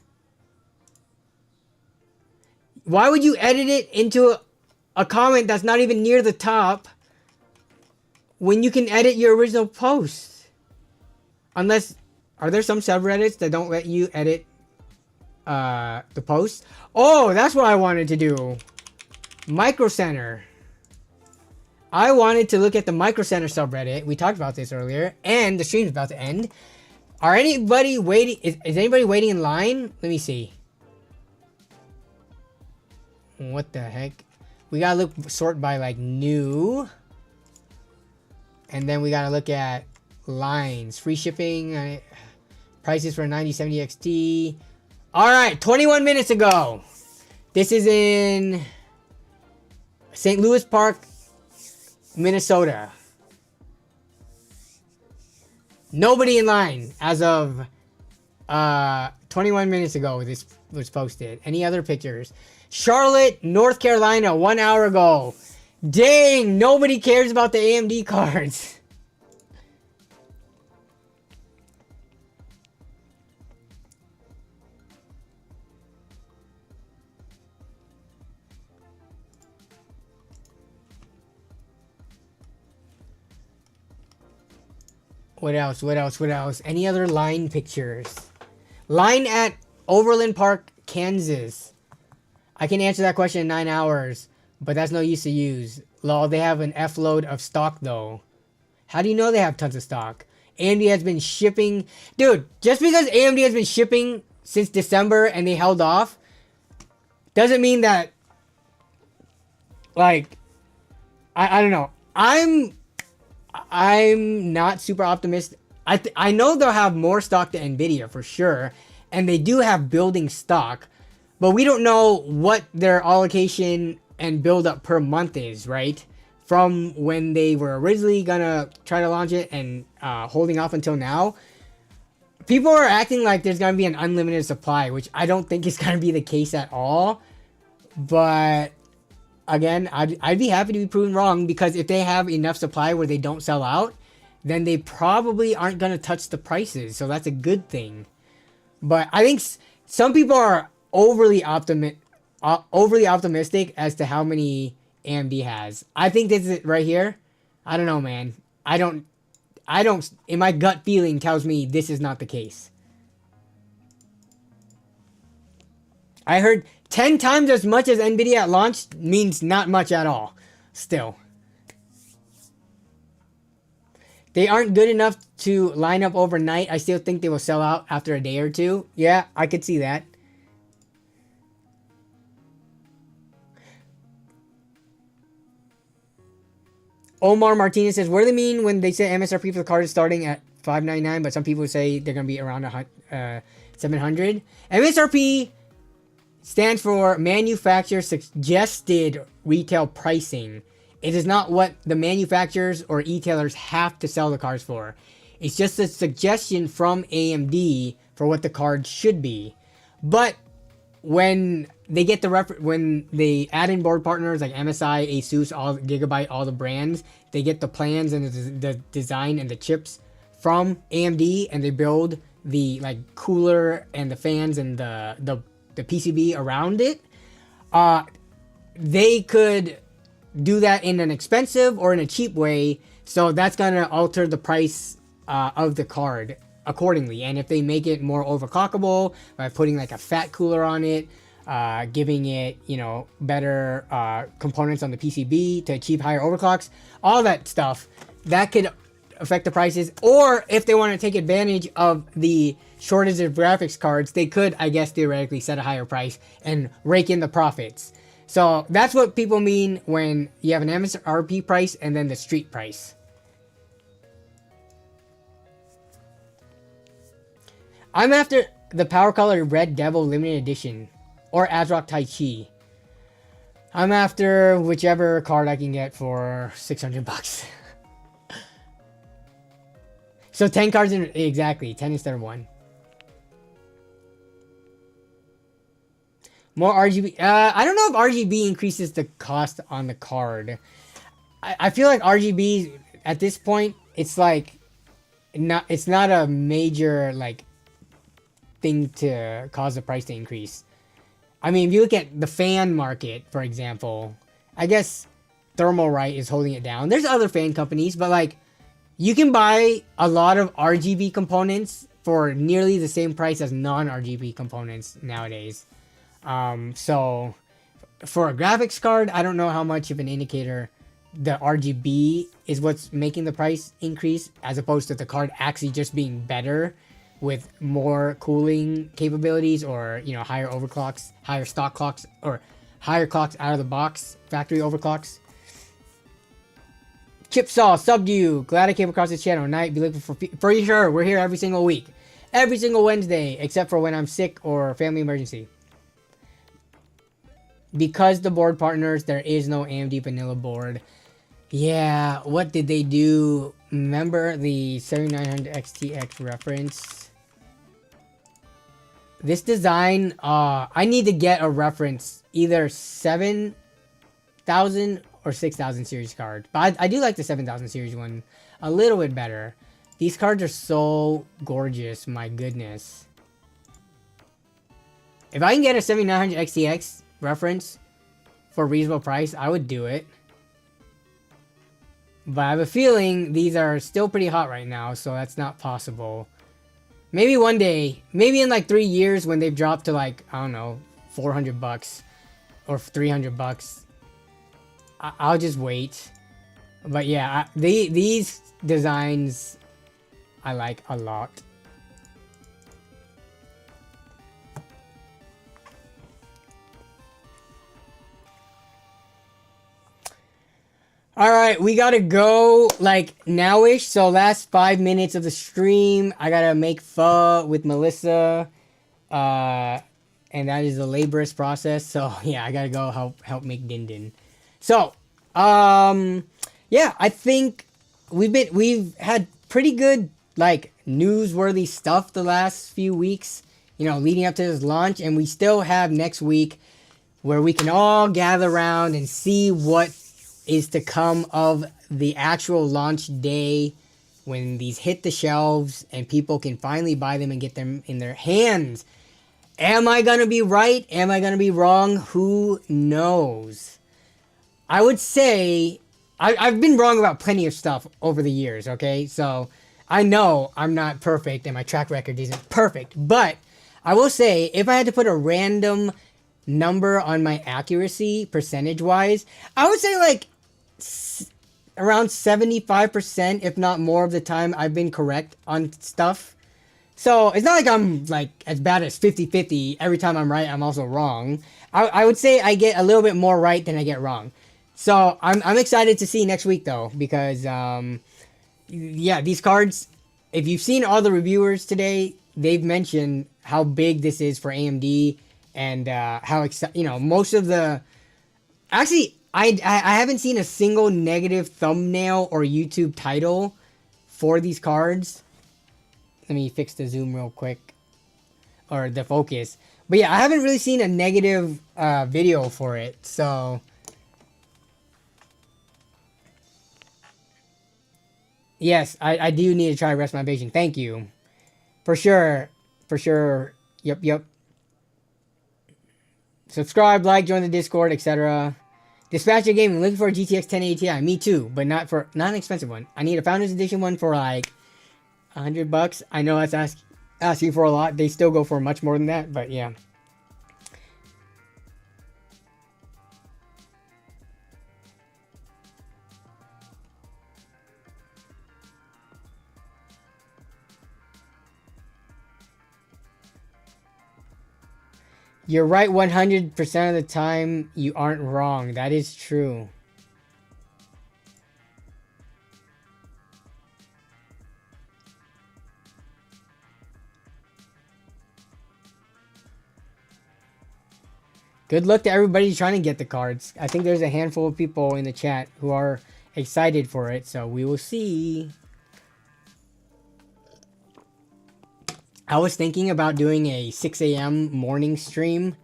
Why would you edit it into a comment that's not even near the top when you can edit your original post? Unless, are there some subreddits that don't let you edit the post? Oh, that's what I wanted to do. Micro Center. I wanted to look at the Micro Center subreddit. We talked about this earlier, and the stream's about to end. Are anybody waiting? Is anybody waiting in line? Let me see. What the heck? We gotta look, sort by like new. And then we gotta look at lines. Free shipping. Prices for 9070 XT. Alright, 21 minutes ago. This is in St. Louis Park, Minnesota. Nobody in line as of 21 minutes ago. This was posted. Any other pictures? Charlotte, North Carolina, 1 hour ago. Dang, nobody cares about the AMD cards. What else? What else? What else? Any other line pictures? Line at Overland Park, Kansas. I can answer that question in 9 hours, but that's no use to use. Lol, they have an F load of stock though. How do you know they have tons of stock? AMD has been shipping. Dude, just because AMD has been shipping since December and they held off, doesn't mean that, like, I don't know. I'm not super optimistic. I know they'll have more stock than NVIDIA for sure, and they do have building stock, but we don't know what their allocation and build up per month is, right? From when they were originally gonna try to launch it and holding off until now. People are acting like there's gonna be an unlimited supply, which I don't think is gonna be the case at all. But again, I'd be happy to be proven wrong, because if they have enough supply where they don't sell out, then they probably aren't gonna touch the prices. So that's a good thing. But I think some people are overly optimistic as to how many AMD has. I think this is it right here. I don't know, man. I don't, in my gut feeling tells me this is not the case. I heard 10 times as much as NVIDIA at launch means not much at all. Still. They aren't good enough to line up overnight. I still think they will sell out after a day or two. Yeah, I could see that. Omar Martinez says, what do they mean when they say MSRP for the card is starting at $599, but some people say they're going to be around $700? MSRP stands for manufacturer suggested retail pricing. It is not what the manufacturers or retailers have to sell the cards for. It's just a suggestion from AMD for what the card should be. But when they get when they add in board partners like MSI, Asus, all Gigabyte, all the brands, they get the plans and the design and the chips from AMD, and they build the like cooler and the fans and the PCB around it. They could do that in an expensive or in a cheap way, so that's gonna alter the price of the card accordingly. And if they make it more overclockable by putting like a fat cooler on it, giving it, you know, better components on the PCB to achieve higher overclocks, all that stuff, that could affect the prices. Or if they want to take advantage of the shortage of graphics cards, they could, I guess, theoretically set a higher price and rake in the profits. So that's what people mean when you have an MSRP price and then the street price. I'm after the Power Color Red Devil Limited Edition or Azrock Tai Chi. I'm after whichever card I can get for 600 bucks. So 10 cards in, exactly, 10 instead of 1. More RGB. I don't know if RGB increases the cost on the card. I feel like RGB at this point, it's like it's not a major like thing to cause the price to increase. I mean, if you look at the fan market, for example, I guess Thermalright is holding it down. There's other fan companies, but like you can buy a lot of RGB components for nearly the same price as non-RGB components nowadays. So for a graphics card, I don't know how much of an indicator the RGB is what's making the price increase, as opposed to the card actually just being better with more cooling capabilities, or, you know, higher overclocks, higher stock clocks, or higher clocks out of the box, factory overclocks. Chipsaw, Subdue, glad I came across this channel tonight. Be looking for sure. We're here every single week, every single Wednesday, except for when I'm sick or family emergency. Because the board partners, there is no AMD vanilla board. Yeah, what did they do? Remember the 7900 XTX reference? This design, I need to get a reference, either 7000 or 6000 series card. But I do like the 7000 series one a little bit better. These cards are so gorgeous, my goodness. If I can get a 7900 XTX reference for a reasonable price, I would do it. But I have a feeling these are still pretty hot right now, so that's not possible. Maybe one day, maybe in like 3 years when they've dropped to like, I don't know, 400 bucks or 300 bucks. I'll just wait. But yeah, these designs I like a lot. Alright, we gotta go like now-ish, so last 5 minutes of the stream, I gotta make pho with Melissa. and that is a laborious process. So yeah, I gotta go help make Din Din. So yeah, I think we've had pretty good like newsworthy stuff the last few weeks, you know, leading up to this launch, and we still have next week where we can all gather around and see what is to come of the actual launch day when these hit the shelves and people can finally buy them and get them in their hands. Am I gonna be right? Am I gonna be wrong? Who knows? I would say I've been wrong about plenty of stuff over the years, okay? So I know I'm not perfect and my track record isn't perfect, but I will say if I had to put a random number on my accuracy percentage wise, I would say like around 75%, if not more of the time I've been correct on stuff. So it's not like I'm like as bad as 50-50 every time I'm right I'm also wrong. I would say I get a little bit more right than I get wrong. So I'm excited to see next week though, because yeah, these cards, if you've seen all the reviewers today, they've mentioned how big this is for AMD and how you know, most of the actually I haven't seen a single negative thumbnail or YouTube title for these cards. Let me fix the zoom real quick, or the focus. But yeah, I haven't really seen a negative video for it. So yes, I do need to try Rest My Vision. Thank you. For sure. For sure. Yep. Subscribe, like, join the Discord, etc. Dispatcher Gaming, looking for a GTX 1080 Ti. Me too, but not an expensive one. I need a Founders Edition one for like $100. I know that's asking for a lot. They still go for much more than that, but yeah. You're right 100% of the time. You aren't wrong. That is true. Good luck to everybody trying to get the cards. I think there's a handful of people in the chat who are excited for it, so we will see. I was thinking about doing a 6 a.m. morning stream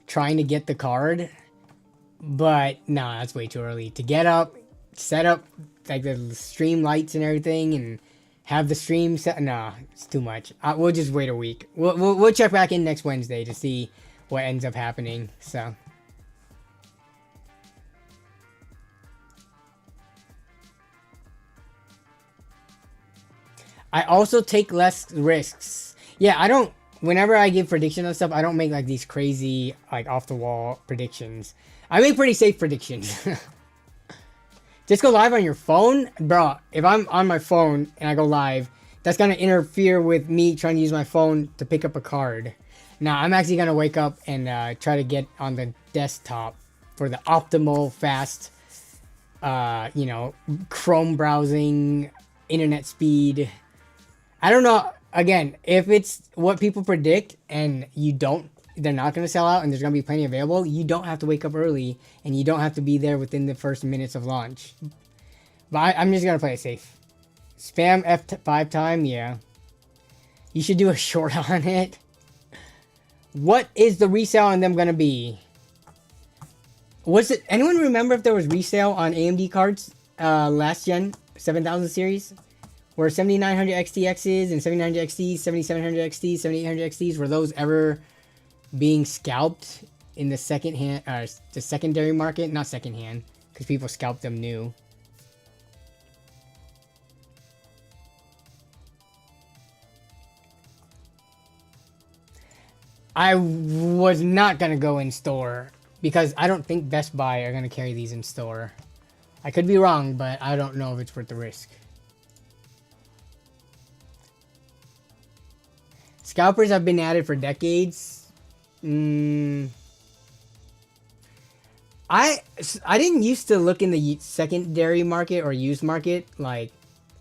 trying to get the card, but nah, that's way too early to get up, set up like the stream lights and everything, and have the stream set. Nah, it's too much. We'll just wait a week. We'll check back in next Wednesday to see what ends up happening. So I also take less risks. Yeah, I don't, whenever I give predictions and stuff, I don't make like these crazy, like off the wall predictions. I make pretty safe predictions. Just go live on your phone? Bro, if I'm on my phone and I go live, that's going to interfere with me trying to use my phone to pick up a card. Now, I'm actually going to wake up and try to get on the desktop for the optimal, fast, you know, Chrome browsing, internet speed. I don't know. Again, if it's what people predict and they're not going to sell out and there's going to be plenty available, you don't have to wake up early and you don't have to be there within the first minutes of launch. But I'm just going to play it safe. Spam F5 time, yeah. You should do a short on it. What is the resale on them going to be? Was it, anyone remember if there was resale on AMD cards last gen 7000 series? Were 7900 XTXs and 7900 XTs, 7700 XTs, 7800 XTs, were those ever being scalped in the the secondary market? Not second hand, because people scalped them new. I was not going to go in store because I don't think Best Buy are going to carry these in store. I could be wrong, but I don't know if it's worth the risk. Scalpers have been added for decades. I didn't used to look in the secondary market or used market like,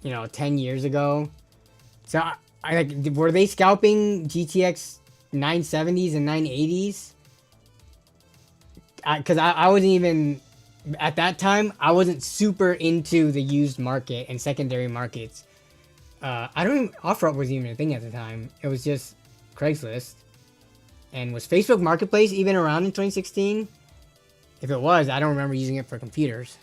10 years ago. So I like, were they scalping GTX 970s and 980s. Because I wasn't even, at that time, I wasn't super into the used market and secondary markets. I don't even, OfferUp wasn't even a thing at the time. It was just Craigslist. And was Facebook Marketplace even around in 2016? If it was, I don't remember using it for computers.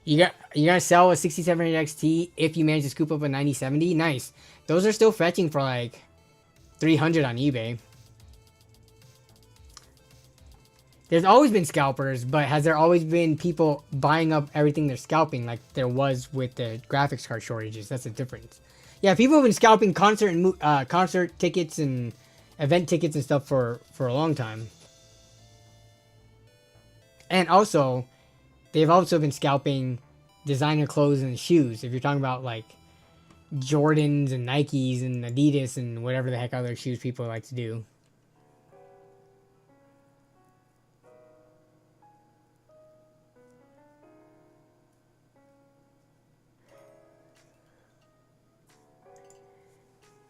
You're gonna sell a 6700 XT if you manage to scoop up a 9070? Nice. Those are still fetching for like 300 on eBay. There's always been scalpers, but has there always been people buying up everything they're scalping like there was with the graphics card shortages? That's the difference. Yeah, people have been scalping concert tickets and event tickets and stuff for a long time. And also, they've also been scalping designer clothes and shoes. If you're talking about like Jordans and Nikes and Adidas and whatever the heck other shoes people like to do.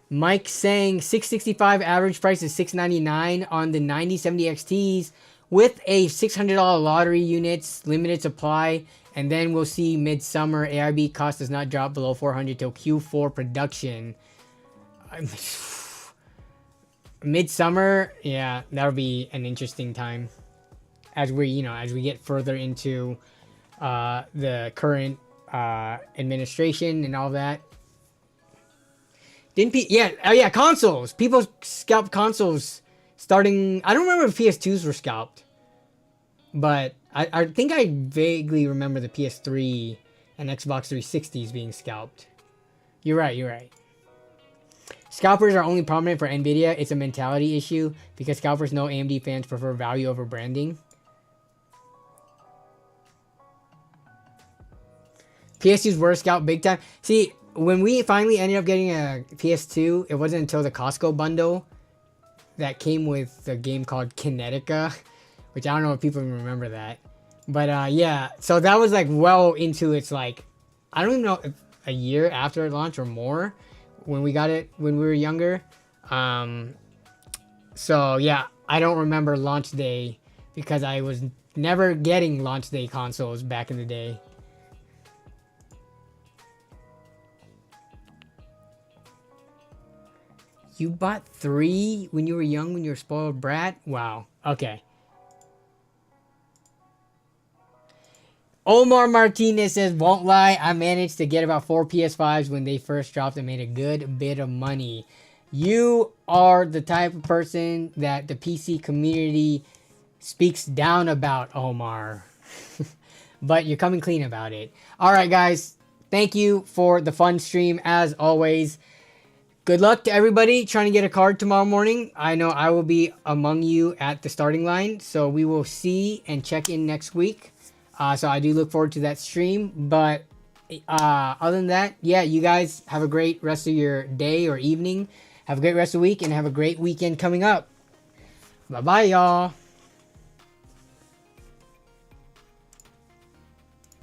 Mike saying 665 average price is $699 on the 9070 XTs with a $600 lottery units, limited supply, and then we'll see midsummer AIB cost does not drop below 400 till Q4 production. Midsummer, yeah, that'll be an interesting time as we get further into the current administration and all that. Yeah, consoles. People scalp consoles starting. I don't remember if PS2s were scalped, but I think I vaguely remember the PS3 and Xbox 360s being scalped. You're right. Scalpers are only prominent for NVIDIA. It's a mentality issue because scalpers know AMD fans prefer value over branding. PS2s were scalped big time. See, when we finally ended up getting a PS2, it wasn't until the Costco bundle that came with a game called Kinetica, which I don't know if people even remember that. But yeah, so that was like well into its like, I don't even know if a year after it launched or more when we got it when we were younger. So yeah, I don't remember launch day because I was never getting launch day consoles back in the day. You bought 3 when you were young, when you were a spoiled brat? Wow. Okay. Omar Martinez says, won't lie, I managed to get about 4 PS5s when they first dropped and made a good bit of money. You are the type of person that the PC community speaks down about, Omar. But you're coming clean about it. Alright, guys. Thank you for the fun stream, as always. Good luck to everybody trying to get a card tomorrow morning. I know I will be among you at the starting line. So we will see and check in next week. So I do look forward to that stream. But other than that, yeah, you guys have a great rest of your day or evening. Have a great rest of the week and have a great weekend coming up. Bye-bye, y'all.